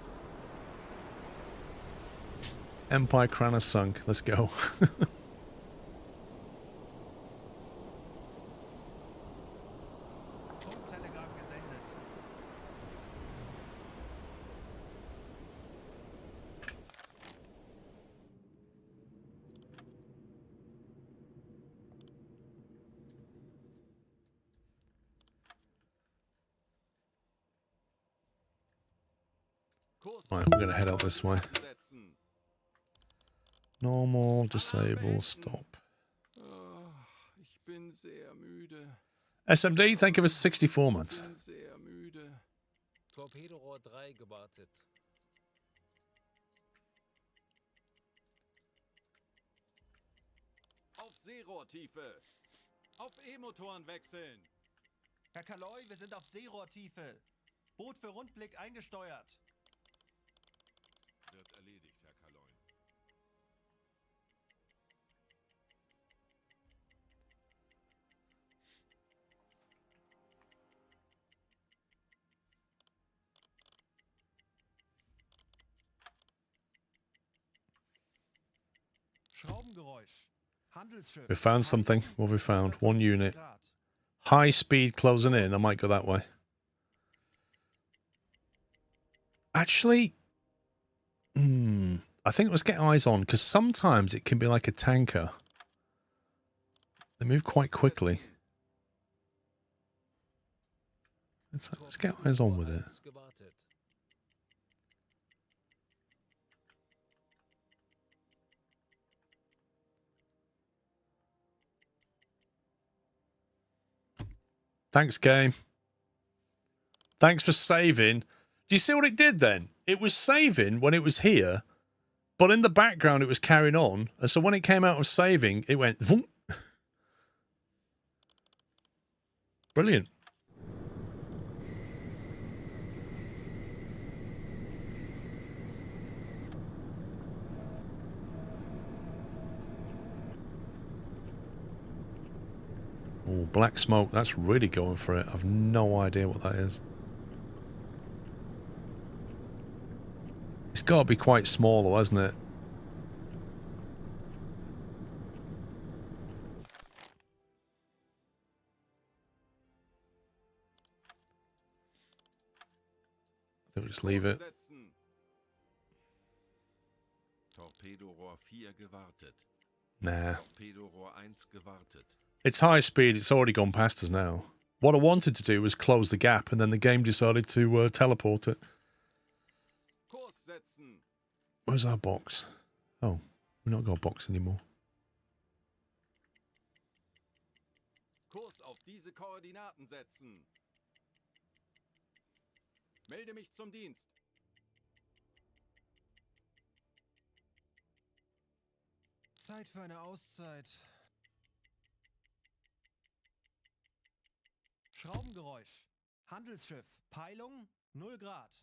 Empire Crown has sunk. Let's go. Funktelegramm gesendet. Kurs Right, we're going to head out this way. setzen. Normal, disable, stop. Ich bin sehr müde. SMD, thank you for 64 months. Bin sehr müde. Torpedorohr 3 gewartet. Auf Seerohrtiefe. Auf E-Motoren wechseln. Herr Kaloi, wir sind auf Seerohrtiefe. Boot für Rundblick eingesteuert. Wird erledigt, Herr Kaloi. Schraubengeräusch. Handelsschiff. We found something. What have we found? One unit. High speed closing in. I might go that way. Actually, I think let's get eyes on, because sometimes it can be like a tanker. They move quite quickly. Let's get eyes on with it. Thanks, game. Thanks for saving. Do you see what it did then? It was saving when it was here, but in the background it was carrying on. And so when it came out of saving, it went... Vroom. Brilliant. Oh, black smoke. That's really going for it. I've no idea what that is. It's got to be quite small, though, hasn't it? I think we'll just leave it. Torpedorohr 4 gewartet. Nah. Torpedorohr 1 gewartet. It's high speed. It's already gone past us now. What I wanted to do was close the gap, and then the game decided to teleport it. Where's our box? Oh, we've not got a box anymore. Kurs auf diese Koordinaten setzen. Melde mich zum Dienst. Zeit für eine Auszeit. Schraubengeräusch. Handelsschiff. Peilung 0 Grad.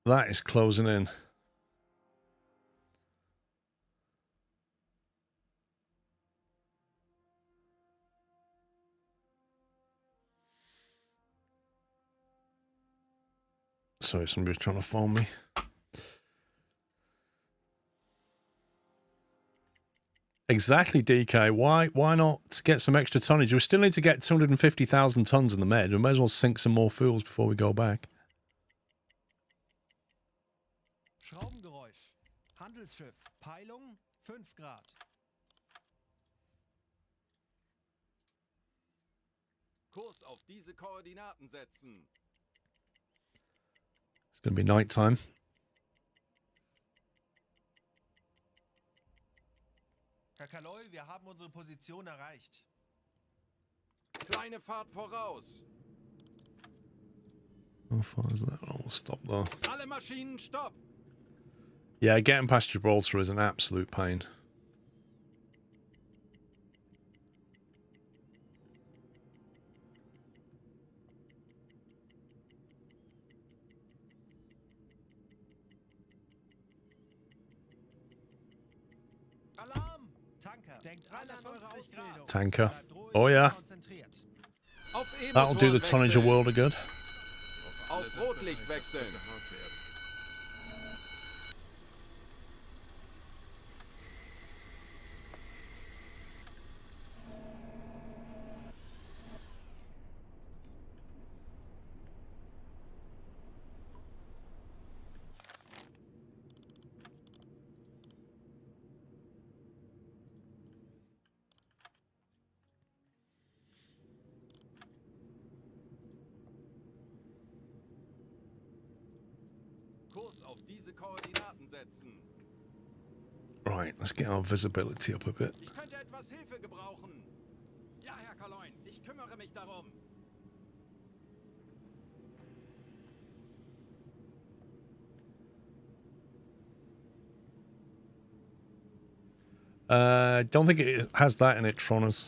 That is closing in. Sorry, somebody's trying to phone me. Exactly, DK. Why not get some extra tonnage? We still need to get 250,000 tons in the med. We may as well sink some more fuels before we go back. Schraubengeräusch. Handelsschiff. Peilung 5 Grad. Kurs auf diese Koordinaten setzen. It's going to be night time. Herr Kaloi, wir haben unsere Position erreicht. Kleine Fahrt voraus. How far is that? Oh, we'll stop there. Alle Maschinen stopp. Yeah, getting past Gibraltar is an absolute pain. Alarm! Tanker. Denkt alle an eure Ausbildung. Tanker. Oh yeah. That'll do the tonnage a world of good. Auf Rotlicht wechseln. Kurs auf diese Koordinaten setzen. Right, let's get our visibility up a bit. Ich könnte etwas Hilfe gebrauchen. Ja, Herr Kaloin, ich kümmere mich darum. Don't think it has that in it, Troners.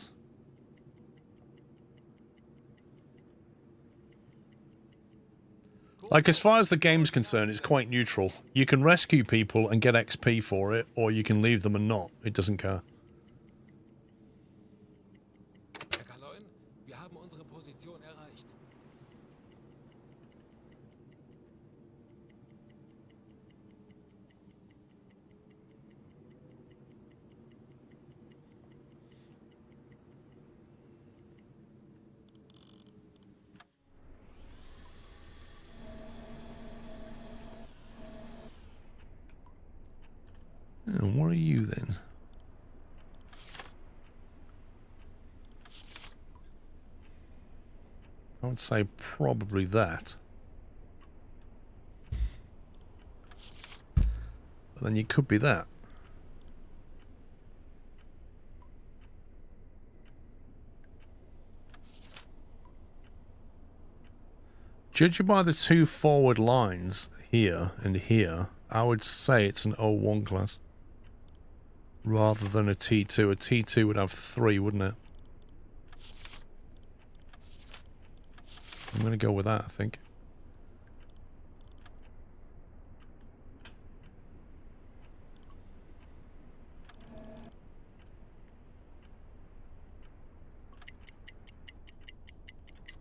Like, as far as the game's concerned, it's quite neutral. You can rescue people and get XP for it, or you can leave them and not. It doesn't care. Herr Kaloin, wir haben unsere Position erreicht. And what are you then? I would say probably that. But then you could be that. Judging by the two forward lines here and here, I would say it's an 01 class. Rather than a T2. A T2 would have 3, wouldn't it? I'm going to go with that, I think.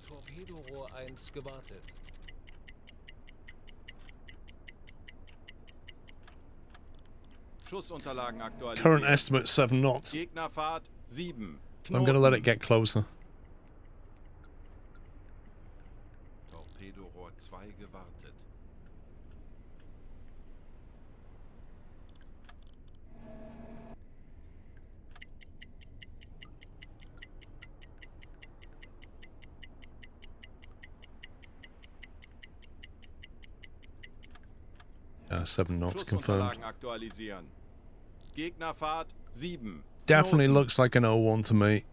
Torpedorohr 1 gewartet. Schussunterlagen aktualisiert. Current estimate 7 knots. Gegnerfahrt 7. I'm going to let it get closer. Torpedorohr 2 gewartet. Yeah, 7 knots confirmed. Schussunterlagen aktualisieren. Gegnerfahrt 7. Definitely looks like an 01 to me.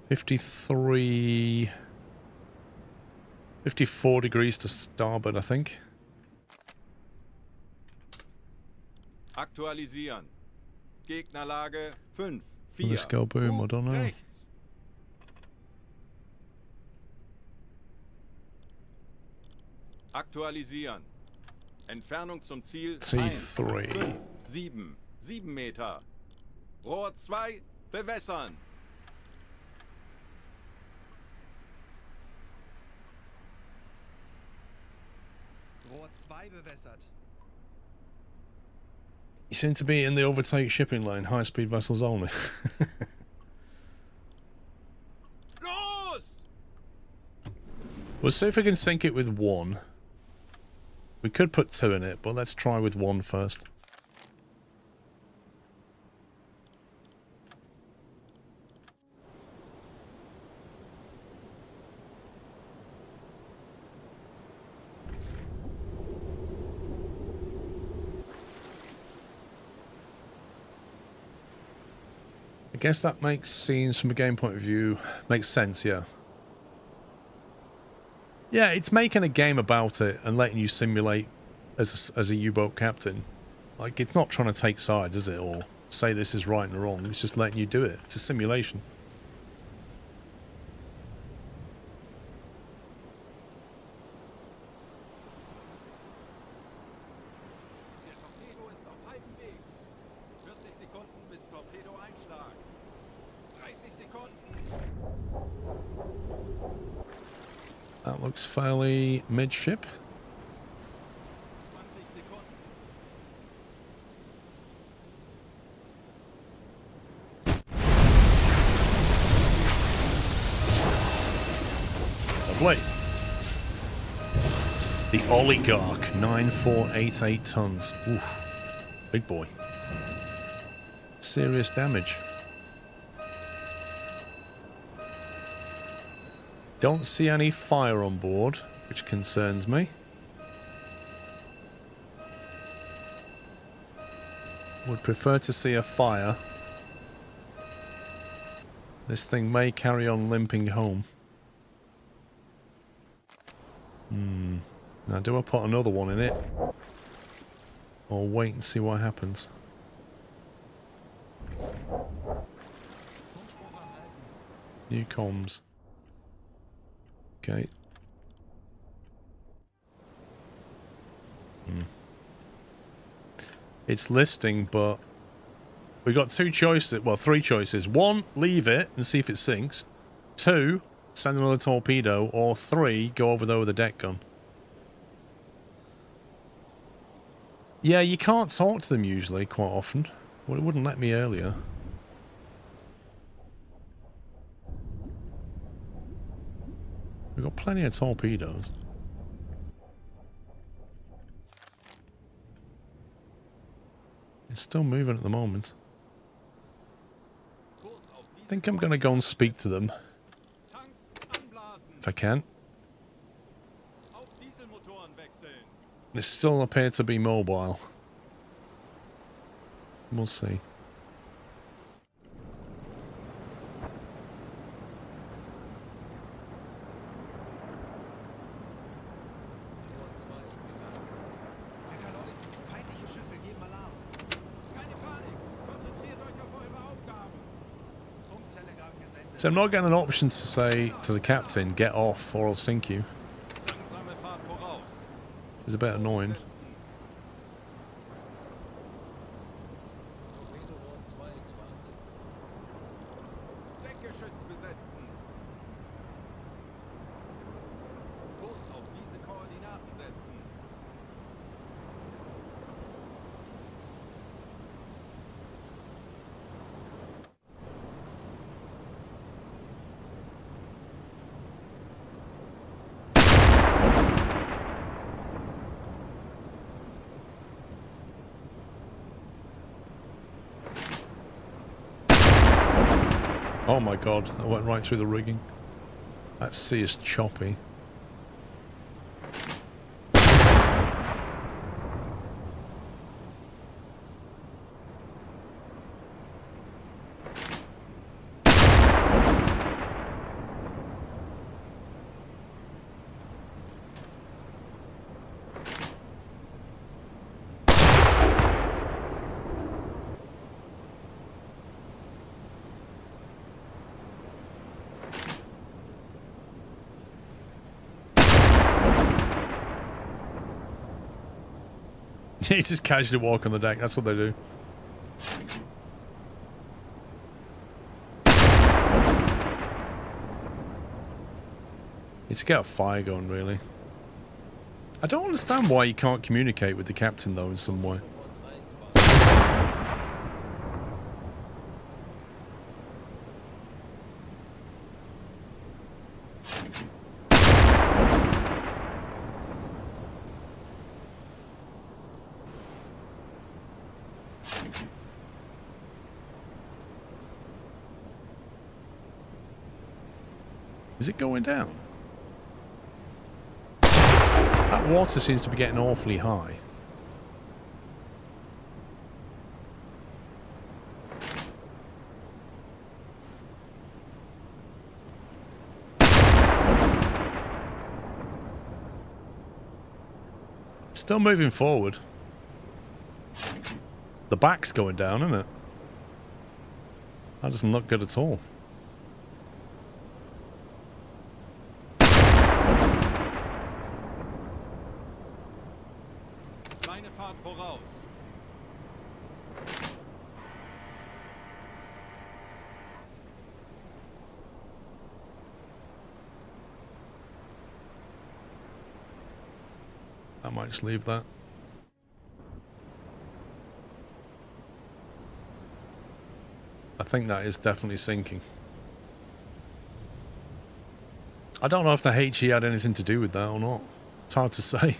$53... 54 degrees to starboard, I think. Aktualisieren. Gegnerlage 5. Let's go boom, I don't know. Rechts. Aktualisieren. Entfernung zum Ziel T3. 5, 7. 7 Meter. Rohr 2 bewässern. Rohr 2 bewässert. You seem to be in the overtake shipping lane, high-speed vessels only. Los! We'll see if we can sink it with 1. We could put 2 in it, but let's try with 1 first. I guess that makes scenes from a game point of view makes sense, yeah. Yeah, it's making a game about it and letting you simulate as a U-boat captain. Like, it's not trying to take sides, is it? Or say this is right and wrong. It's just letting you do it. It's a simulation. Der Torpedo ist auf halbem Weg. 40 Sekunden bis Torpedo-Einschlag. 30 Sekunden. That looks fairly midship. 20 Sekunden. Lovely. The Oligarch, 9488 tons. Oof. Big boy. Serious damage. Don't see any fire on board, which concerns me. Would prefer to see a fire. This thing may carry on limping home. Now, do I put another one in it? Or wait and see what happens? New comms. Okay. It's listing, but we got two choices. Well, three choices. One, leave it and see if it sinks. Two, send another torpedo. Or three, go over there with a deck gun. Yeah, you can't talk to them usually, quite often. Well, it wouldn't let me earlier. We've got plenty of torpedoes. It's still moving at the moment. I think I'm going to go and speak to them. If I can. They still appear to be mobile. We'll see. So I'm not getting an option to say to the captain, get off or I'll sink you. It's a bit annoying. Oh my god, I went right through the rigging. That sea is choppy. You just casually walk on the deck, that's what they do. Need to get a fire going, really. I don't understand why you can't communicate with the captain, though, in some way. Is it going down? That water seems to be getting awfully high. Still moving forward. The back's going down, isn't it? That doesn't look good at all. I might just leave that. I think that is definitely sinking. I don't know if the HE had anything to do with that or not. It's hard to say.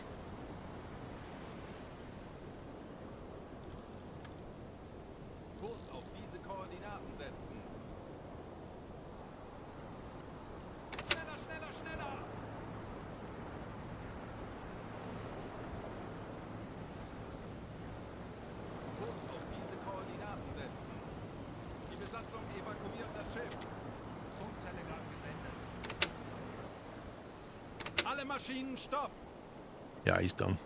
Alle Maschinen stopp! Yeah, he's done.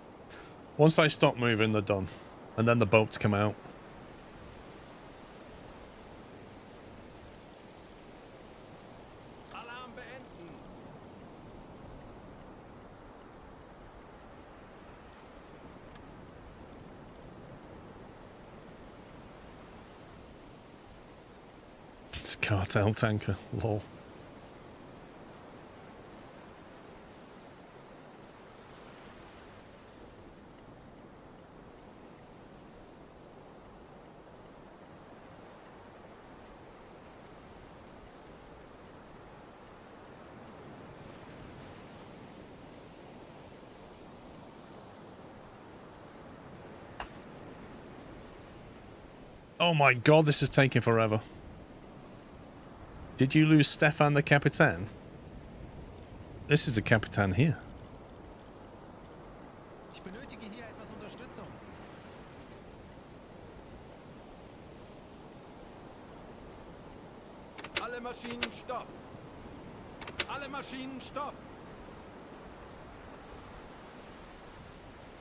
Once they stop moving, they're done. And then the boats come out. Alarm beenden! It's a cartel tanker. Lol. Oh my god, this is taking forever. Did you lose Stefan the Capitan? This is the Capitan here. Ich benötige hier etwas Unterstützung. Alle Maschinen stopp! Alle Maschinen stopp!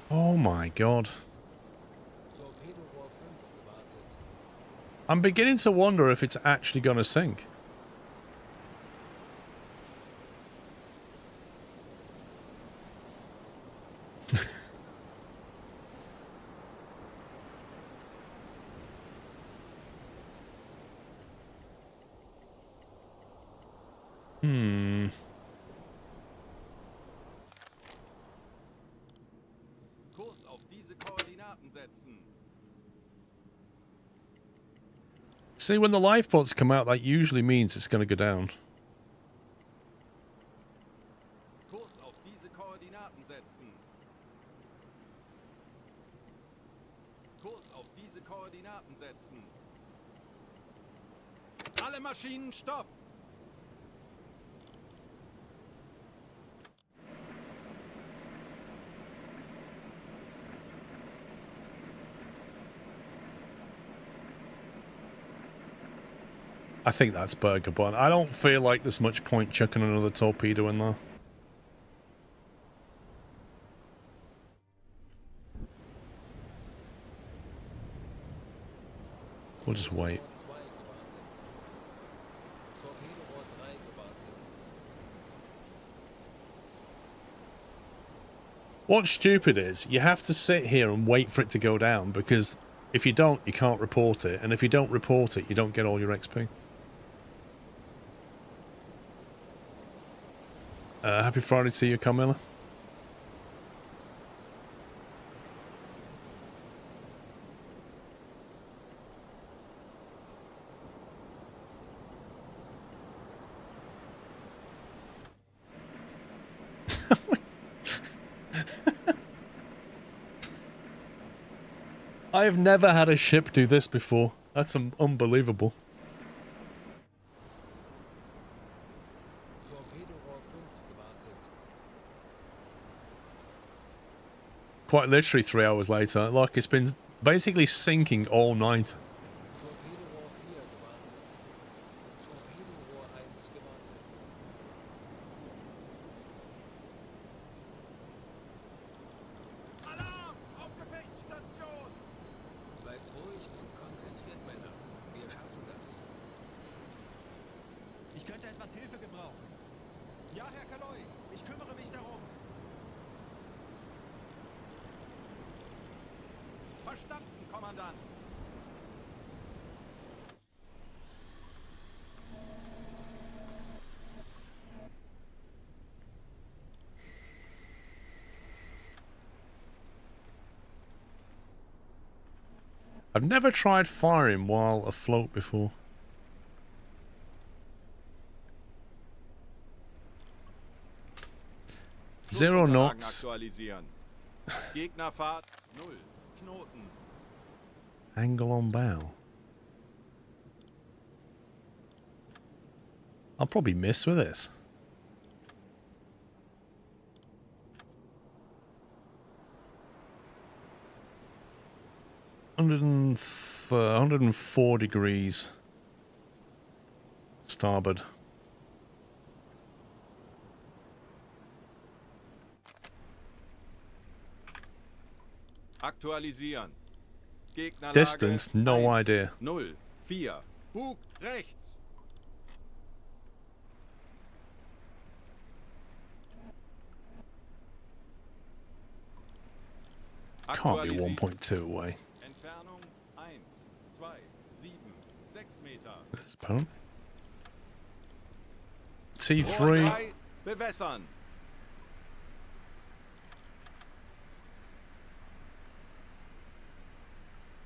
Oh my god. Torpedorohr 5 gewartet. I'm beginning to wonder if it's actually gonna sink. Kurs auf diese Koordinaten setzen. See, when the lifeboats come out, that usually means it's gonna go down. Kurs auf diese Koordinaten setzen. Kurs auf diese Koordinaten setzen. Alle Maschinen stopp! I think that's Burger Bun. I don't feel like there's much point chucking another torpedo in there. We'll just wait. 2 gewartet. Torpedorohr 3 gewartet. What's stupid is you have to sit here and wait for it to go down, because if you don't, you can't report it, and if you don't report it, you don't get all your XP. Happy Friday to you, Carmilla. I have never had a ship do this before. That's unbelievable. Torpedorohr 5 gewartet. Quite literally 3 hours later. Like, it's been basically sinking all night. Torpedorohr 4 gewartet. Torpedorohr 1 gewartet. Alarm! Auf Gefechtsstation! Bleibt ruhig und konzentriert, Männer. Wir schaffen das. Ich könnte etwas Hilfe gebrauchen. Ja, Herr Kaloi, ich kümmere mich darum. Verstanden, Kommandant! I've never tried firing while afloat before. Zero Schlussunterlagen knots. aktualisieren. Gegnerfahrt 0. Knoten. Angle on bow. I'll probably miss with this. Hundred and 104 degrees. Starboard. Aktualisieren. Gegnerlage Distance, no 1, idea. 0, 4. Bug rechts. Can't be Aktualisieren. 1.2 away. Entfernung 1, 2, 7, 6 Meter. Apparently. Rohr T3. 3, bewässern.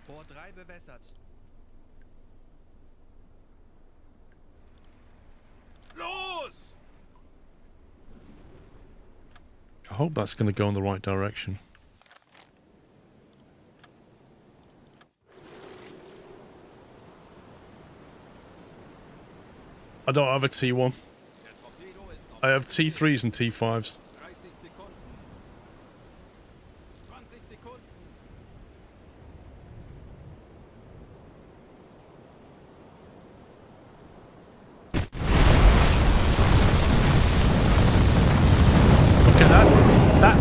Rohr 3 bewässert. Los! I hope that's going to go in the right direction. I don't have a T1. Der Torpedo ist auf I have T3s and T5s. 30 Sekunden. 20 Sekunden. Okay,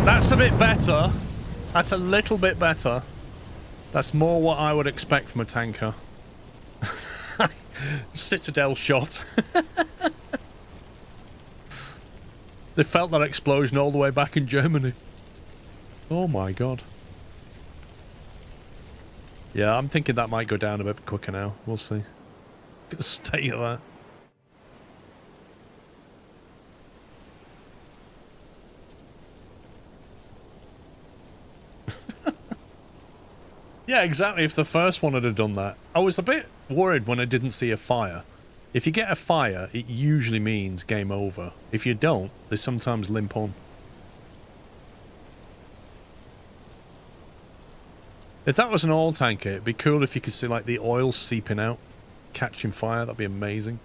that's a bit better. That's a little bit better. That's more what I would expect from a tanker. Citadel shot. They felt that explosion all the way back in Germany. Oh my god. Yeah, I'm thinking that might go down a bit quicker now. We'll see. Look at the state of that. Yeah, exactly. If the first one had done that. I was a bit worried when I didn't see a fire. If you get a fire, it usually means game over. If you don't, they sometimes limp on. If that was an oil tanker, it'd be cool if you could see like the oil seeping out, catching fire. That'd be amazing.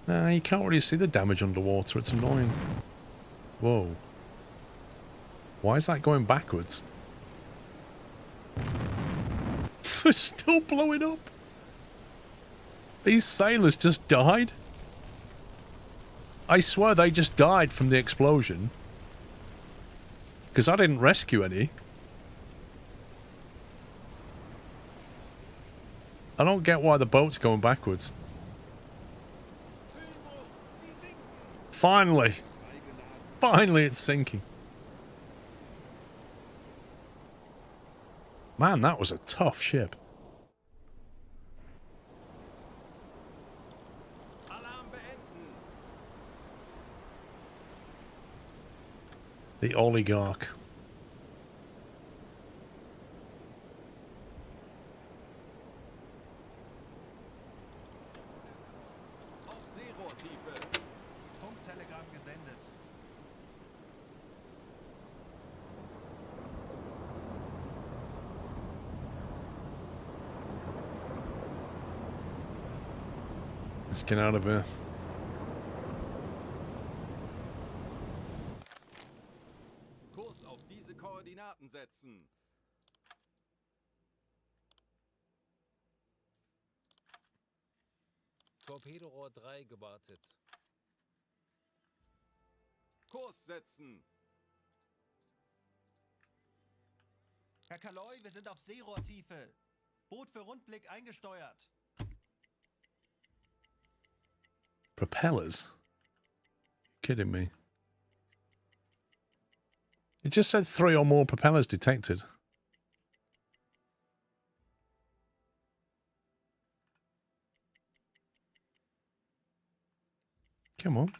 Nah, you can't really see the damage underwater. It's annoying. Whoa. Why is that going backwards? It's still blowing up. These sailors just died. I swear they just died from the explosion. Because I didn't rescue any. I don't get why the boat's going backwards. Finally. Finally it's sinking. Man, that was a tough ship. Alarm beenden. The oligarch. Auf Seerohrtiefe. Funktelegramm gesendet. Let's get out of here. Kurs auf diese Koordinaten setzen. Torpedorohr 3 gewartet. Kurs setzen. Herr Kaloi, wir sind auf Seerohrtiefe. Boot für Rundblick eingesteuert. Propellers? Kidding me. It just said 3 or more propellers detected. Come on.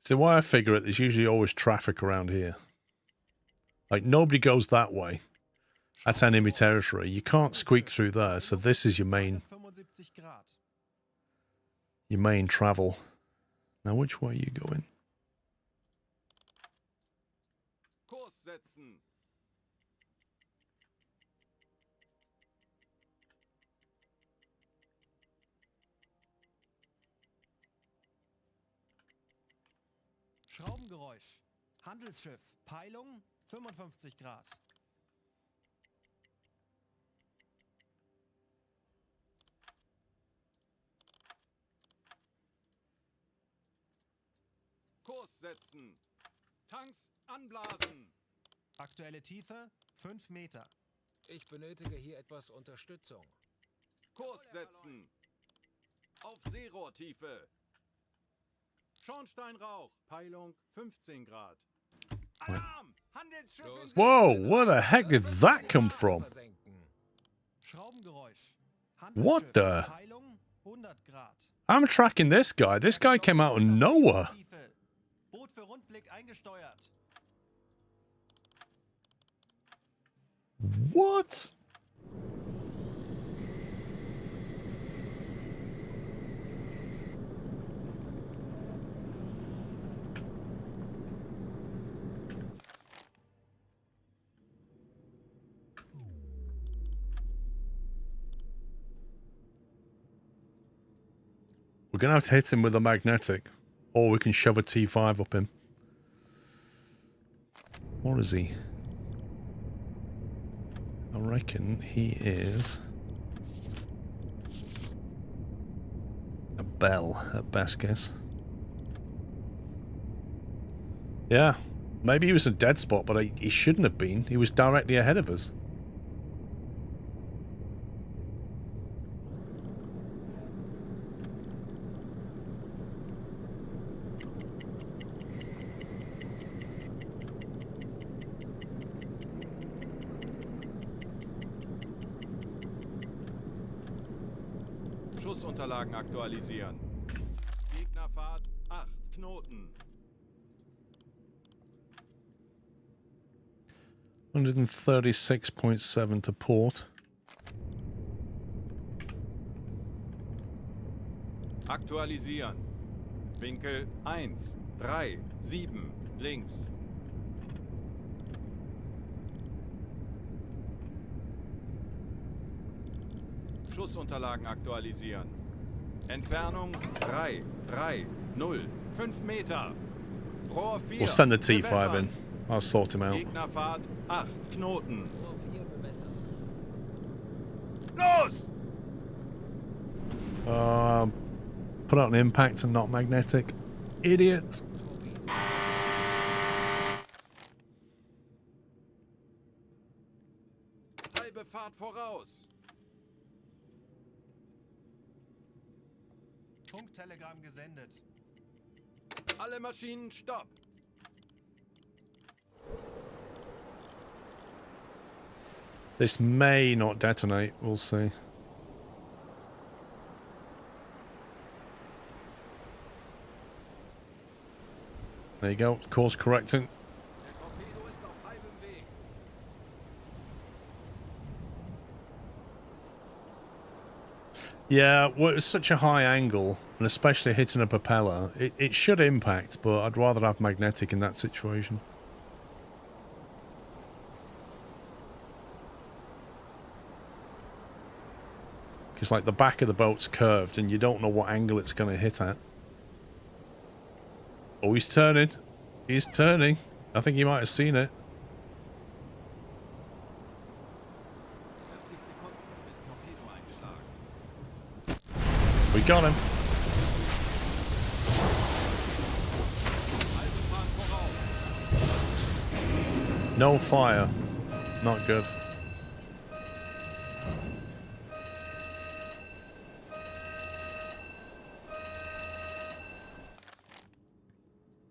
So why I figure it, there's usually always traffic around here. Like, nobody goes that way. That's enemy territory. You can't squeak through there, so this is your main 275 Grad. travel. Now, which way are you going? Kurs setzen. Schraubengeräusch. Handelsschiff. Peilung 55 Grad. Kurs setzen. Tanks anblasen. Aktuelle Tiefe 5 Meter. Ich benötige hier etwas Unterstützung. Kurs setzen. Auf Seerohrtiefe. Schornsteinrauch. Peilung 15 Grad. Alarm! Handelsschiff in Whoa, where the heck did that come from? Schraubengeräusch. What Handelsschiff. the? Peilung 100 Grad. I'm tracking this guy. This guy came out of nowhere. Tiefe. Boot für Rundblick eingesteuert. What? We're going to have to hit him with a magnetic. Or we can shove a T5 up him. What is he? I reckon he is a bell at best guess. Yeah, maybe he was a dead spot, but he shouldn't have been. He was directly ahead of us. Schussunterlagen aktualisieren. Gegnerfahrt 8 Knoten. 136.7 to port. Aktualisieren. Winkel 1, 3, 7, links. Schussunterlagen aktualisieren. Entfernung 3, 3, 0, 5 Meter. Rohr 4. We'll send the T5 bewässern. in. I'll sort him out. Gegnerfahrt 8 Knoten. Rohr 4 bewässert. Los! Put out an impact and not magnetic. Idiot. Halbe Fahrt voraus. Funktelegramm gesendet. Alle Maschinen stopp. This may not detonate. We'll see. There you go. Course correcting. Der Torpedo ist auf halbem Weg. Yeah, well, it's such a high angle, and especially hitting a propeller, it should impact, but I'd rather have magnetic in that situation. Because, like, the back of the boat's curved, and you don't know what angle it's going to hit at. Oh, he's turning. He's turning. I think you might have seen it. 40 Sekunden bis Torpedoeinschlag. We got him. Halbe Fahrt voraus. No fire. Not good.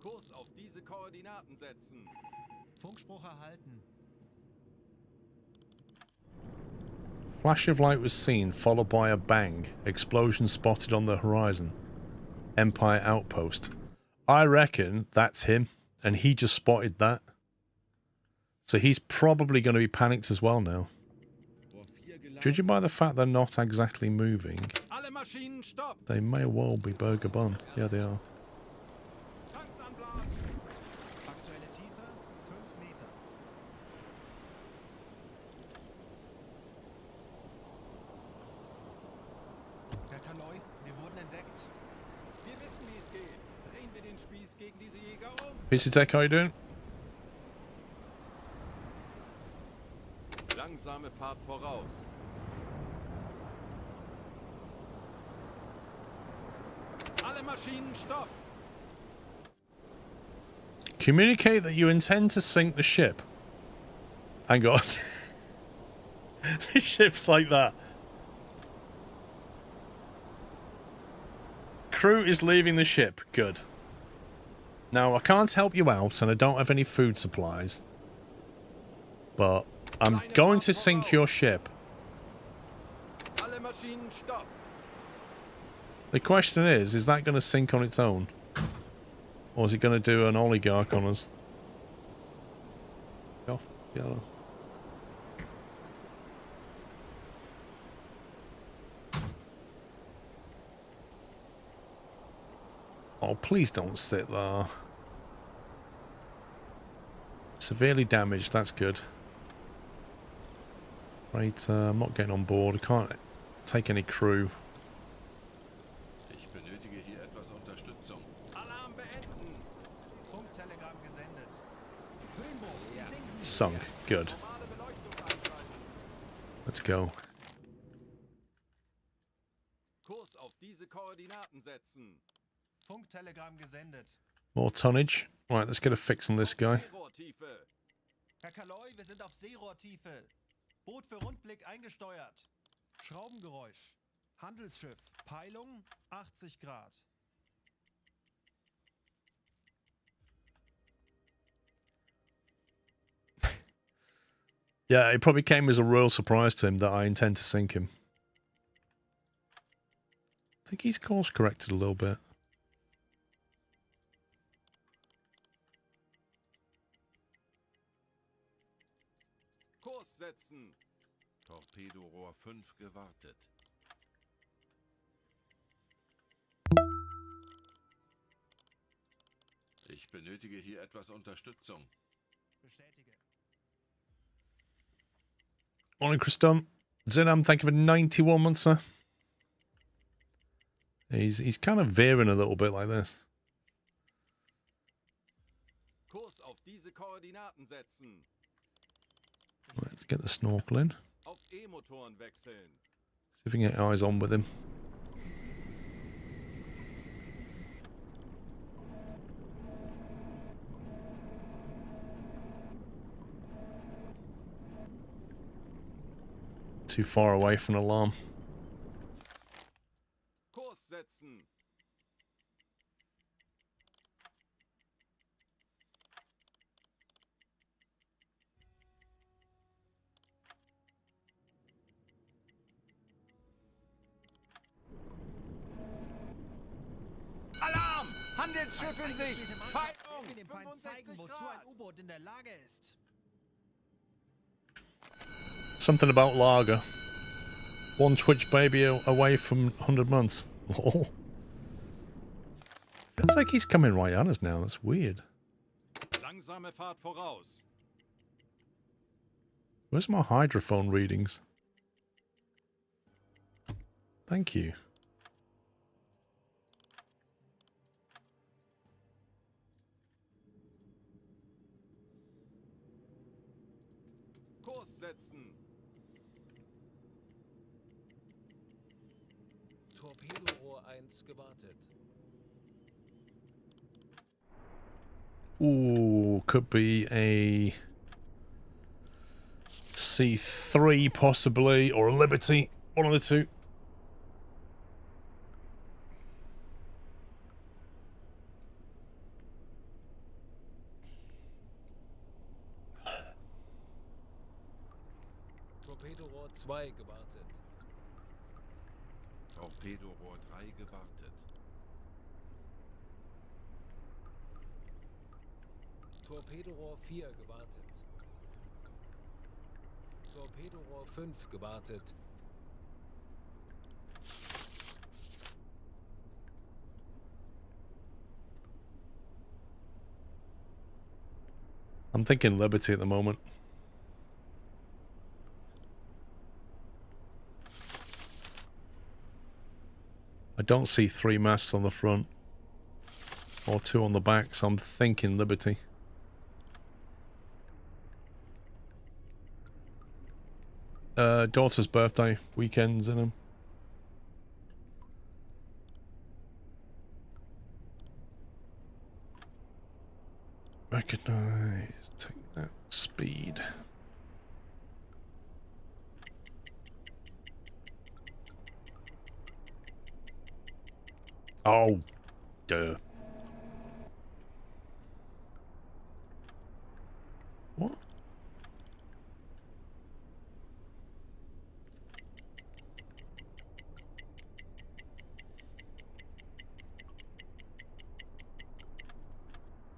Kurs auf diese Koordinaten setzen. Funkspruch erhalten. Flash of light was seen, followed by a bang. Explosion spotted on the horizon. Empire outpost. I reckon that's him, and he just spotted that. So he's probably going to be panicked as well now. Judging by the fact they're not exactly moving, Alle Maschinen stopp. they may well be Burger Bun. Yeah, they are. Tanks anblasen. Aktuelle Tiefe 5 Meter. Herr Convoy, wir wurden entdeckt. Wir wissen, wie es geht. Drehen wir den Spieß gegen diese Jäger um. Peachy Tech, how you doing? Langsame Fahrt voraus. Alle Maschinen stopp. Communicate that you intend to sink the ship. Hang on. The ship's like that. Crew is leaving the ship. Good. Now, I can't help you out, and I don't have any food supplies. But I'm going to sink your ship. Alle Maschinen stopp. The question is that going to sink on its own? Or is it going to do an oligarch on us? Get off. Yellow. Oh, please don't sit there. Severely damaged, that's good. Right, I'm not getting on board. I can't take any crew. Ich benötige hier etwas Unterstützung. Alarm beenden. Funktelegramm gesendet. Höhenbruch, Sie sinken. Sunk. Good. Normale Beleuchtung einschalten. Let's go. Kurs auf diese Koordinaten setzen. Funktelegramm gesendet. More tonnage. Right, let's get a fix on this guy. Seerohrtiefe. Herr Kaloi, wir sind auf Seerohrtiefe. Boot für Rundblick eingesteuert. Schraubengeräusch. Handelsschiff. Peilung 80 Grad. Yeah, it probably came as a royal surprise to him that I intend to sink him. I think he's course corrected a little bit. Kurs setzen. Torpedorohr 5 gewartet. Ich benötige hier etwas Unterstützung. Bestätige. Morning, Christon. Zinam, thank you for 91 months, sir. He's kind of veering a little bit like this. Kurs auf diese Koordinaten setzen. Let's get the snorkel in. Auf E-Motoren wechseln. See if we can get eyes on with him. Too far away from an alarm. Kurs setzen. Alarm! Handelsschiff in Sicht! Peilung! Wir dem Feind zeigen, 65 wozu Grad! ein U-Boot in der Lage ist. Something about lager. One Twitch baby away from 100 months. Oh. Feels like he's coming right on us now. That's weird. Langsame Fahrt voraus. Where's my hydrophone readings? Thank you. Kurs setzen. Torpedorohr 1 gewartet. Ooh, could be a C3 possibly, or a Liberty. One of the two. Torpedorohr 2 gewartet. Torpedorohr 3 gewartet. Torpedorohr 4 gewartet. Torpedorohr 5 gewartet. I'm thinking Liberty at the moment. I don't see three masts on the front. or 2 on the back, so I'm thinking Liberty. Daughter's birthday weekends in them. Recognize, take that speed. Oh, duh. What?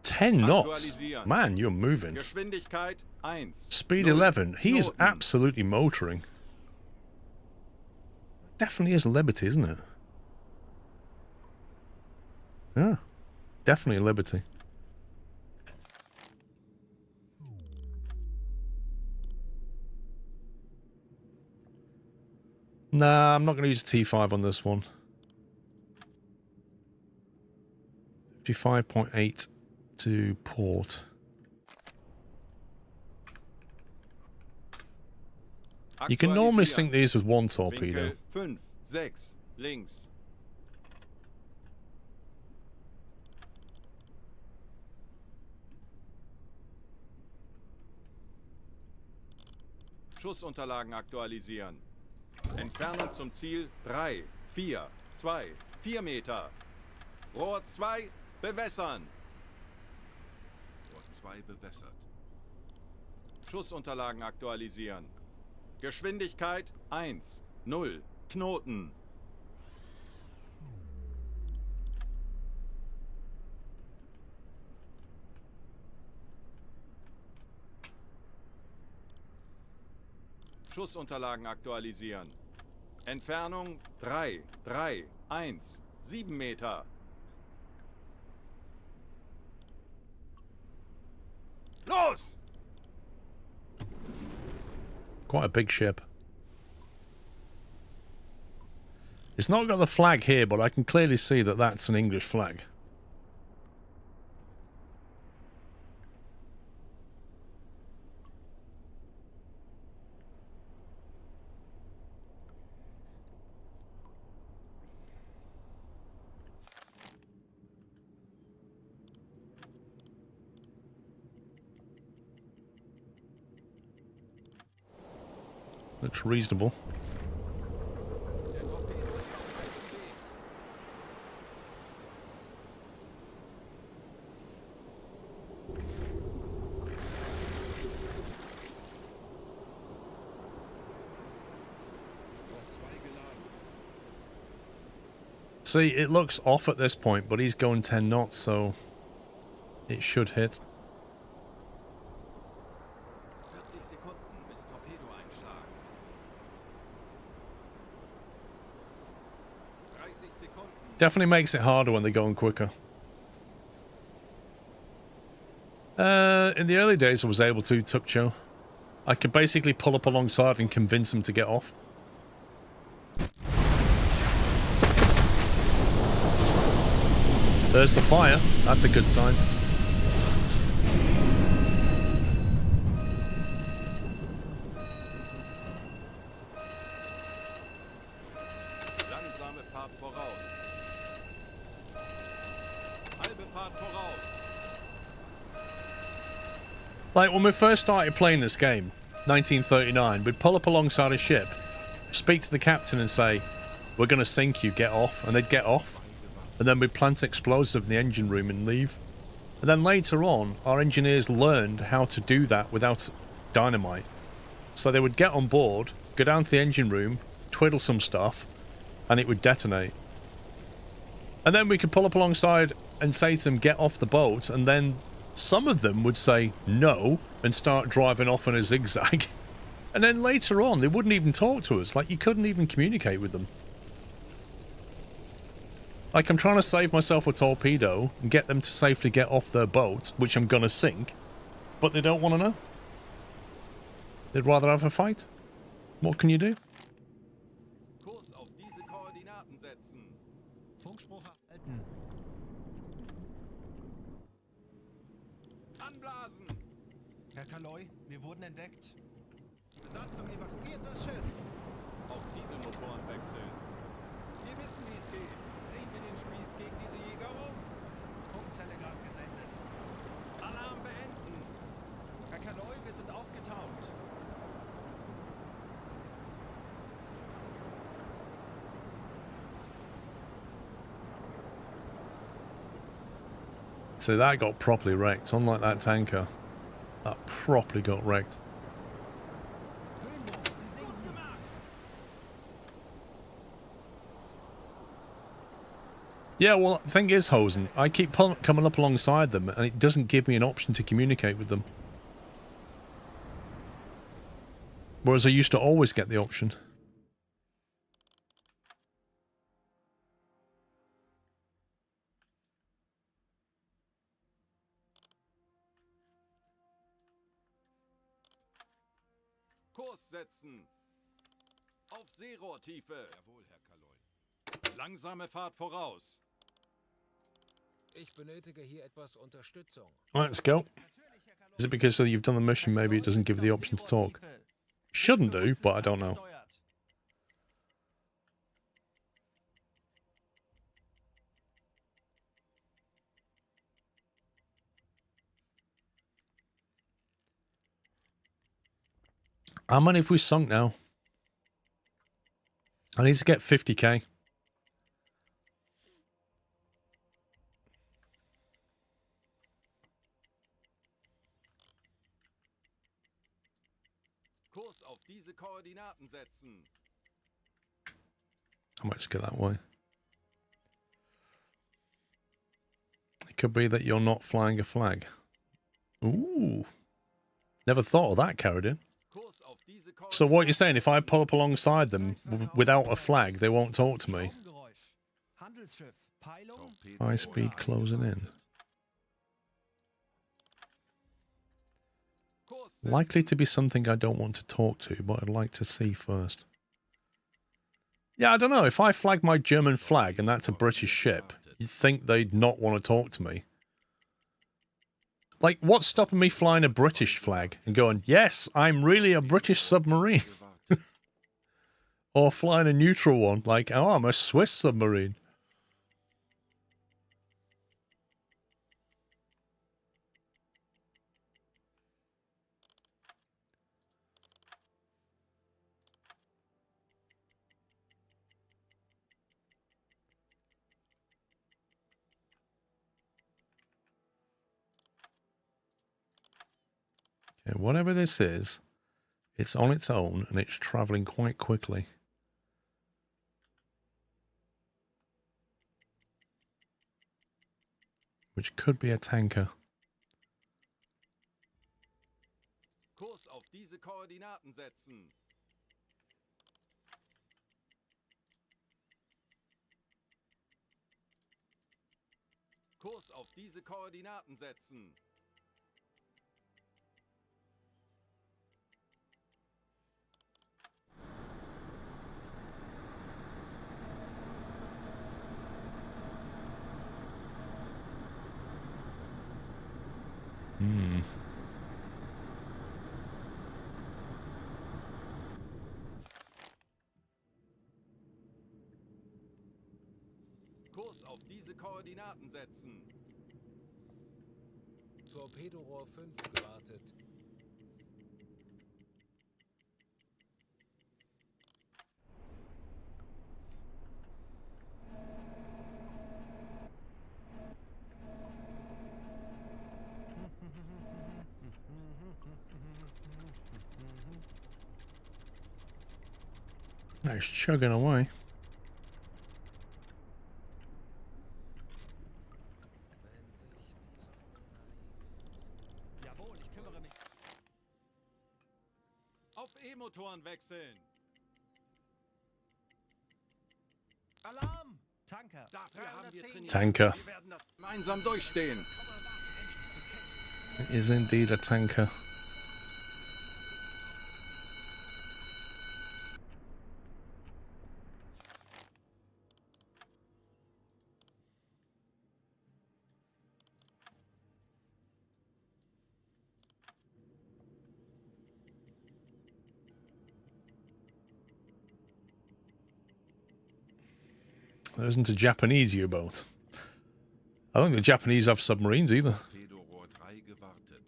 Ten knots? Man, you're moving. Geschwindigkeit 1. Speed 11. He is absolutely motoring. Definitely is a Liberty, isn't it? Yeah, definitely a Liberty. Nah, I'm not going to use a T5 on this one. 55.8 to port. You can normally sink these with 1 torpedo. Winkel 5, 6, links. Schussunterlagen aktualisieren. Entfernung zum Ziel 3, 4, 2, 4 Meter. Rohr 2, bewässern. Rohr 2 bewässert. Schussunterlagen aktualisieren. Geschwindigkeit 1, 0, Knoten. Schussunterlagen aktualisieren. Entfernung 3, 3, 1, 7 Meter. Los! Quite a big ship. It's not got the flag here, but I can clearly see that that's an English flag. Looks reasonable. Der Torpedo ist auf halbem Weg. See, it looks off at this point, but he's going 10 knots, so it should hit. 40 Sekunden bis Torpedoeinschlag. 30 Sekunden. Definitely makes it harder when they're going quicker. In the early days I was able to, Tupcho. I could basically pull up alongside and convince them to get off. There's the fire. That's a good sign. Langsame Fahrt voraus. Halbe Fahrt voraus. Like, when we first started playing this game, 1939, we'd pull up alongside a ship, speak to the captain and say, "We're going to sink you, get off," and they'd get off. And then we'd plant explosive in the engine room and leave. And then later on, our engineers learned how to do that without dynamite. So they would get on board, go down to the engine room, twiddle some stuff, and it would detonate. And then we could pull up alongside and say to them, "Get off the boat," and then some of them would say no and start driving off in a zigzag. And then later on, they wouldn't even talk to us. Like, you couldn't even communicate with them. Like, I'm trying to save myself a torpedo and get them to safely get off their boat, which I'm gonna sink, but they don't want to know. They'd rather have a fight. What can you do? Kurs auf diese Koordinaten setzen. Funkspruch erhalten. einblasen! Herr Kaloy, wir wurden entdeckt. Besatzung evakuiert das Schiff. Auf Dieselmotoren wechseln. Wir wissen, wie es geht. Drehen wir den Spieß gegen diese Jäger um. Funktelegramm gesendet. Alarm beenden. Herr Kaloy, wir sind aufgetaucht. So that got properly wrecked, unlike that tanker. That properly got wrecked. Yeah, well, the thing is, Hosen, I keep coming up alongside them, and it doesn't give me an option to communicate with them. Whereas I used to always get the option. Kurs setzen. Auf Seerohrtiefe. Jawohl, Herr Kaloy. Langsame Fahrt voraus. Ich benötige hier etwas Unterstützung. Alright, let's go. Is it because you've done the mission, maybe it doesn't give you the option to talk? Shouldn't do, but I don't know. How many have we sunk now? I need to get 50k. Kurs auf diese Koordinaten setzen. I might just go that way. It could be that you're not flying a flag. Ooh. Never thought of that, Carradine. So what you're saying, if I pull up alongside them without a flag, they won't talk to me? High speed closing in. Likely to be something I don't want to talk to, but I'd like to see first. Yeah, I don't know. If I flag my German flag and that's a British ship, you'd think they'd not want to talk to me. Like, what's stopping me flying a British flag and going, yes, I'm really a British submarine? Or flying a neutral one, like, oh, I'm a Swiss submarine. Okay, whatever this is, it's on its own and it's traveling quite quickly. Which could be a tanker. Kurs auf diese Koordinaten setzen. Kurs auf diese Koordinaten setzen. Hmm. Kurs auf diese Koordinaten setzen. Torpedorohr 5 gewartet. It's chugging away. Jawohl, ich kümmere mich. Auf E-Motoren wechseln. Alarm! Tanker. Dafür haben wir trainiert. Tanker. Wir werden das gemeinsam durchstehen. It is indeed a tanker. There isn't a Japanese U-boat. I don't think the Japanese have submarines either. Torpedorohr 3 gewartet.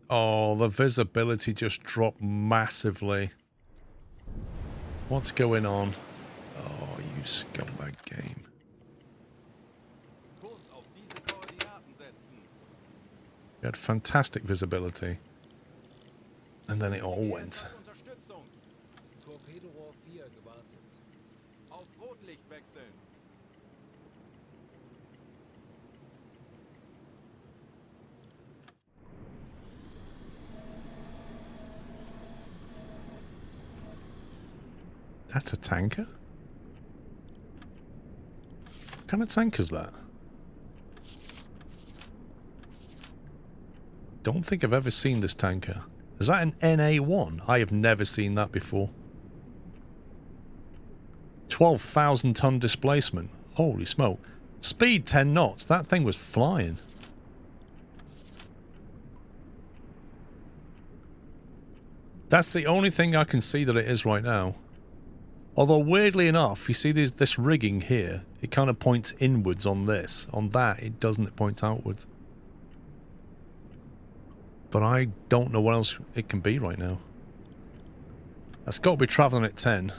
Oh, the visibility just dropped massively. What's going on? Oh, you scumbag game. Kurs auf diese Koordinaten setzen. You had fantastic visibility. And then it all went. Unterstützung. Torpedorohr 4 gewartet. Auf Rotlicht wechseln. That's a tanker? What kind of tanker is that? Don't think I've ever seen this tanker. Is that an NA1? I have never seen that before. 12,000 ton displacement. Holy smoke. Speed 10 knots. That thing was flying. That's the only thing I can see that it is right now. Although weirdly enough, you see this rigging here, it kind of points inwards on this. On that, it doesn't, it points outwards. But I don't know what else it can be right now. That's got to be traveling at 10.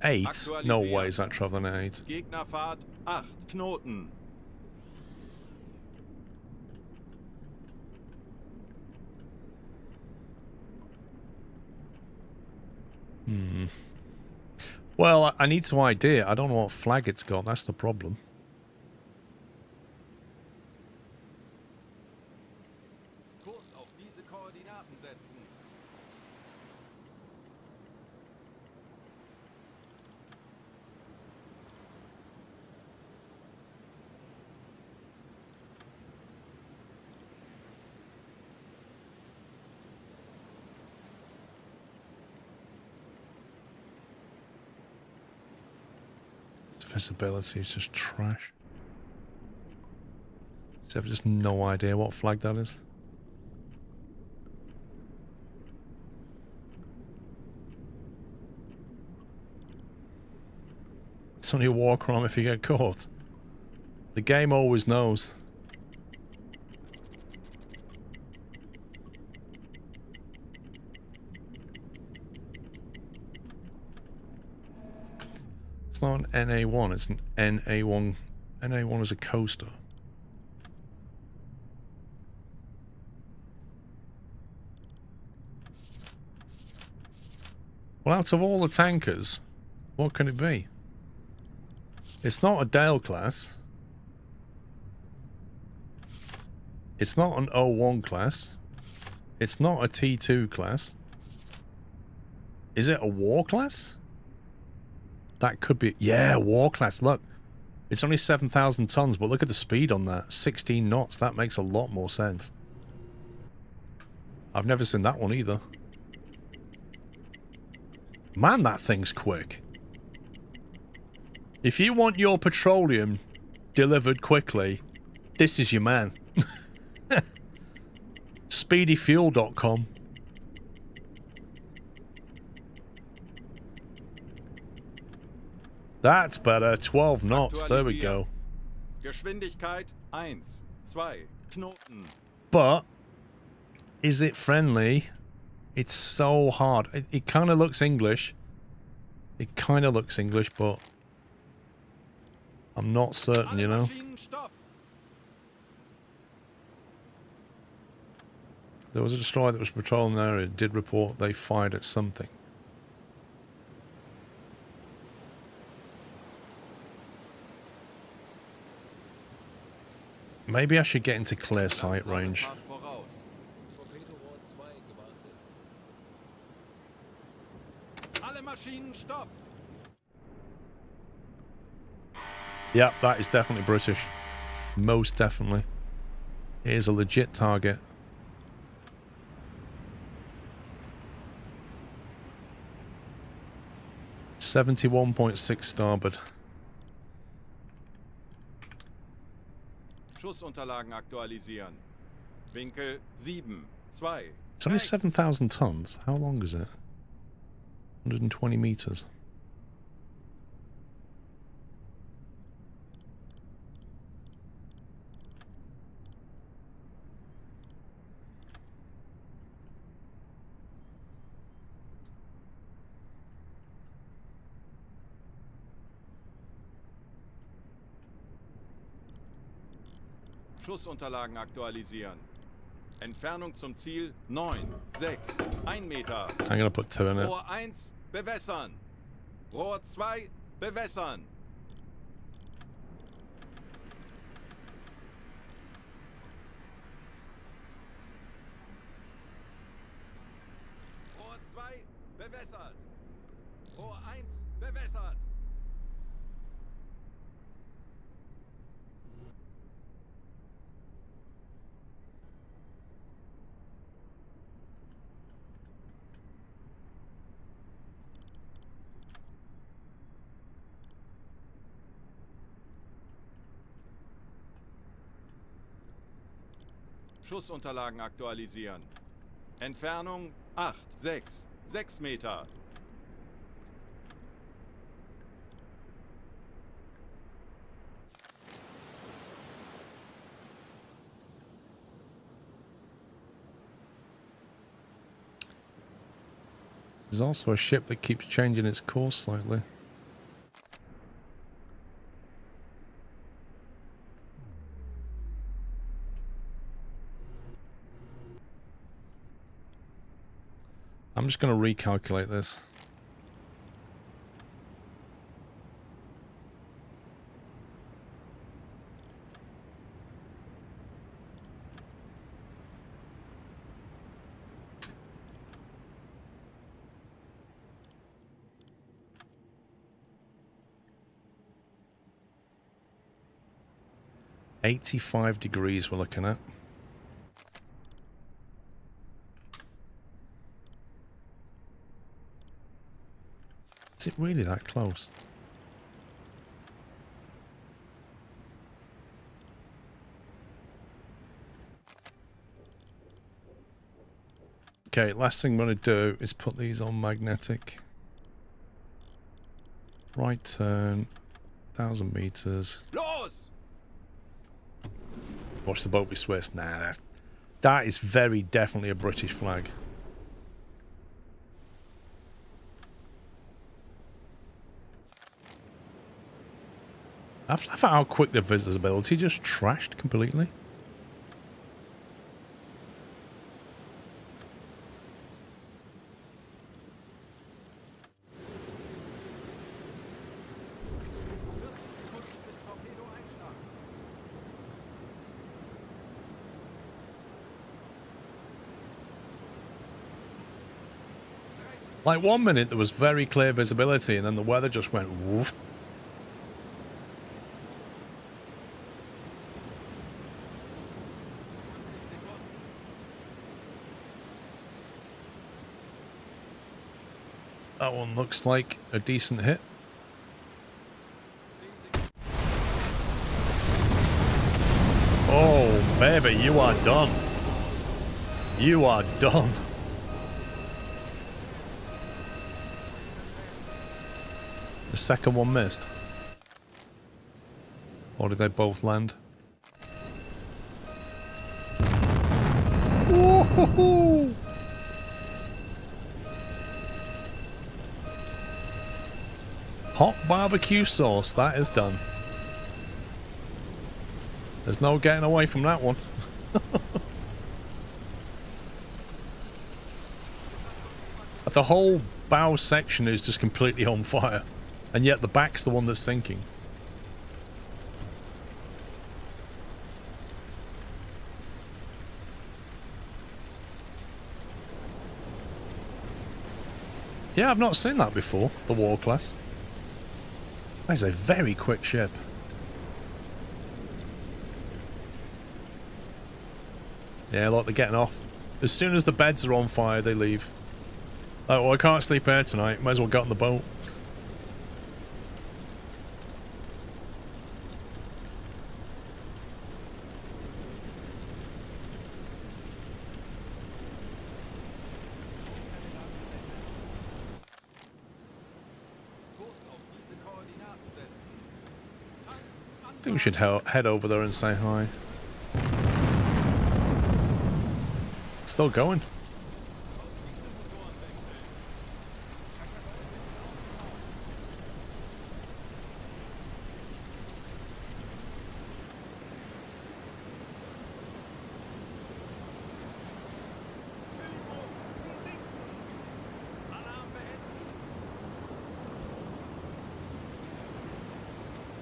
Eight? No way is that traveling at 8. Gegnerfahrt 8 Knoten. Well, I need some idea. I don't know what flag it's got. That's the problem. Kurs auf diese Koordinaten setzen. Visibility is just trash. So I've just no idea what flag that is. It's only a war crime if you get caught. The game always knows. It's not an NA1, it's an NA1. NA1 is a coaster. Well, out of all the tankers, what can it be? It's not a Dale class. It's not an O1 class. It's not a T2 class. Is it a war class? That could be... Yeah, war class. Look. It's only 7,000 tons, but look at the speed on that. 16 knots. That makes a lot more sense. I've never seen that one either. Man, that thing's quick. If you want your petroleum delivered quickly, this is your man. Speedyfuel.com. That's better. 12 knots. There we go. Geschwindigkeit 1, 2 Knoten. But is it friendly? It's so hard. It kind of looks English. It kind of looks English, but I'm not certain, you know. There was a destroyer that was patrolling the area. It did report they fired at something. Maybe I should get into clear sight range. Torpedorohr 2 gewartet. Alle Maschinen stopp. Yep, that is definitely British. Most definitely. It is a legit target. .71.6 starboard. Schussunterlagen aktualisieren. Winkel 7, 2. It's only 7,000 tons. How long is it? 120 meters. Schussunterlagen aktualisieren. Entfernung zum Ziel 9, 6, 1 Meter. I'm gonna put 2 in it. Rohr 1, bewässern. Rohr 2, bewässern. Rohr 2, bewässert. Rohr 1, bewässert. Schussunterlagen aktualisieren. Entfernung 8, 6, 6 Meter. There's also a ship that keeps changing its course slightly. I'm just going to recalculate this. $85 we're looking at. Is it really that close? Okay, last thing I'm going to do is put these on magnetic. Right turn, 1,000 meters. Los! Watch the boat be Swiss. Nah, that is very definitely a British flag. I love how quick the visibility just trashed completely. Like 1 minute there was very clear visibility and then the weather just went woof. That one looks like a decent hit. Oh, baby, you are done. You are done. The second one missed. Or did they both land? Woo-hoo-hoo! Hot barbecue sauce, that is done. There's no getting away from that one. The whole bow section is just completely on fire. And yet the back's the one that's sinking. Yeah, I've not seen that before, the War Class. That is a very quick ship. Yeah, look, they're getting off. As soon as the beds are on fire, they leave. Like, well, I can't sleep here tonight. Might as well get on the boat. I think we should head over there and say hi. Still going.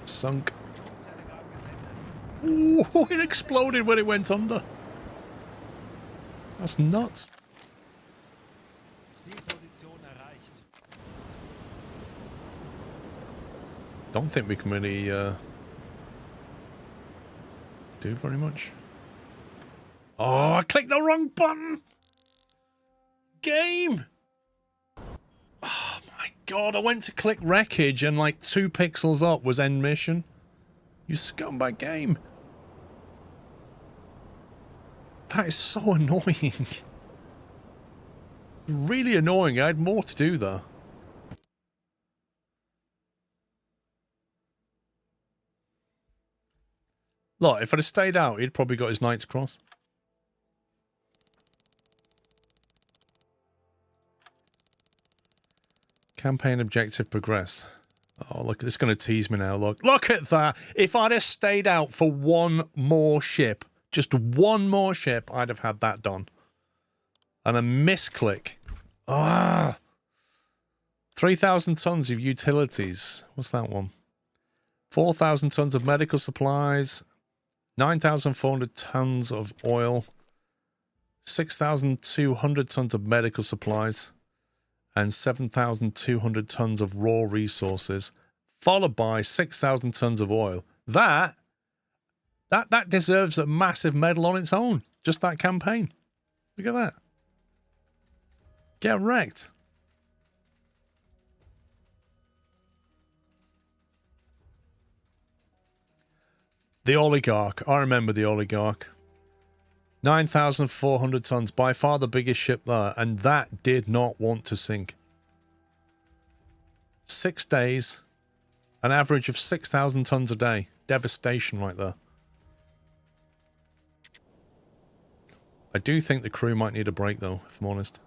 Sunk. Ooh, it exploded when it went under. That's nuts. Zielposition erreicht. Don't think we can really do very much. Oh, I clicked the wrong button. Game. Oh my god, I went to click wreckage and like 2 pixels up was end mission. You scumbag game. That is so annoying. Really annoying. I had more to do there. Look, if I'd have stayed out, he'd probably got his Knight's Cross. Campaign objective progress. Oh, look, it's going to tease me now. Look at that. If I'd have stayed out for one more ship, just one more ship, I'd have had that done. And a misclick. Ah. 3,000 tons of utilities. What's that one? 4,000 tons of medical supplies. 9,400 tons of oil. 6,200 tons of medical supplies. And 7,200 tons of raw resources, followed by 6,000 tons of oil. That deserves a massive medal on its own. Just that campaign. Look at that. Get wrecked. The Oligarch. I remember the Oligarch. 9,400 tons, by far the biggest ship there, and that did not want to sink. 6 days, an average of 6,000 tons a day. Devastation right there. I do think the crew might need a break though, if I'm honest.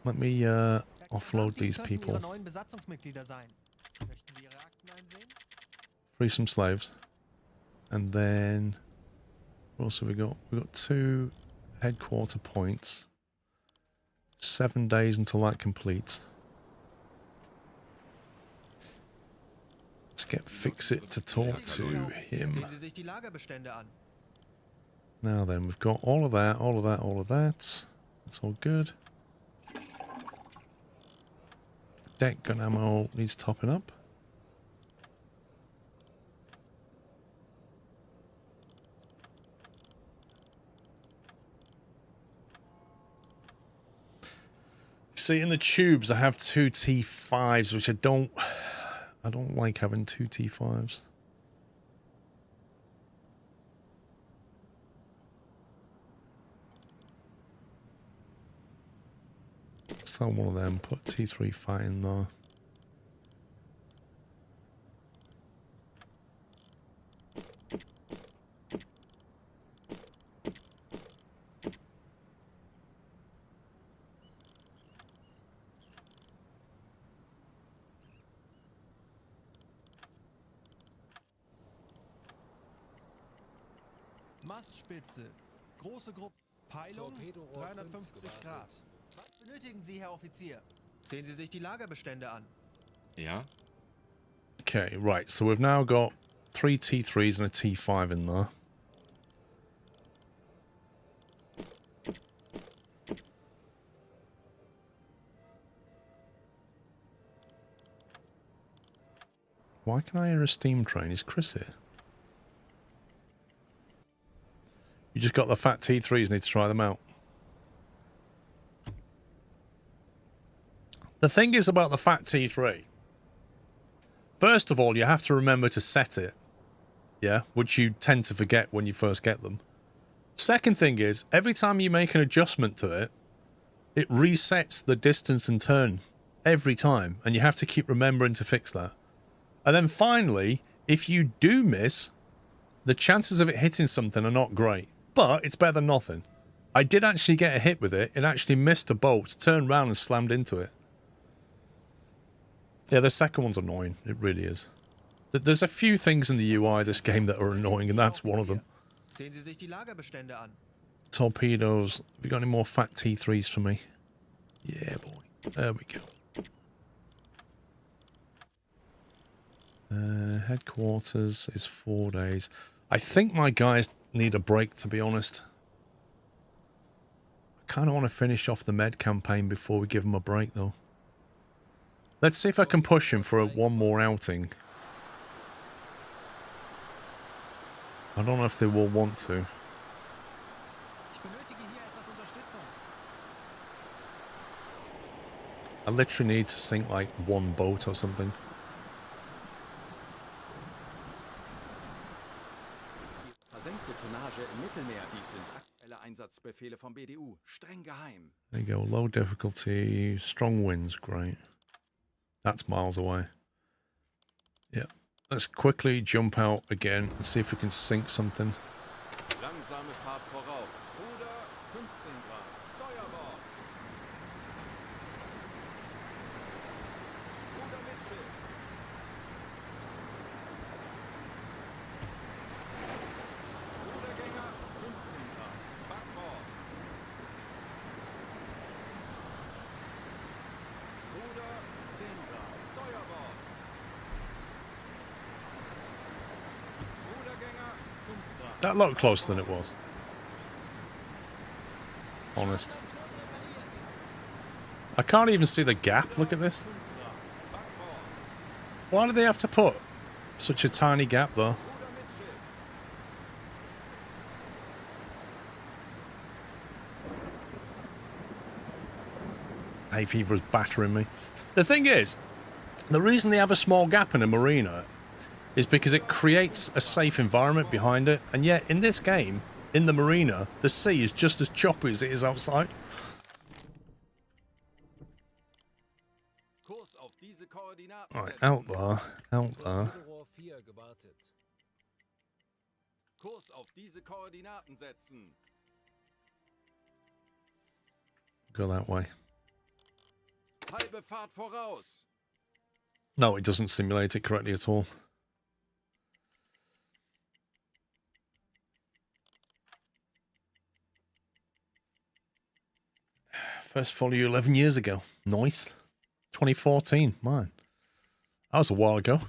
Let me offload these people. Free some slaves. And then... what else have we got? We've got 2 headquarter points. 7 days until that completes. Let's get Fix-It to talk to him. Now then, we've got all of that, all of that, all of that. That's all good. Deck gun ammo needs topping up. See, in the tubes, I have 2 T5s, which I don't like having 2 T5s. Sell one of them, put T3 fight in there. Mastspitze. Große Gruppe. Peilung 350 Grad. Was benötigen Sie, Herr Offizier? Sehen Sie sich die Lagerbestände an. Ja? Okay, right. So we've now got 3 T3s and a T5 in there. Why can I hear a steam train? Is Chris here? You just got the fat T3s, need to try them out. The thing is about the fat T3. First of all, you have to remember to set it. Yeah, which you tend to forget when you first get them. Second thing is, every time you make an adjustment to it, it resets the distance and turn every time. And you have to keep remembering to fix that. And then finally, if you do miss, the chances of it hitting something are not great. But it's better than nothing. I did actually get a hit with it. It actually missed a boat, turned around and slammed into it. Yeah, the second one's annoying. It really is. There's a few things in the UI of this game that are annoying, and that's one of them. Sehen Sie sich die Lagerbestände an. Torpedoes. Have you got any more fat T3s for me? Yeah, boy. There we go. Headquarters is 4 days. I think my guys need a break, to be honest. I kind of want to finish off the med campaign before we give them a break, though. Let's see if I can push him for one more outing. I don't know if they will want to. Ich benötige hier etwas Unterstützung. I literally need to sink like one boat or something. Versenkte Tonnage im Mittelmeer. Dies sind aktuelle Einsatzbefehle vom BDU. Streng geheim. There you go. Low difficulty, strong winds. Great. That's miles away. Yeah. Let's quickly jump out again and see if we can sink something. Langsame Fahrt voraus. Ruder 15 Grad. Steuerbord. Ruder Mitschiffs. Rudergänger 15 Grad. Backbord. Ruder 10 Grad. Steuerbord. Rudergänger 5 Grad. That looked closer than it was. Honest. I can't even see the gap. Look at this. Why do they have to put such a tiny gap, though? Hay fever is battering me. The thing is, the reason they have a small gap in a marina is because it creates a safe environment behind it, and yet in this game, in the marina, the sea is just as choppy as it is outside. Right, out there, out there. Kurs auf diese Koordinaten setzen. Go that way. Halbe Fahrt voraus. No, it doesn't simulate it correctly at all. First follow you 11 years ago. Nice. 2014, man. That was a while ago.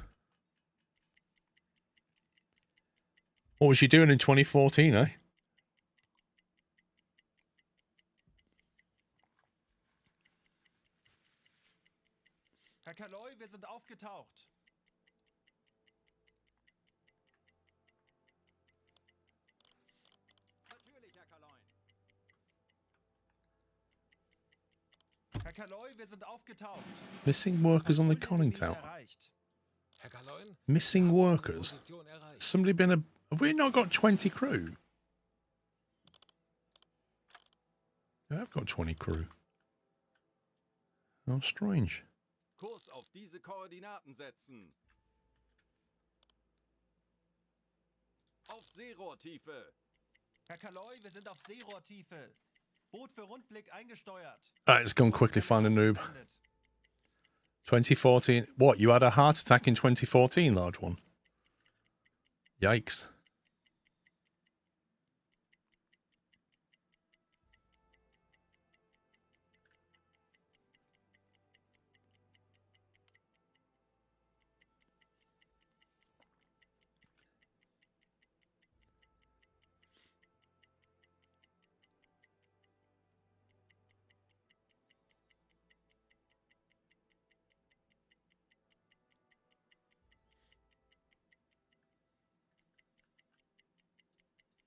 What was you doing in 2014, eh? Herr Kaloi, wir sind aufgetaucht. Natürlich, Herr Kaloi. Herr Kaloi, wir sind aufgetaucht. Missing workers on the conning tower. Herr Kaloin, Missing workers? Position erreicht. Somebody been a... Have we not got 20 crew? Yeah, I've got 20 crew. How strange. Kurs auf diese Koordinaten setzen. Auf Seerohrtiefe. Herr Kaloi, wir sind auf Seerohrtiefe. Boot für Rundblick eingesteuert. Alright, let's go and quickly find a noob. 2014. What, you had a heart attack in 2014, large one? Yikes.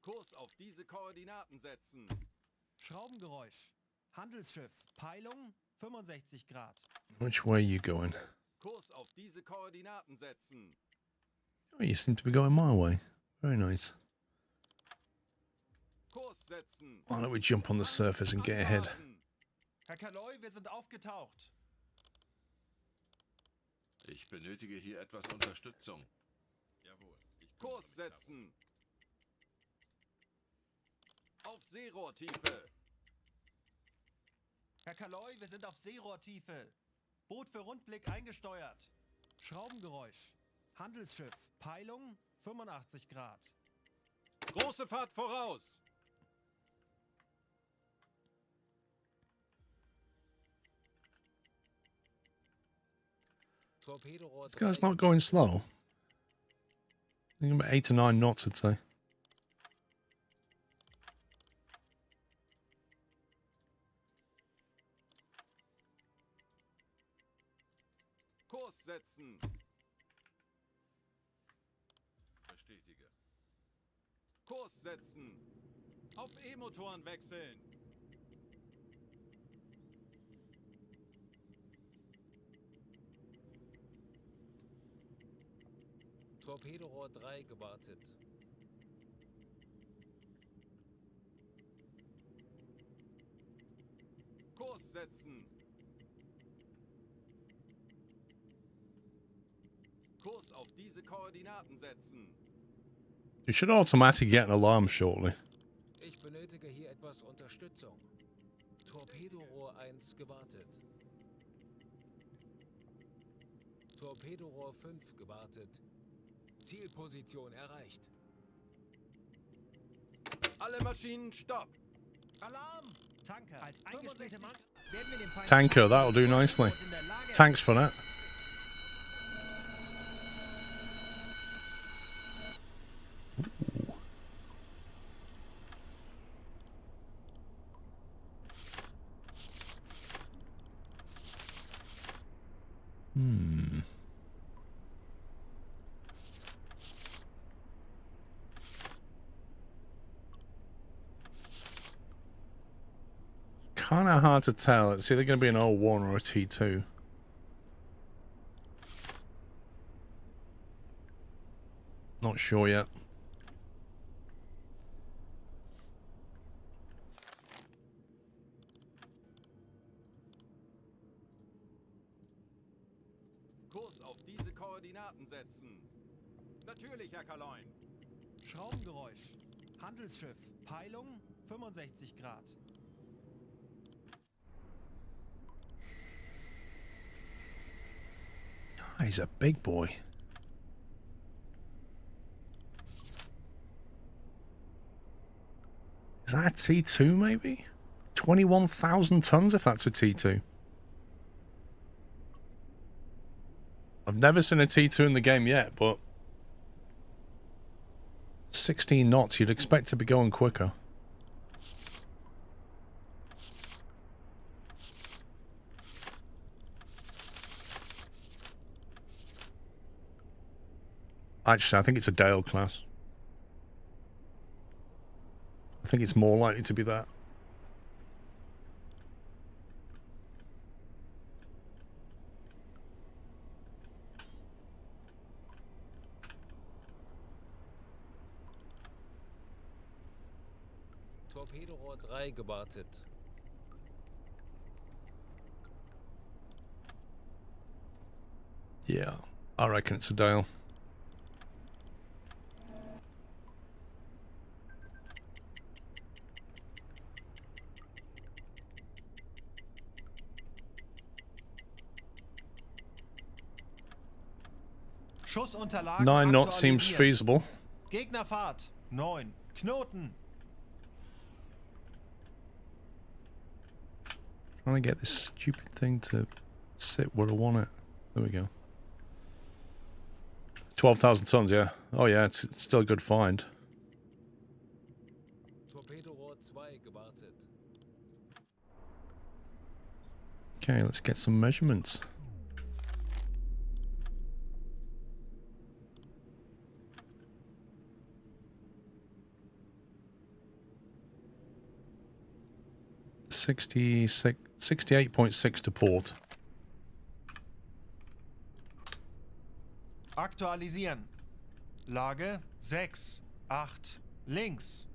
Kurs auf diese Koordinaten setzen. Schraubengeräusch. Handelsschiff. Peilung 65 Grad. Which way are you going? Kurs auf diese Koordinaten setzen. Oh, you seem to be going my way. Very nice. Kurs setzen. Why don't we jump on the surface and get ahead? Herr Kaloi, wir sind aufgetaucht. Ich benötige hier etwas Unterstützung. Kurs setzen. Auf Seerohrtiefe. Herr Kaloi, wir sind auf Seerohrtiefe. Boot für Rundblick eingesteuert. Schraubengeräusch. Handelsschiff. Peilung 85 Grad. Große Fahrt voraus. Torpedorohr This guy's 3. not going slow. I think about 8 or 9 knots, I'd say. Kurs setzen. Bestätige. Kurs setzen. Auf E-Motoren wechseln. Torpedorohr 3 gewartet. Kurs setzen. Kurs auf diese Koordinaten setzen. You should automatically get an alarm shortly. Ich benötige hier etwas Unterstützung. Torpedorohr 1 gewartet. Torpedorohr 5 gewartet. Zielposition erreicht. Alle Maschinen stopp. Alarm! Tanker. Als eingestellte Mann werden wir dem Feind Tanker, that'll do nicely. Thanks for that. Kind of hard to tell. It's either going to be an O1 or a T2. Not sure yet. Kurs auf diese Koordinaten setzen. Natürlich, Herr Kaloin. Schraubengeräusch. Handelsschiff. Peilung 65 Grad. Ah, he's a big boy. Is that a T2 maybe? 21,000 tons if that's a T2. I've never seen a T2 in the game yet, but 16 knots, you'd expect to be going quicker. Actually, I think it's a Dale class. I think it's more likely to be that. Torpedorohr 3 gewartet. Yeah, I reckon it's a Dale. Schussunterlagen 9 knots seems aktualisiert. feasible. Gegnerfahrt 9. Knoten. Trying to get this stupid thing to sit where I want it. There we go. 12,000 tons, yeah. Oh yeah, it's still a good find. Torpedorohr 2 gewartet. Okay, let's get some measurements. .6 68.6 to port. Aktualisieren. Lage 6, 8, links.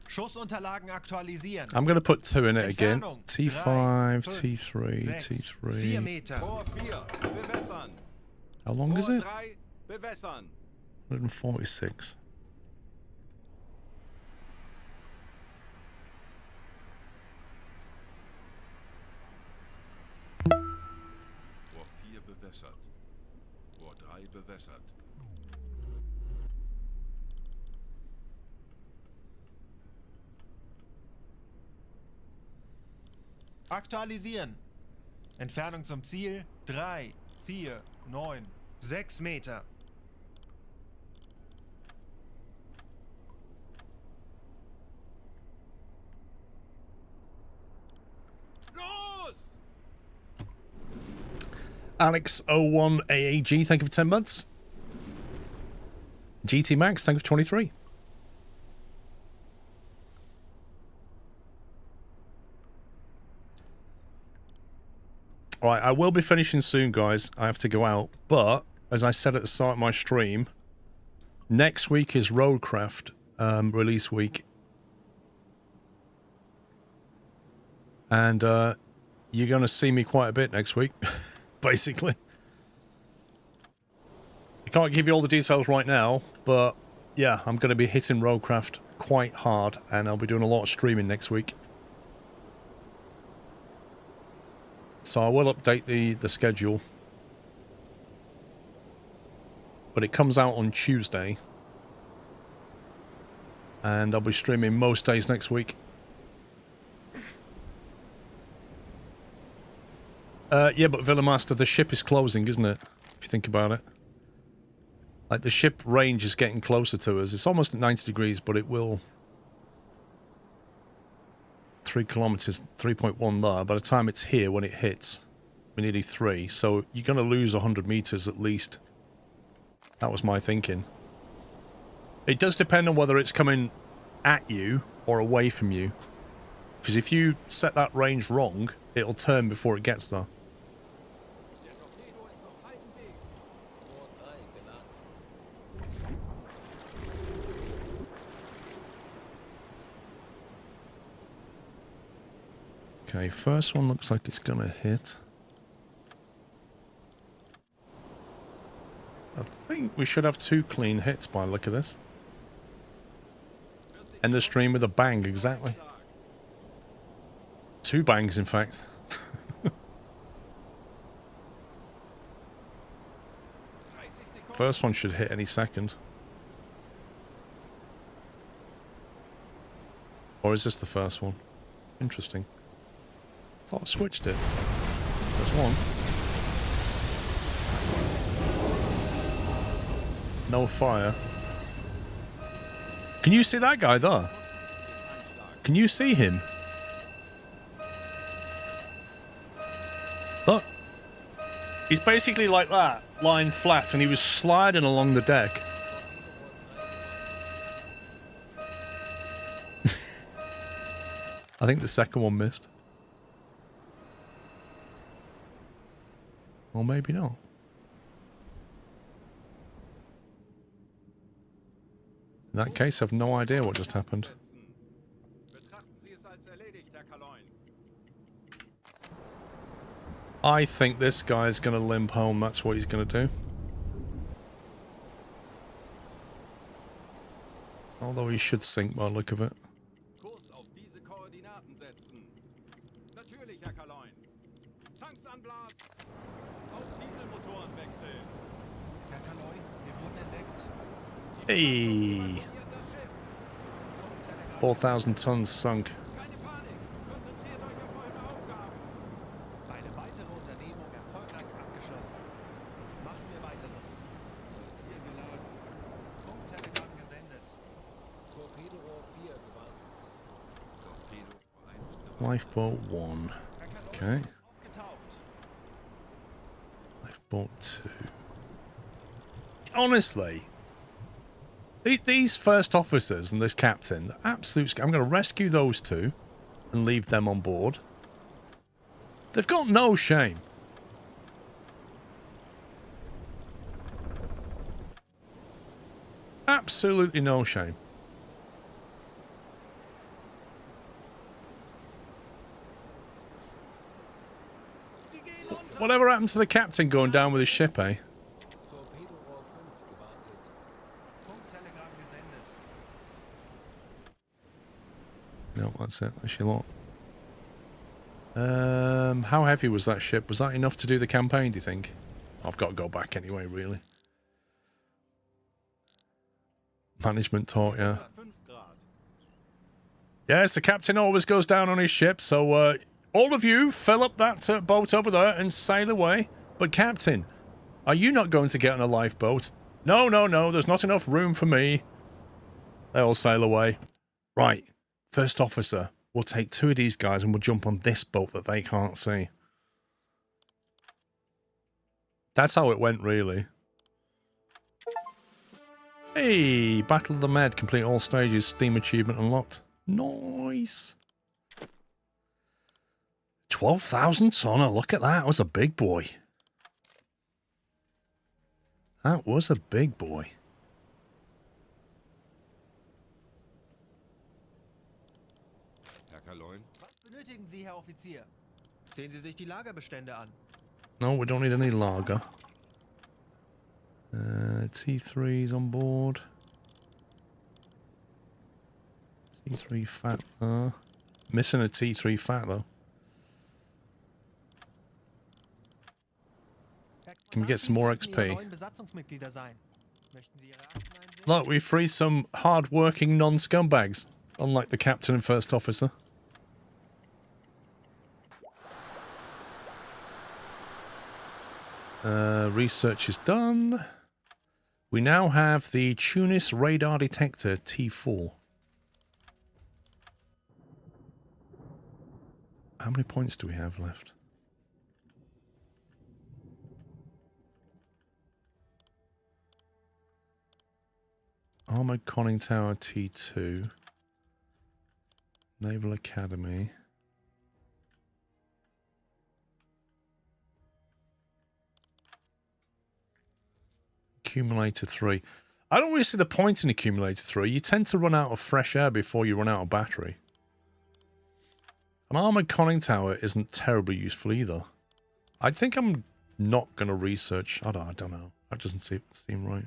Schussunterlagen aktualisieren. I'm going to put 2 in it again. Entfernung. T5, 3, T3, 6, 4 T3. Meter. Rohr 4, bewässern. How long is Rohr it? 3, bewässern. 146. Rohr 4 bewässert. Rohr 3 bewässert. Aktualisieren. Entfernung zum Ziel 3, 4, 9, 6 Meter. Los! Alex01 AAG, thank you for 10 months. GT Max, thank you for 23. Alright, I will be finishing soon, guys. I have to go out. But, as I said at the start of my stream, next week is Roadcraft release week. And you're going to see me quite a bit next week, basically. I can't give you all the details right now, but yeah, I'm going to be hitting Roadcraft quite hard, and I'll be doing a lot of streaming next week. So I will update the schedule. But it comes out on Tuesday. And I'll be streaming most days next week. Yeah, but Villa Master, the ship is closing, isn't it? If you think about it. Like, the ship range is getting closer to us. It's almost at 90 degrees, but it will... 3 kilometers, 3.1 there. By the time it's here, when it hits, we're nearly 3. So you're going to lose 100 meters at least. That was my thinking. It does depend on whether it's coming at you or away from you. Because if you set that range wrong, it'll turn before it gets there. Der Torpedo ist auf halbem Weg. Rohr 3 geladen. Okay, first one looks like it's going to hit. I think we should have 2 clean hits by the look of this. End the stream with a bang, exactly. 2 bangs, in fact. First one should hit any second. Or is this the first one? Interesting. Thought I switched it. There's one. No fire. Can you see that guy there? Can you see him? Look. He's basically like that, lying flat, and he was sliding along the deck. I think the second one missed. Or maybe not. In that case, I've no idea what just happened. Betrachten Sie es als erledigt, Herr Kaloin. I think this guy's going to limp home. That's what he's going to do. Although he should sink by the look of it. Kurs auf diese Koordinaten setzen. Natürlich, Herr Kaloin. Tanks anblasen. Auf Dieselmotoren wechseln. Herr Kaloy, wir wurden entdeckt. Hey! 4,000 tons sunk. Keine Panik. Konzentriert euch auf eure Aufgaben. Eine weitere Unternehmung erfolgreich abgeschlossen. Machen wir weiter so. Hier geladen. Funktelegramm gesendet. Torpedorohr 4 gewartet. Torpedo 1 gewartet. Lifeboat 1. Herr Kaloy, Okay. aufgetaucht. Lifeboat 2. Honestly, these first officers and this captain, absolute. I'm going to rescue those 2 and leave them on board. They've got no shame. Absolutely no shame. Whatever happened to the captain going down with his ship, eh? Torpedorohr 5 gewartet. Funktelegramm gesendet. No, that's it. That's your lot. How heavy was that ship? Was that enough to do the campaign, do you think? I've got to go back anyway, really. Management talk, yeah. Yes, the captain always goes down on his ship, so all of you fill up that boat over there and sail away. But captain, are you not going to get on a lifeboat? No, no, no, there's not enough room for me. They all sail away. Right, first officer, we'll take 2 of these guys and we'll jump on this boat that they can't see. That's how it went, really. Hey, Battle of the Med, complete all stages, Steam achievement unlocked. Nice. 12,000 tonner, look at that. That was a big boy. That was a big boy. Herr Kaloin? Was benötigen Sie, Herr Offizier? Sehen Sie sich die Lagerbestände an. No, we don't need any lager. T3's on board. T3 fat there. Missing a T3 fat though. Can we get some more XP? Look, we free some hard-working non-scumbags, unlike the captain and first officer. Research is done. We now have the Tunis radar detector T4. How many points do we have left? Armored Conning Tower T2. Naval Academy. Accumulator 3. I don't really see the point in Accumulator 3. You tend to run out of fresh air before you run out of battery. An armored conning tower isn't terribly useful either. I think I'm not going to research. I don't know. That doesn't seem right.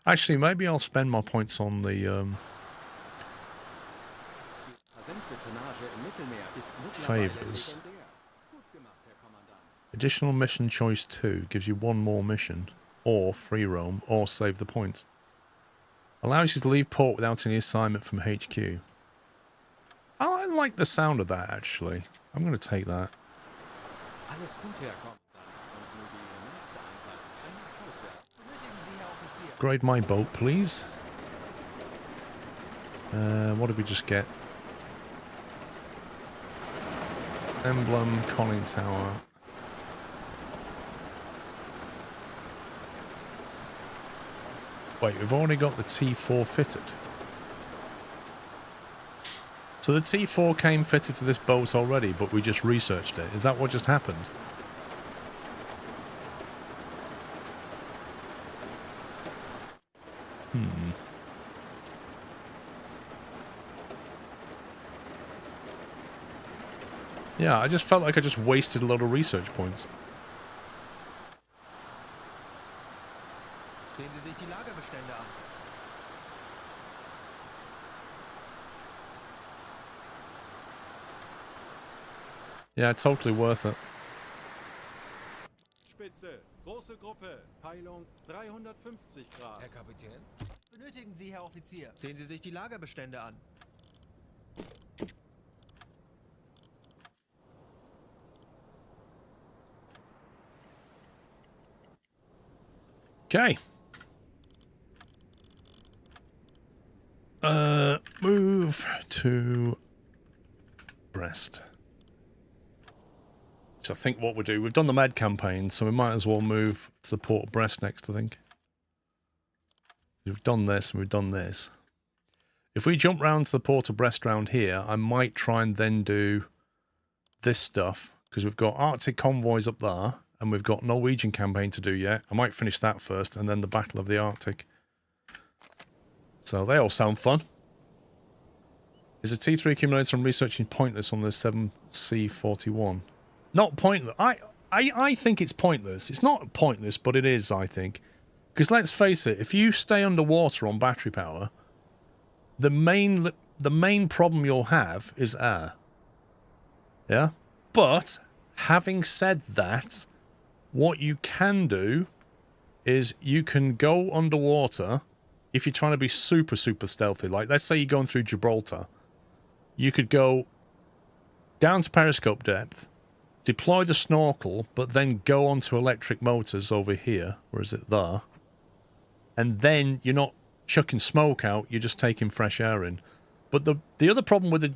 Actually, maybe I'll spend my points on the favors. Additional mission choice 2 gives you 1 more mission, or free roam, or save the points. Allows you to leave port without any assignment from HQ. I like the sound of that, actually. I'm going to take that. Upgrade my boat, please. What did we just get? Emblem, conning tower. Wait, we've already got the T4 fitted. So the T4 came fitted to this boat already, but we just researched it. Is that what just happened? Yeah, I just felt like I just wasted a lot of research points. Sehen Sie sich die Lagerbestände an. Yeah, totally worth it. Spitze, große Gruppe, Peilung 350 Grad. Herr Kapitän? Benötigen Sie, Herr Offizier? Sehen Sie sich die Lagerbestände an. Okay. Move to Brest. So I think what we'll do, we've done the med campaign, so we might as well move to the port of Brest next, I think. We've done this and we've done this. If we jump round to the port of Brest round here, I might try and then do this stuff, because we've got Arctic convoys up there, and we've got Norwegian campaign to do yet. I might finish that first, and then the Battle of the Arctic. So they all sound fun. Is a T3 accumulator from researching pointless on the 7C41? Not pointless. I I think it's pointless. It's not pointless, but it is, I think. Because let's face it, if you stay underwater on battery power, the main problem you'll have is air. Yeah? But, having said that, what you can do is you can go underwater if you're trying to be super, super stealthy. Like, let's say you're going through Gibraltar. You could go down to periscope depth, deploy the snorkel, but then go onto electric motors over here, or is it there? And then you're not chucking smoke out, you're just taking fresh air in. But the other problem with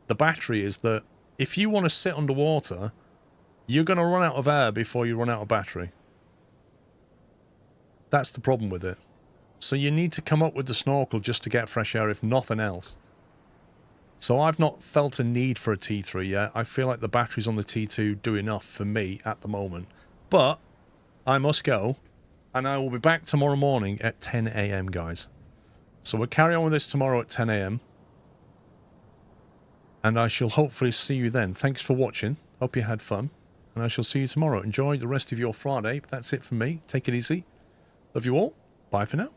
the battery is that if you want to sit underwater, you're going to run out of air before you run out of battery. That's the problem with it. So you need to come up with the snorkel just to get fresh air, if nothing else. So I've not felt a need for a T3 yet. I feel like the batteries on the T2 do enough for me at the moment. But I must go, and I will be back tomorrow morning at 10 AM, guys. So we'll carry on with this tomorrow at 10 AM. And I shall hopefully see you then. Thanks for watching. Hope you had fun. And I shall see you tomorrow. Enjoy the rest of your Friday. That's it from me. Take it easy. Love you all. Bye for now.